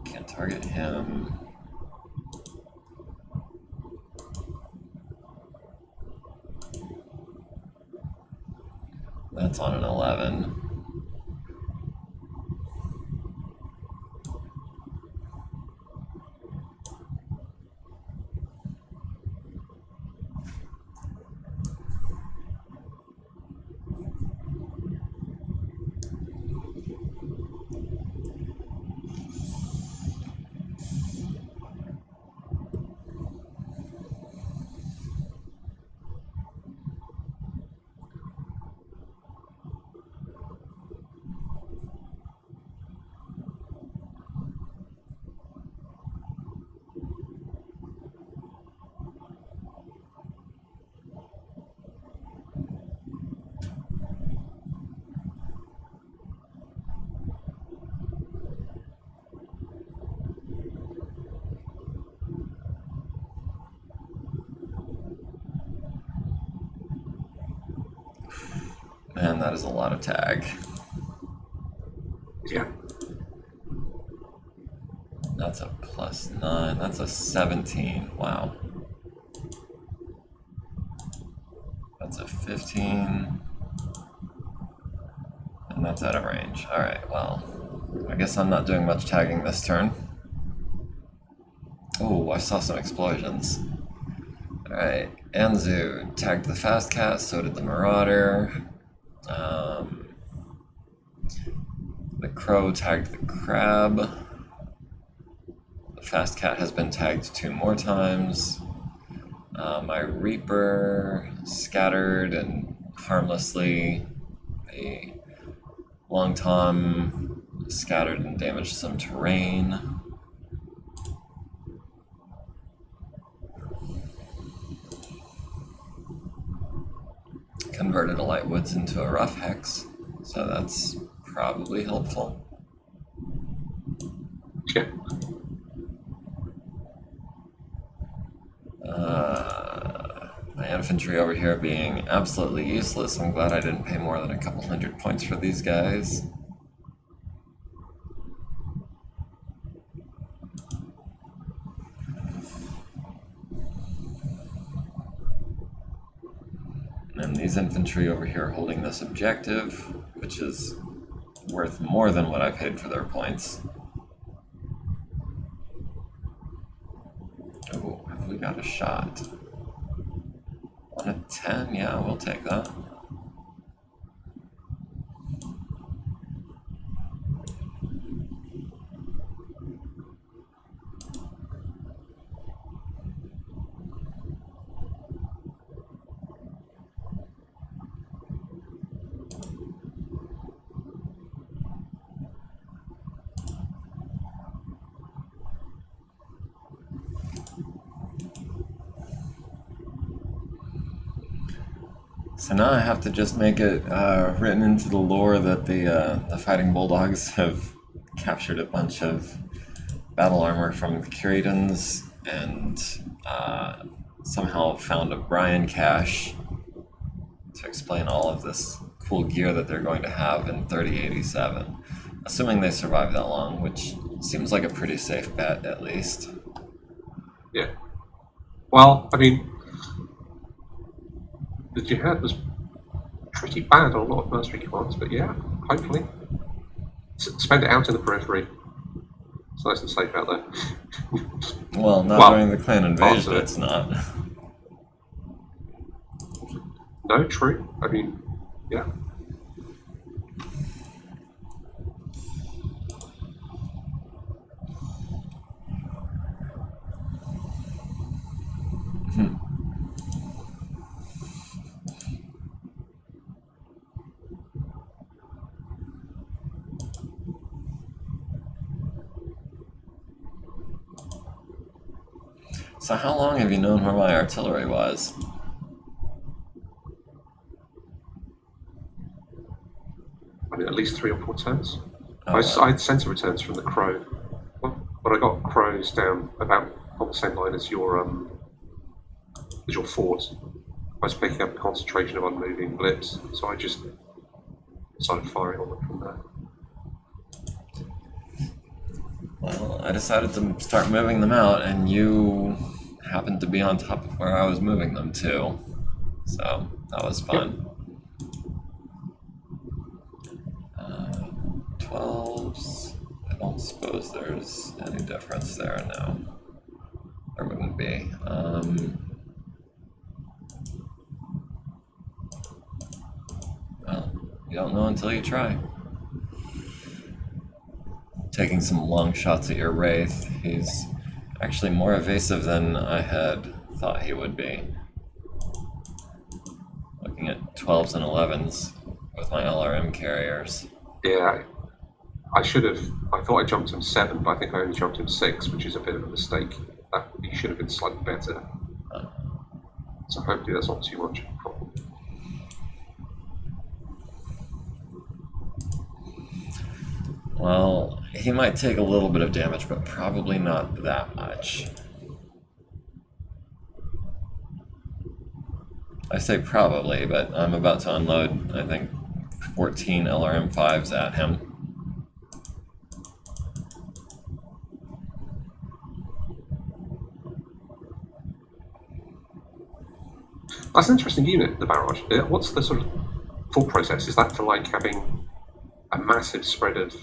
Can't target him. That's on an 11. Man, that is a lot of tag. Yeah. That's a +9. That's a 17. Wow. That's a 15. And that's out of range. Alright, well, I guess I'm not doing much tagging this turn. Oh, I saw some explosions. Alright, Anzu tagged the Fast Cat, so did the Marauder. The Crow tagged the Crab. The Fast Cat has been tagged 2 more times. My Reaper scattered and harmlessly. The Long Tom scattered and damaged some terrain. Converted a Light Woods into a Rough Hex, so that's probably helpful. Yeah. My infantry over here being absolutely useless. I'm glad I didn't pay more than a couple 100 points for these guys. And these infantry over here holding this objective, which is worth more than what I paid for their points. Oh, have we got a shot? On a 10? Yeah, we'll take that. So now I have to just make it written into the lore that the Fighting Bulldogs have captured a bunch of battle armor from the Curatons and somehow found a Brian cache to explain all of this cool gear that they're going to have in 3087. Assuming they survive that long, which seems like a pretty safe bet, at least. Yeah. Well, I mean, the Jihad was pretty bad on a lot of mercenary commands, but yeah, hopefully. Spend it out in the periphery. It's nice and safe out there. Well, not during the clan invasion, it's not. No, true. I mean, yeah. So how long have you known where my artillery was? I mean, at least 3 or 4 turns. Oh, I had sensor returns from the crow, but I got crows down about on the same line as your fort. I was picking up a concentration of unmoving blips, so I just started firing on them from there. well, I decided to start moving them out, and you happened to be on top of where I was moving them to. So that was fun. Yep. 12s. I don't suppose there's any difference there, no. There wouldn't be. Well, you don't know until you try. Taking some long shots at your Wraith. He's actually more evasive than I had thought he would be. Looking at 12s and 11s with my LRM carriers. Yeah, I thought I jumped him 7, but I think I only jumped him 6, which is a bit of a mistake. He should have been slightly better. So hopefully that's not too much of a problem. Well, he might take a little bit of damage, but probably not that much. I say probably, but I'm about to unload, I think, 14 LRM-5s at him. That's an interesting unit, the barrage. What's the sort of thought process? Is that for like having a massive spread of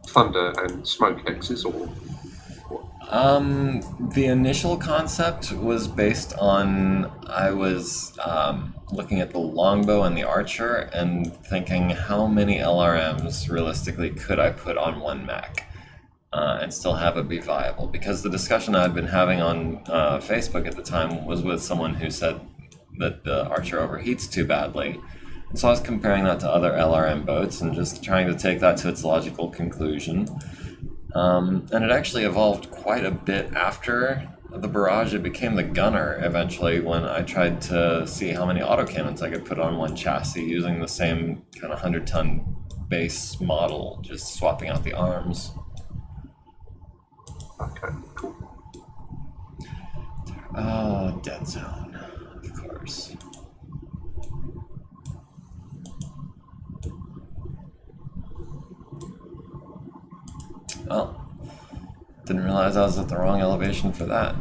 thunder and smoke X's, or what? The initial concept was based on I was looking at the longbow and the archer and thinking how many LRMs realistically could I put on one mech and still have it be viable, because the discussion I'd been having on Facebook at the time was with someone who said that the archer overheats too badly. And so I was comparing that to other LRM boats and just trying to take that to its logical conclusion. And it actually evolved quite a bit after the barrage. It became the gunner eventually when I tried to see how many autocannons I could put on one chassis using the same kind of 100-ton base model, just swapping out the arms. Okay, cool. Oh, dead zone, of course. Well, didn't realize I was at the wrong elevation for that.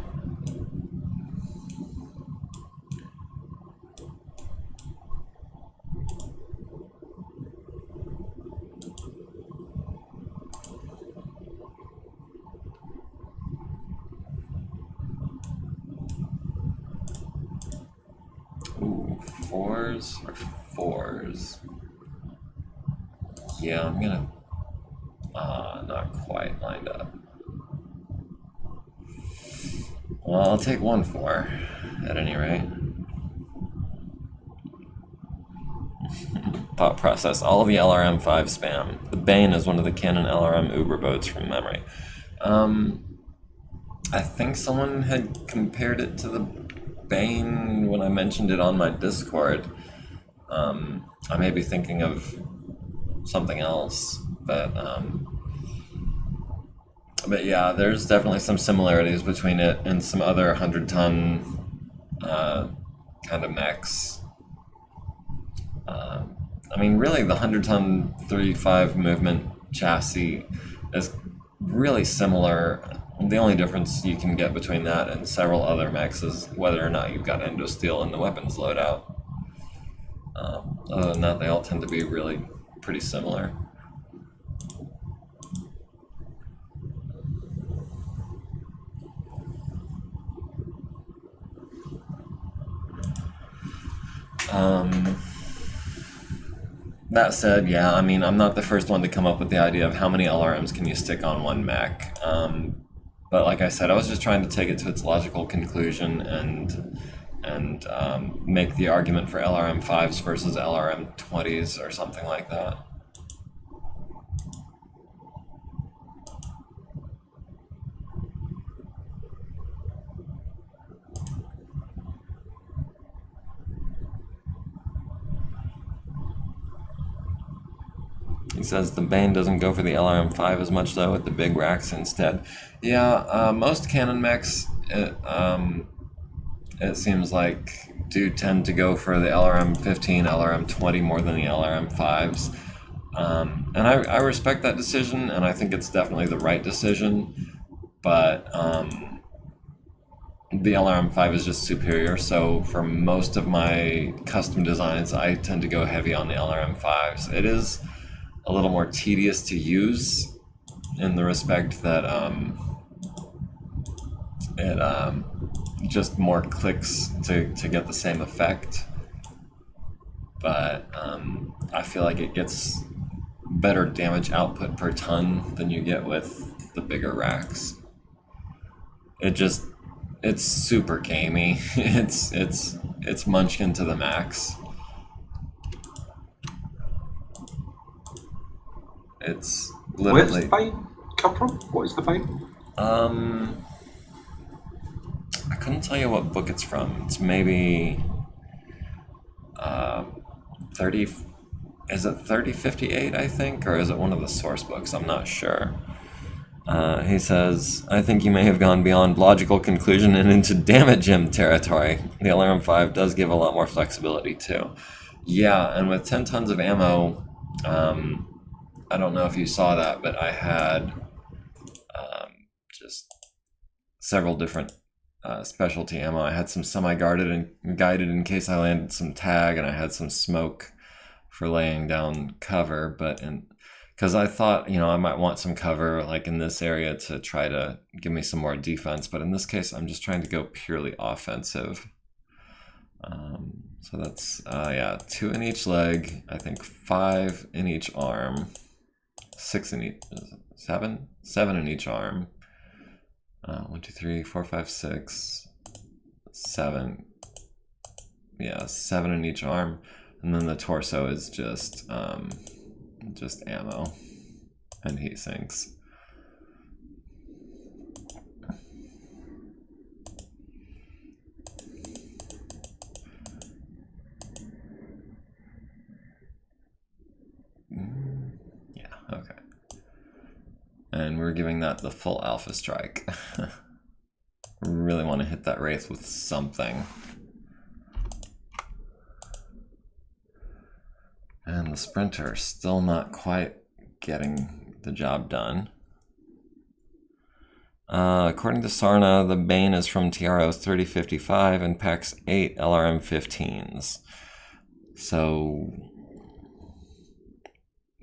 Ooh, 4s or 4s? Yeah, I'm gonna... not quite lined up. Well, I'll take 1-4, at any rate. Thought process. All of the LRM-5 spam. The Bane is one of the Canon LRM Uber boats from memory. I think someone had compared it to the Bane when I mentioned it on my Discord. I may be thinking of something else, but yeah, there's definitely some similarities between it and some other 100-ton kind of mechs. I mean, really, the 100-ton 35 movement chassis is really similar. The only difference you can get between that and several other mechs is whether or not you've got endosteel in the weapons loadout. Other than that, they all tend to be really pretty similar. That said, yeah, I mean, I'm not the first one to come up with the idea of how many LRMs can you stick on one mech. But like I said, I was just trying to take it to its logical conclusion and make the argument for LRM-5s versus LRM-20s or something like that. He says the Bane doesn't go for the LRM5 as much though, with the big racks instead. Yeah, most cannon mechs, it seems like, do tend to go for the LRM15, LRM20 more than the LRM5s. And I respect that decision, and I think it's definitely the right decision, but the LRM5 is just superior, so for most of my custom designs, I tend to go heavy on the LRM5s. It is a little more tedious to use in the respect that it just more clicks to get the same effect, but I feel like it gets better damage output per ton than you get with the bigger racks. It's super gamey. It's Munchkin to the max. It's Where's literally. the Bane come from? What is the Bane? I couldn't tell you what book it's from. It's maybe 30. Is it 3058? I think, or is it one of the source books? I'm not sure. He says, I think you may have gone beyond logical conclusion and into damage gem territory. The LRM5 does give a lot more flexibility too. Yeah, and with 10 tons of ammo, I don't know if you saw that, but I had just several different specialty ammo. I had some semi-guarded and guided in case I landed some tag, and I had some smoke for laying down cover, but because I thought, I might want some cover like in this area to try to give me some more defense, but in this case I'm just trying to go purely offensive. So that's 2 in each leg, I think 5 in each arm, 6 in each, 7 in each arm. 1, 2, 3, 4, 5, 6, 7. Yeah, 7 in each arm, and then the torso is just ammo and heat sinks. Yeah, okay. And we're giving that the full alpha strike. Really want to hit that Wraith with something. And the Sprinter still not quite getting the job done. According to Sarna, the Bane is from TRO 3055 and packs 8 LRM15s. So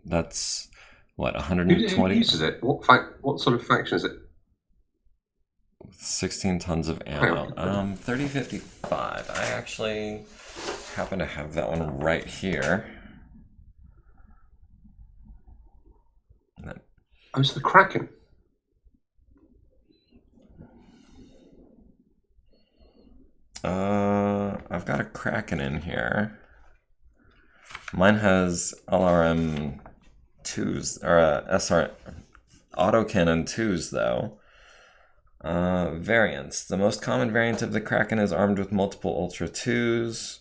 that's what, 120? Who uses it? What sort of faction is it? 16 tons of ammo. 3055. I actually happen to have that one right here. Oh, it's the Kraken. I've got a Kraken in here. Mine has LRM 2s, or SR autocannon 2s though. Variants. The most common variant of the Kraken is armed with multiple Ultra 2s.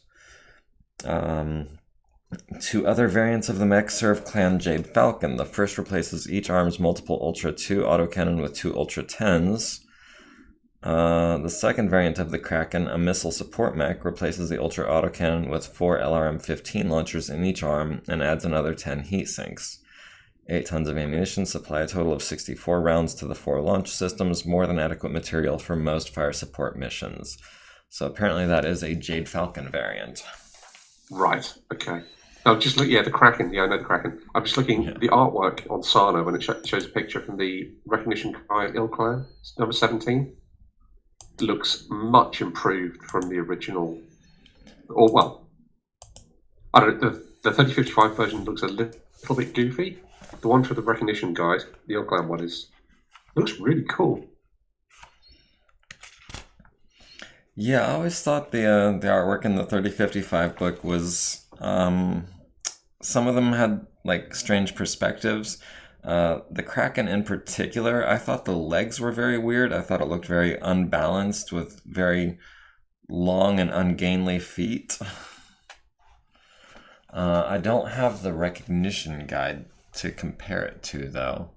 2 other variants of the mech serve Clan Jade Falcon. The first replaces each arm's multiple Ultra 2 autocannon with 2 Ultra 10s. The second variant of the Kraken, a missile support mech, replaces the Ultra autocannon with 4 LRM-15 launchers in each arm and adds another 10 heat sinks. 8 tons of ammunition supply a total of 64 rounds to the 4 launch systems, more than adequate material for most fire support missions. So apparently that is a Jade Falcon variant. Right, okay. I'll just look, the Kraken. Yeah, I know the Kraken. I'm just looking at the artwork on Sarno when it shows a picture from the recognition guide Ilclan, number 17. It looks much improved from the original. Or, well, I don't know, the 3055 version looks a little bit goofy. The one for the recognition guide, the Ilclan one, looks really cool. Yeah, I always thought the artwork in the 3055 book was some of them had like strange perspectives. The Kraken in particular, I thought the legs were very weird. I thought it looked very unbalanced with very long and ungainly feet. I don't have the recognition guide to compare it to, though.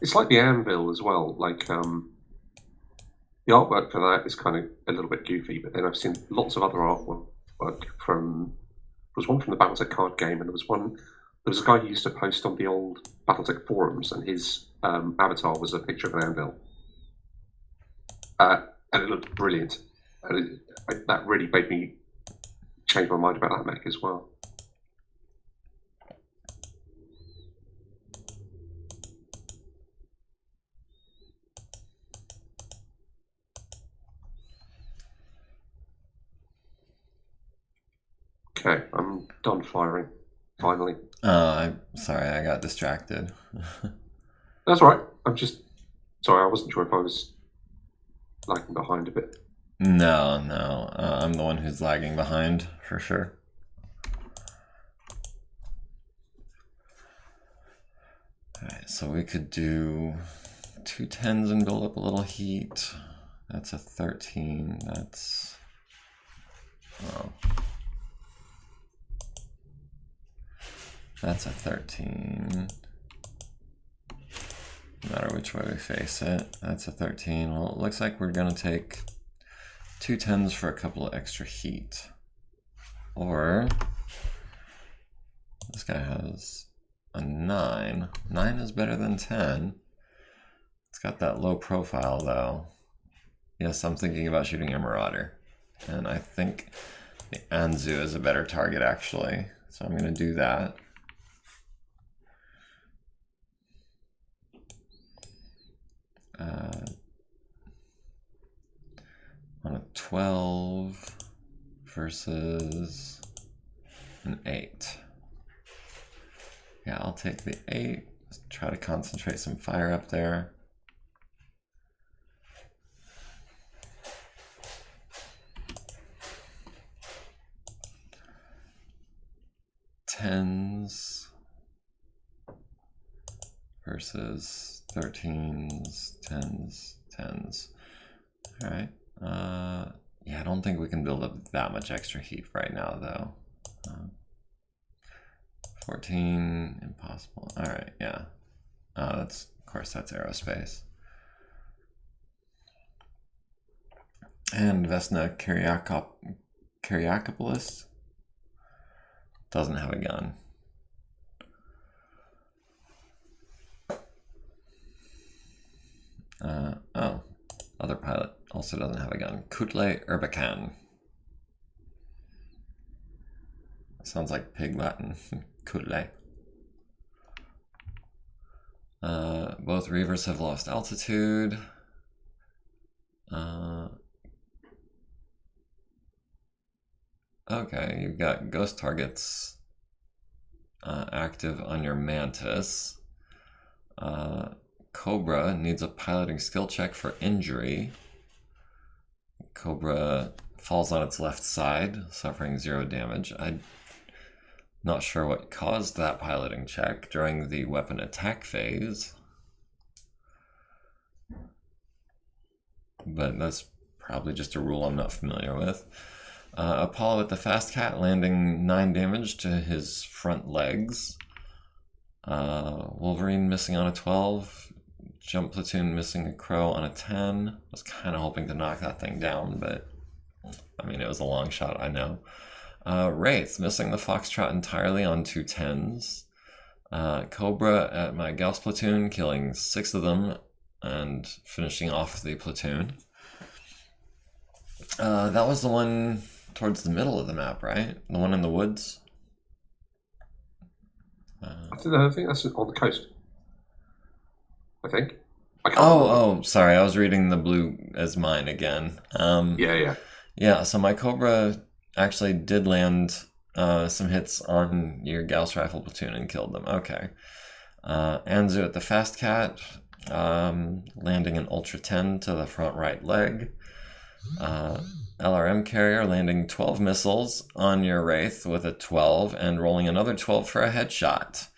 It's like the anvil as well. Like the artwork for that is kind of a little bit goofy, but then I've seen lots of other artwork from. There was one from the BattleTech card game, and there was one. There was a guy who used to post on the old BattleTech forums, and his avatar was a picture of an anvil, and it looked brilliant. And that really made me change my mind about that mech as well. Okay, I'm done firing. Finally. I'm sorry, I got distracted. That's all right. I'm just sorry. I wasn't sure if I was lagging behind a bit. No. I'm the one who's lagging behind, for sure. Alright, so we could do 2 10s and build up a little heat. That's a 13. That's... Oh. That's a 13. No matter which way we face it. That's a 13. Well, it looks like we're going to take 2 10s for a couple of extra heat. Or this guy has a 9. 9 is better than 10. It's got that low profile though. Yes, I'm thinking about shooting a Marauder. And I think the Anzu is a better target actually. So I'm going to do that. On a 12 versus an 8. Yeah, I'll take the 8. Let's try to concentrate some fire up there. Tens versus 13s, 10s, 10s. All right. Yeah, I don't think we can build up that much extra heat right now, though. 14, impossible. All right, yeah. That's, of course, that's aerospace. And Vesna Kyriakopoulos doesn't have a gun. Oh, other pilot also doesn't have a gun. Kutle Erbakan. Sounds like pig Latin. Kutle. Both Reavers have lost altitude. Okay, you've got ghost targets active on your Mantis. Cobra needs a piloting skill check for injury. Cobra falls on its left side, suffering 0 damage. I'm not sure what caused that piloting check during the weapon attack phase, but that's probably just a rule I'm not familiar with. Apollo at the Fast Cat landing 9 damage to his front legs. Wolverine missing on a 12. Jump Platoon missing a Crow on a 10. I was kind of hoping to knock that thing down, but I mean, it was a long shot, I know. Wraith missing the Foxtrot entirely on 2 10s. Cobra at my Gauss Platoon, killing 6 of them and finishing off the platoon. That was the one towards the middle of the map, right? The one in the woods? I think that's on the coast. I think. Oh, sorry. I was reading the blue as mine again. Yeah, so my Cobra actually did land some hits on your Gauss Rifle platoon and killed them. Okay. Anzu at the Fast Cat, landing an Ultra 10 to the front right leg. LRM carrier landing 12 missiles on your Wraith with a 12 and rolling another 12 for a headshot.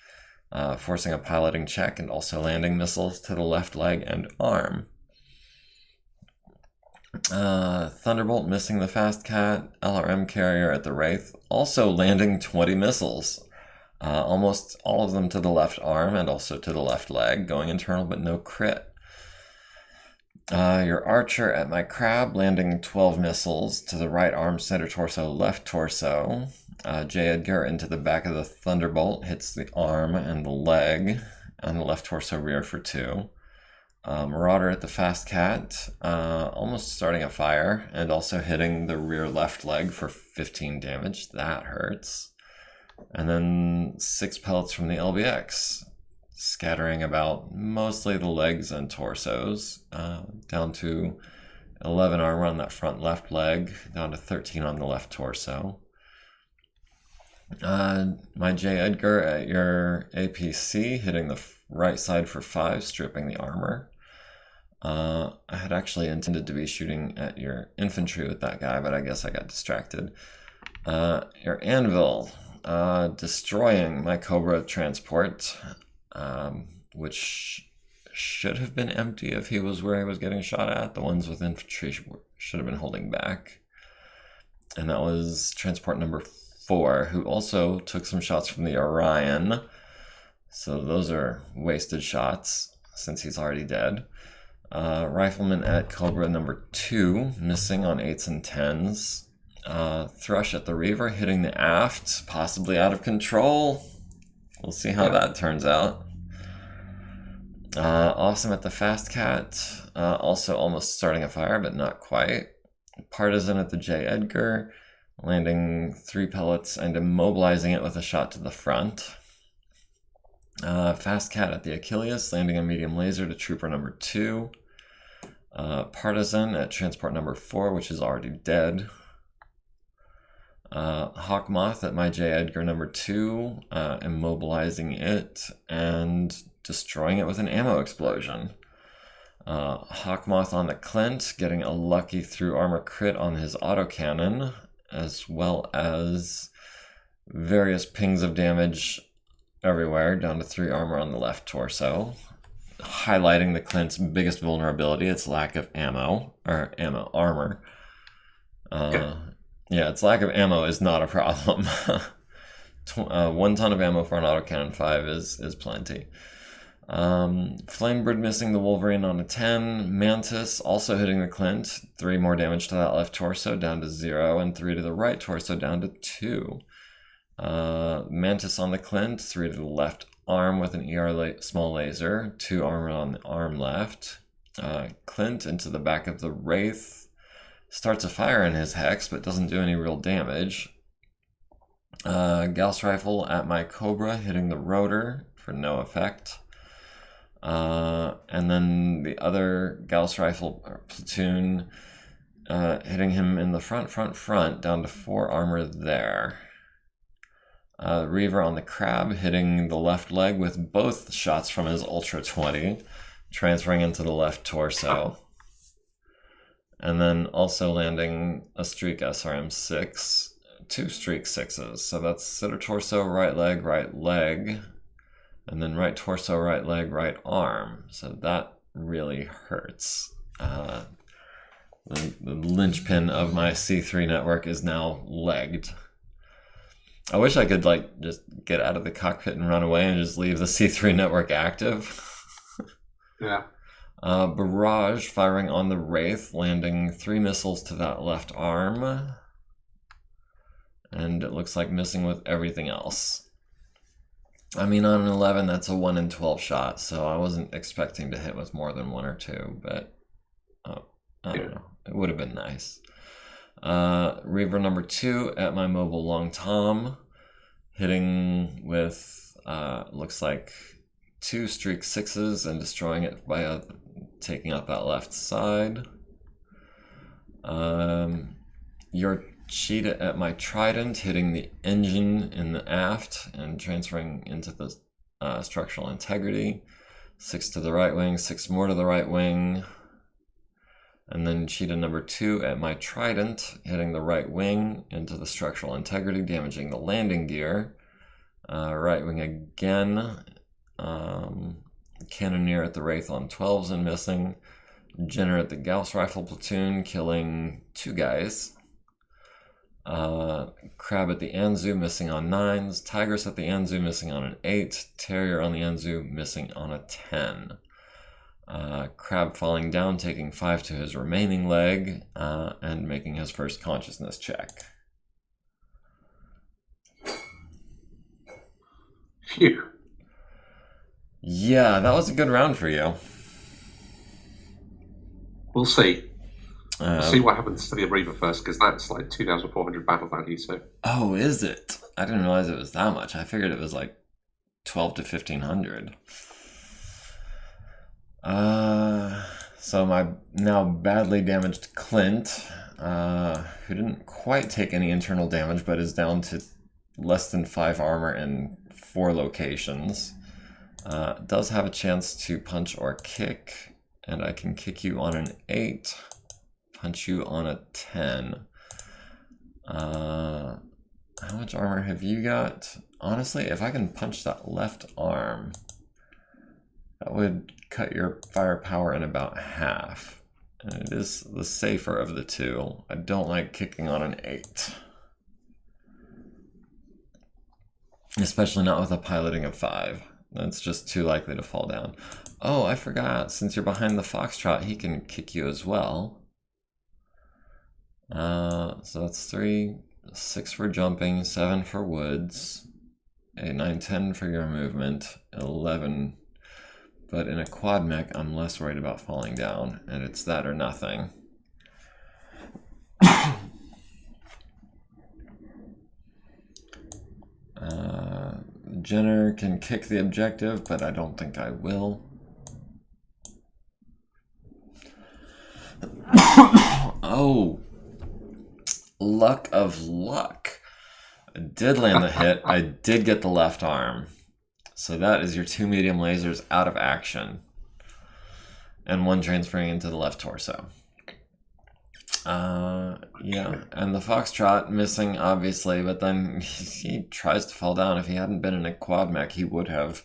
Forcing a piloting check and also landing missiles to the left leg and arm. Thunderbolt missing the Fast Cat, LRM carrier at the Wraith, also landing 20 missiles Almost all of them to the left arm and also to the left leg, going internal but no crit. Your archer at my crab, landing 12 missiles to the right arm, center torso, left torso. J. Edgar into the back of the Thunderbolt, hits the arm and the leg, and the left torso rear for 2. Marauder at the Fast Cat, almost starting a fire, and also hitting the rear left leg for 15 damage. That hurts. And then 6 pellets from the LBX, scattering about mostly the legs and torsos, down to 11 armor on that front left leg, down to 13 on the left torso. My J. Edgar at your APC, hitting the right side for 5, stripping the armor. I had actually intended to be shooting at your infantry with that guy, but I guess I got distracted. Your Anvil, destroying my Cobra transport, which should have been empty if he was where he was getting shot at. The ones with infantry should have been holding back. And that was transport number 4, who also took some shots from the Orion. So those are wasted shots since he's already dead. Rifleman at Cobra number 2, missing on 8s and 10s. Thrush at the Reaver, hitting the aft, possibly out of control. We'll see how that turns out. Awesome at the Fast Cat, also almost starting a fire, but not quite. Partisan at the J. Edgar, landing 3 pellets and immobilizing it with a shot to the front. Fast Cat at the Achilles, landing a medium laser to Trooper number 2. Partisan at Transport number 4, which is already dead. Hawkmoth at my J. Edgar number 2, immobilizing it and destroying it with an ammo explosion. Hawkmoth on the Clint, getting a lucky through armor crit on his autocannon, as well as various pings of damage everywhere, down to 3 armor on the left torso, highlighting the Clint's biggest vulnerability, its lack of armor. Yeah, its lack of ammo is not a problem. 1 ton of ammo for an autocannon 5 is plenty. Flamebird missing the Wolverine on a 10. Mantis also hitting the Clint. 3 more damage to that left torso, down to 0, and 3 to the right torso, down to 2. Mantis on the Clint, 3 to the left arm with an small laser, 2 armor on the arm left. Clint into the back of the Wraith, starts a fire in his Hex, but doesn't do any real damage. Gauss Rifle at my Cobra, hitting the rotor for no effect. And then the other Gauss Rifle platoon, hitting him in the front, down to 4 armor there. Reaver on the Crab, hitting the left leg with both shots from his Ultra 20, transferring into the left torso. And then also landing a Streak SRM 6, 2 Streak 6s. So that's center torso, right leg, and then right torso, right leg, right arm. So that really hurts. The linchpin of my C3 network is now legged. I wish I could just get out of the cockpit and run away and just leave the C3 network active. Yeah. Barrage firing on the Wraith, landing 3 missiles to that left arm. And it looks like missing with everything else. I mean, on an 11, that's a 1 in 12 shot, so I wasn't expecting to hit with more than 1 or 2, but I don't know. It would have been nice. Reaver number 2 at my mobile Long Tom, hitting with, looks like 2 Streak 6s and destroying it by taking out that left side. Your Cheetah at my Trident, hitting the engine in the aft and transferring into the structural integrity. 6 to the right wing, 6 more to the right wing. And then Cheetah number 2 at my Trident, hitting the right wing into the structural integrity, damaging the landing gear. Right wing again. Cannoneer at the Wraith on 12s and missing. Jenner at the Gauss Rifle platoon, killing 2 guys. Crab at the Anzu missing on 9s. Tigress at the Anzu missing on an 8. Terrier on the Anzu missing on a 10. Crab falling down, taking 5 to his remaining leg, and making his first consciousness check. Phew. Yeah, that was a good round for you. We'll see. We'll see what happens to the Reaver first, because that's like 2,400 battle value. So. Oh, is it? I didn't realize it was that much. I figured it was like 12 to 1,500. So my now badly damaged Clint, who didn't quite take any internal damage, but is down to less than 5 armor in 4 locations, does have a chance to punch or kick, and I can kick you on an 8, punch you on a 10. How much armor have you got? Honestly, if I can punch that left arm, that would cut your firepower in about half. And it is the safer of the two. I don't like kicking on an 8. Especially not with a piloting of 5. That's just too likely to fall down. Oh, I forgot. Since you're behind the Foxtrot, he can kick you as well. So that's 3, 6 for jumping, 7 for woods, 8, 9, 10 for your movement, 11. But in a quad mech, I'm less worried about falling down, and it's that or nothing. Jenner can kick the objective, but I don't think I will. Oh, luck of luck. I did land the hit. I did get the left arm. So that is your 2 medium lasers out of action. And 1 transferring into the left torso. Yeah, and the Foxtrot missing, obviously, but then he tries to fall down. If he hadn't been in a quad mech, he would have.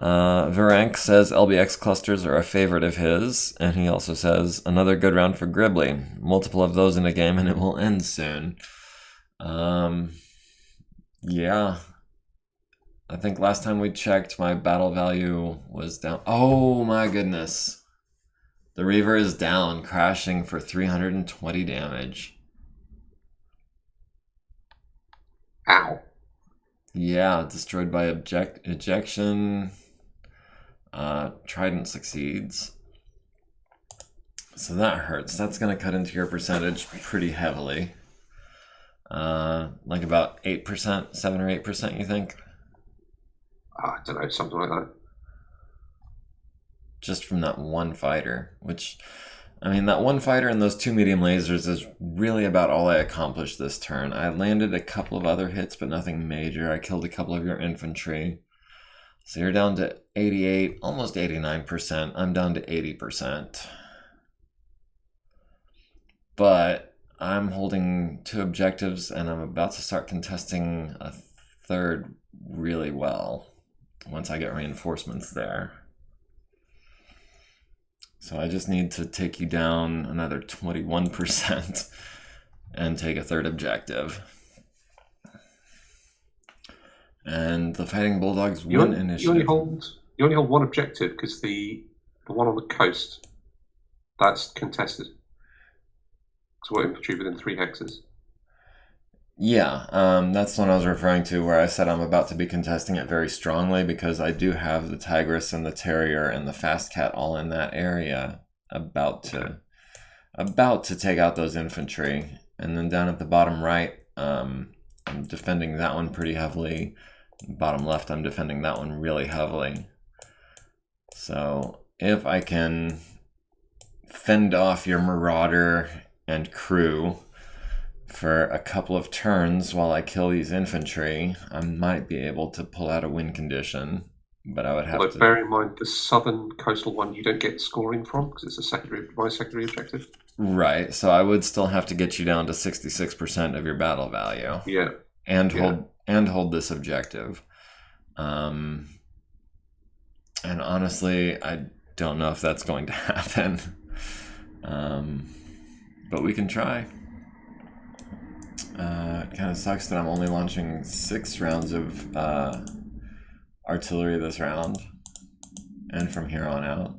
Virank says LBX clusters are a favorite of his, and he also says another good round for Gribbly. Multiple of those in a game, and it will end soon. Yeah. I think last time we checked, my battle value was down. Oh my goodness. The Reaver is down, crashing for 320 damage. Ow. Yeah, destroyed by ejection. Trident succeeds. So that hurts. That's going to cut into your percentage pretty heavily. Like about 8%, 7 or 8%, you think? I don't know, something like that. Just from that one fighter, which, I mean, that one fighter and those 2 medium lasers is really about all I accomplished this turn. I landed a couple of other hits, but nothing major. I killed a couple of your infantry. So you're down to 88, almost 89%. I'm down to 80%. But I'm holding 2 objectives, and I'm about to start contesting a 3rd really well once I get reinforcements there. So I just need to take you down another 21% and take a 3rd objective. And the Fighting Bulldogs win initiative. You only hold 1 objective, because the one on the coast, that's contested. So what, infantry within 3 hexes? Yeah, that's the one I was referring to, where I said I'm about to be contesting it very strongly, because I do have the Tigress and the Terrier and the Fast Cat all in that area, about to take out those infantry. And then down at the bottom right, I'm defending that one pretty heavily. Bottom left, I'm defending that one really heavily. So if I can fend off your Marauder and crew for a couple of turns while I kill these infantry, I might be able to pull out a win condition, but I would have to... Bear in mind, the southern coastal one you don't get scoring from, because it's a secondary objective. Right, so I would still have to get you down to 66% of your battle value. Yeah. And hold this objective. And honestly, I don't know if that's going to happen. but we can try. It kind of sucks that I'm only launching 6 rounds of artillery this round, and from here on out.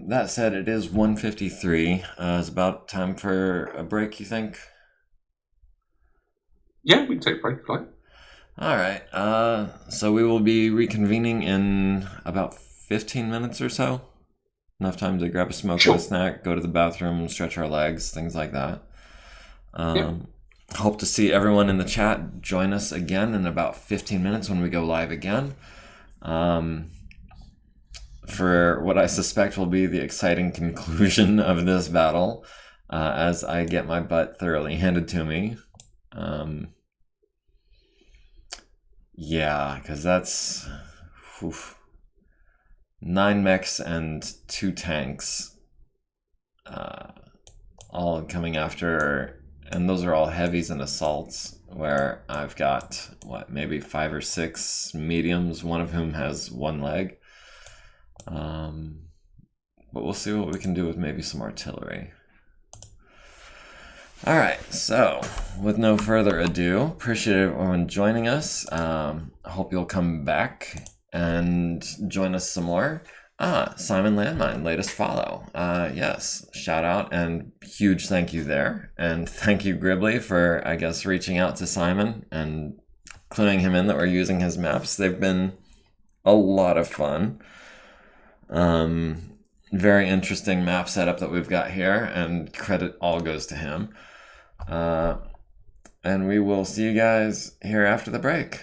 That said, it is 1:53. It's about time for a break, you think? Yeah, we can take a break, right? All right. So we will be reconvening in about 15 minutes or so. Enough time to grab a smoke and a snack, go to the bathroom, stretch our legs, things like that. Hope to see everyone in the chat join us again in about 15 minutes when we go live again. For what I suspect will be the exciting conclusion of this battle, as I get my butt thoroughly handed to me. Yeah, because that's 9 mechs and 2 tanks, all coming after, and those are all heavies and assaults, where I've got, what, maybe 5 or 6 mediums, one of whom has 1 leg. But we'll see what we can do with maybe some artillery. All right, so with no further ado, appreciate everyone joining us. Hope you'll come back and join us some more. Simon Landmine, latest follow. Yes, shout out and huge thank you there. And thank you, Gribbly, for, I guess, reaching out to Simon and cluing him in that we're using his maps. They've been a lot of fun. Very interesting map setup that we've got here, and credit all goes to him. And we will see you guys here after the break.